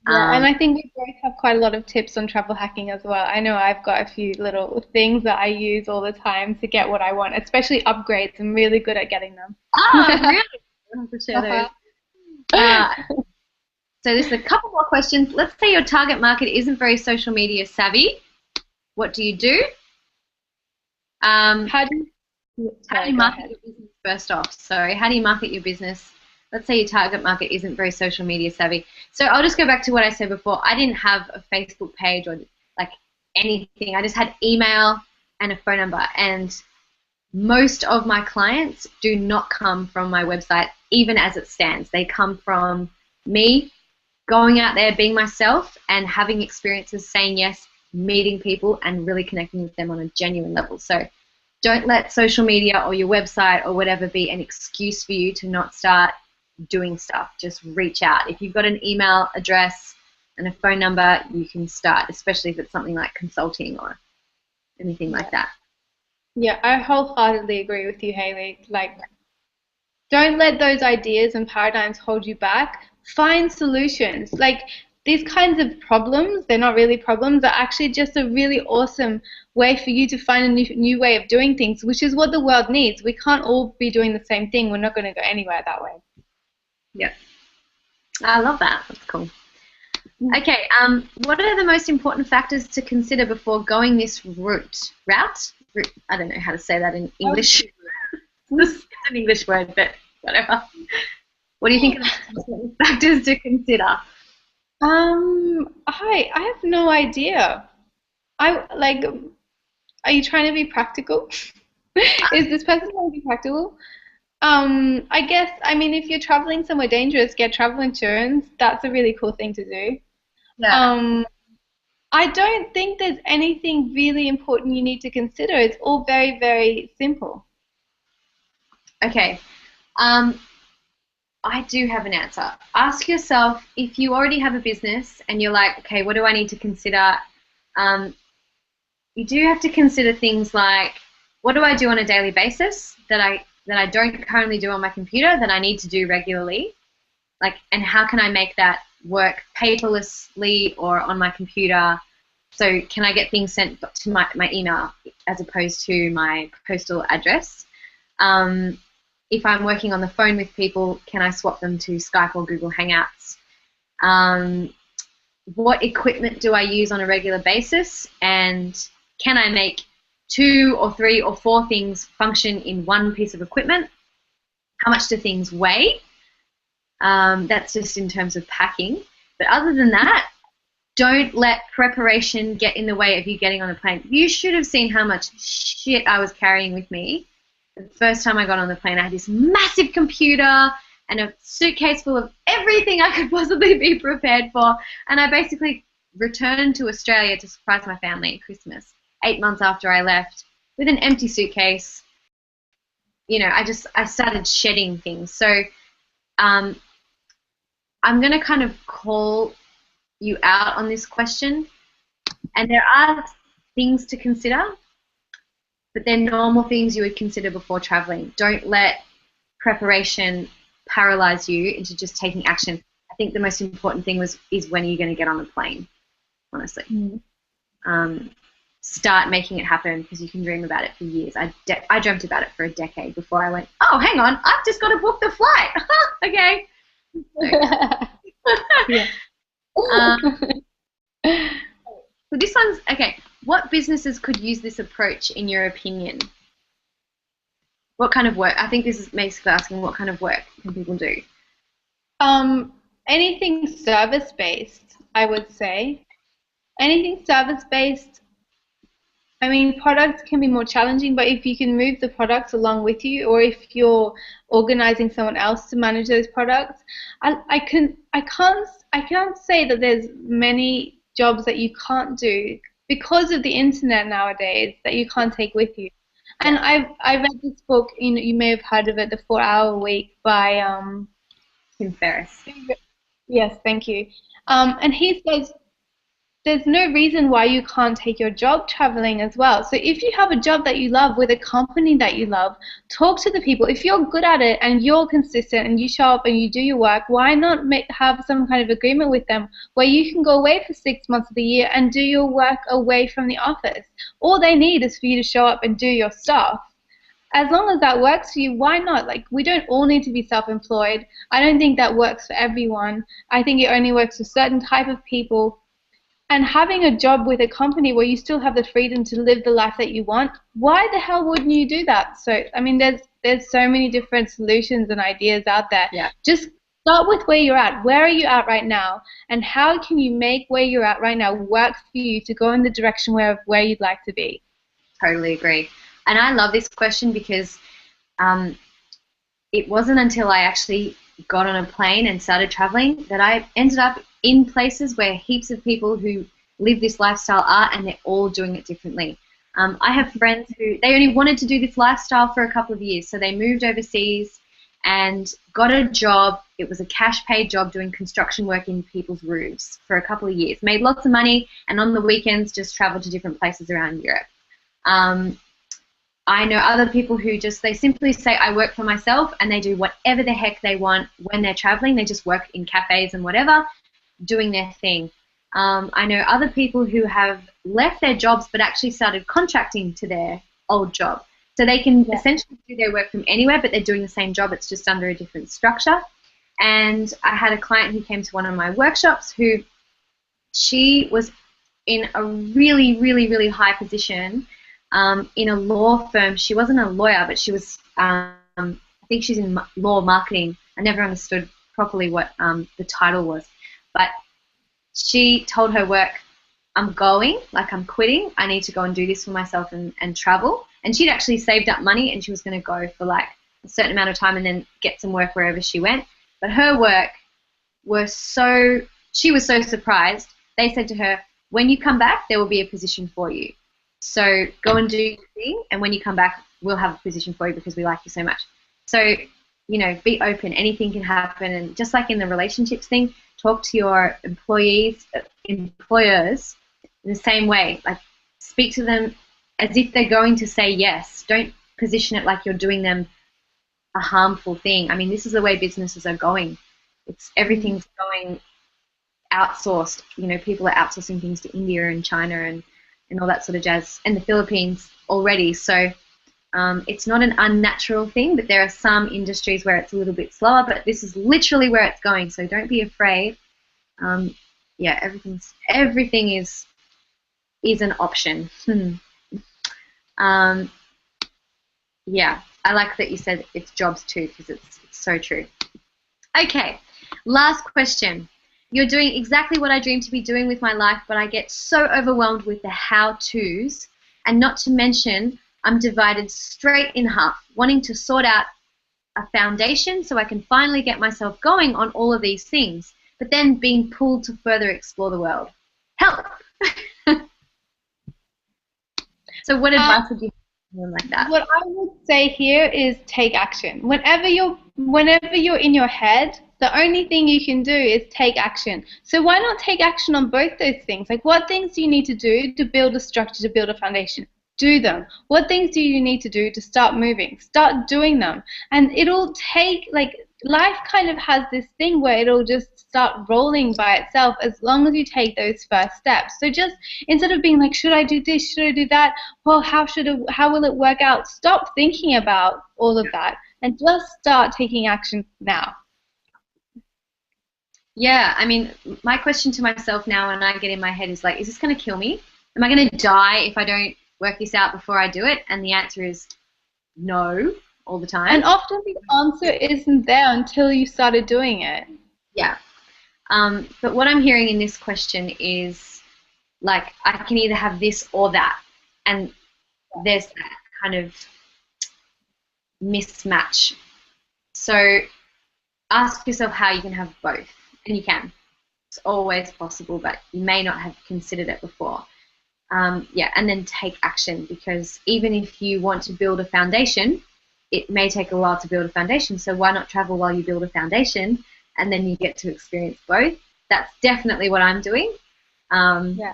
Yeah, and I think we both have quite a lot of tips on travel hacking as well. I know I've got a few little things that I use all the time to get what I want, especially upgrades. I'm really good at getting them. Oh, really? I'll have to share those. So there's a couple more questions. Let's say your target market isn't very social media savvy. What do you do? How do How do you market your business first off? So how do you market your business? Let's say your target market isn't very social media savvy. So I'll just go back to what I said before. I didn't have a Facebook page or like anything. I just had email and a phone number. And most of my clients do not come from my website, even as it stands. They come from me going out there, being myself, and having experiences, saying yes, meeting people, and really connecting with them on a genuine level. So don't let social media or your website or whatever be an excuse for you to not start doing stuff. Just reach out. If you've got an email address and a phone number, you can start, especially if it's something like consulting or anything like that. Yeah, I wholeheartedly agree with you, Hayley. Like, don't let those ideas and paradigms hold you back. Find solutions. Like, these kinds of problems, they're not really problems, they're actually just a really awesome way for you to find a new way of doing things, which is what the world needs. We can't all be doing the same thing. We're not going to go anywhere that way. Yep. I love that. That's cool. Okay, what are the most important factors to consider before going this route? Route? I don't know how to say that in English. It's an English word, but whatever. What do you think are the most important factors to consider? I have no idea. Are you trying to be practical? Is this person trying to be practical? I guess, I mean, if you're traveling somewhere dangerous, get travel insurance. That's a really cool thing to do. Yeah. I don't think there's anything really important you need to consider. It's all very, very simple. Okay. I do have an answer. Ask yourself, if you already have a business and you're like, okay, what do I need to consider? You do have to consider things like, what do I do on a daily basis that I don't currently do on my computer that I need to do regularly? Like, and how can I make that work paperlessly or on my computer? So can I get things sent to my email as opposed to my postal address? If I'm working on the phone with people, can I swap them to Skype or Google Hangouts? What equipment do I use on a regular basis? And can I make 2 or 3 or 4 things function in one piece of equipment? How much do things weigh? That's just in terms of packing. But other than that, don't let preparation get in the way of you getting on the plane. You should have seen how much shit I was carrying with me. The first time I got on the plane, I had this massive computer and a suitcase full of everything I could possibly be prepared for. And I basically returned to Australia to surprise my family at Christmas, 8 months after I left, with an empty suitcase. You know, I started shedding things. So I'm going to kind of call you out on this question. And there are things to consider, but they're normal things you would consider before traveling. Don't let preparation paralyze you into just taking action. I think the most important thing is when are you going to get on the plane, honestly. Start making it happen because you can dream about it for years. I dreamt about it for a decade before I went, oh, hang on, I've just got to book the flight. Okay. Yeah. So this one's, okay, what businesses could use this approach in your opinion? What kind of work? I think this is basically asking what kind of work can people do? Anything service-based, I would say. Anything service-based, I mean, products can be more challenging, but if you can move the products along with you, or if you're organizing someone else to manage those products, I can't say that there's many jobs that you can't do because of the internet nowadays that you can't take with you. And I read this book, you may have heard of it, The 4-Hour Week by Tim Ferriss. Yes, thank you. And he says there's no reason why you can't take your job traveling as well. So if you have a job that you love with a company that you love, talk to the people. If you're good at it and you're consistent and you show up and you do your work, why not have some kind of agreement with them where you can go away for 6 months of the year and do your work away from the office? All they need is for you to show up and do your stuff. as long as that works for you, why not? Like, we don't all need to be self-employed. I don't think that works for everyone. I think it only works for certain type of people. And having a job with a company where you still have the freedom to live the life that you want, why the hell wouldn't you do that? So, I mean, there's so many different solutions and ideas out there. Yeah. Just start with where you're at. Where are you at right now? And how can you make where you're at right now work for you to go in the direction where you'd like to be? Totally agree. And I love this question because it wasn't until I actually got on a plane and started traveling that I ended up in places where heaps of people who live this lifestyle are, and they're all doing it differently. I have friends who, they only wanted to do this lifestyle for a couple of years, so they moved overseas and got a job. It was a cash-paid job doing construction work in people's roofs for a couple of years. Made lots of money, and on the weekends just traveled to different places around Europe. I know other people who they simply say, I work for myself, and they do whatever the heck they want when they're traveling. They just work in cafes and whatever, doing their thing. I know other people who have left their jobs but actually started contracting to their old job. So they can essentially do their work from anywhere, but they're doing the same job. It's just under a different structure. And I had a client who came to one of my workshops who she was in a really, really, really high position in a law firm. She wasn't a lawyer, but she was, I think she's in law marketing. I never understood properly what the title was. But she told her work, I'm going, like I'm quitting. I need to go and do this for myself and travel. And she'd actually saved up money, and she was going to go for like a certain amount of time and then get some work wherever she went. But her work she was so surprised. They said to her, when you come back, there will be a position for you. So go and do your thing, and when you come back, we'll have a position for you because we like you so much. So, you know, be open. Anything can happen. And just like in the relationships thing, talk to your employers in the same way. Like, speak to them as if they're going to say yes. Don't position it like you're doing them a harmful thing. I mean, this is the way businesses are going. Everything's going outsourced. You know, people are outsourcing things to India and China and all that sort of jazz, and the Philippines already. So it's not an unnatural thing, but there are some industries where it's a little bit slower, but this is literally where it's going. So don't be afraid. Yeah, everything is an option. Yeah, I like that you said it's jobs too, because it's so true. Okay, last question. You're doing exactly what I dream to be doing with my life, but I get so overwhelmed with the how-tos, and not to mention I'm divided straight in half, wanting to sort out a foundation so I can finally get myself going on all of these things, but then being pulled to further explore the world. Help! So what advice would you have like that? What I would say here is take action. Whenever you're in your head, the only thing you can do is take action. So why not take action on both those things? Like, what things do you need to do to build a structure, to build a foundation? Do them. What things do you need to do to start moving? Start doing them. And it'll take, like, life kind of has this thing where it'll just start rolling by itself as long as you take those first steps. So just instead of being like, should I do this? Should I do that? Well, how will it work out? Stop thinking about all of that and just start taking action now. Yeah, I mean, my question to myself now when I get in my head is like, is this going to kill me? Am I going to die if I don't work this out before I do it? And the answer is no, all the time. And often the answer isn't there until you started doing it. Yeah. But what I'm hearing in this question is, like, I can either have this or that. And there's that kind of mismatch. So ask yourself how you can have both. And you can. It's always possible, but you may not have considered it before. Yeah, and then take action, because even if you want to build a foundation, it may take a while to build a foundation. So why not travel while you build a foundation, and then you get to experience both? That's definitely what I'm doing. Yeah.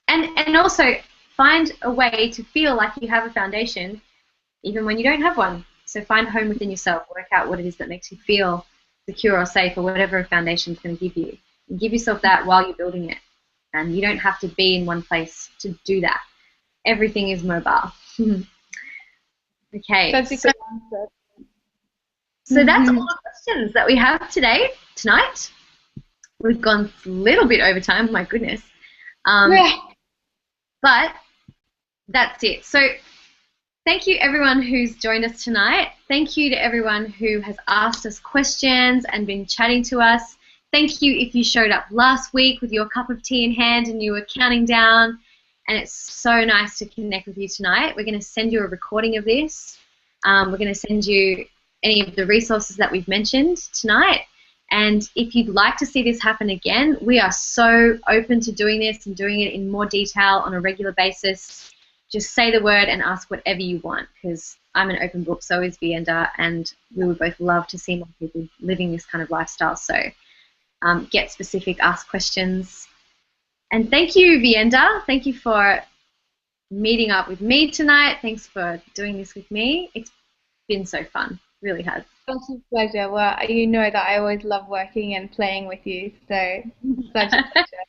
And also find a way to feel like you have a foundation even when you don't have one. So find home within yourself. Work out what it is that makes you feel secure or safe, or whatever a foundation is going to give you. And give yourself that while you're building it. And you don't have to be in one place to do that. everything is mobile. Okay. That's a good answer. So that's all the questions that we have tonight. We've gone a little bit over time, my goodness. But that's it. So thank you everyone who's joined us tonight. Thank you to everyone who has asked us questions and been chatting to us. Thank you if you showed up last week with your cup of tea in hand and you were counting down. And it's so nice to connect with you tonight. We're going to send you a recording of this. We're going to send you any of the resources that we've mentioned tonight. And if you'd like to see this happen again, we are so open to doing this and doing it in more detail on a regular basis. Just say the word and ask whatever you want, because I'm an open book, so is Vienda, and we would both love to see more people living this kind of lifestyle. So get specific, ask questions. And thank you, Vienda. Thank you for meeting up with me tonight. Thanks for doing this with me. It's been so fun. Really has. Such a pleasure. Well, you know that I always love working and playing with you, so such a pleasure.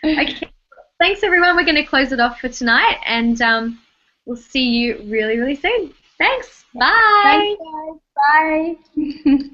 Okay. Thanks, everyone. We're going to close it off for tonight, and we'll see you really, really soon. Thanks. Bye. Thanks, guys. Bye.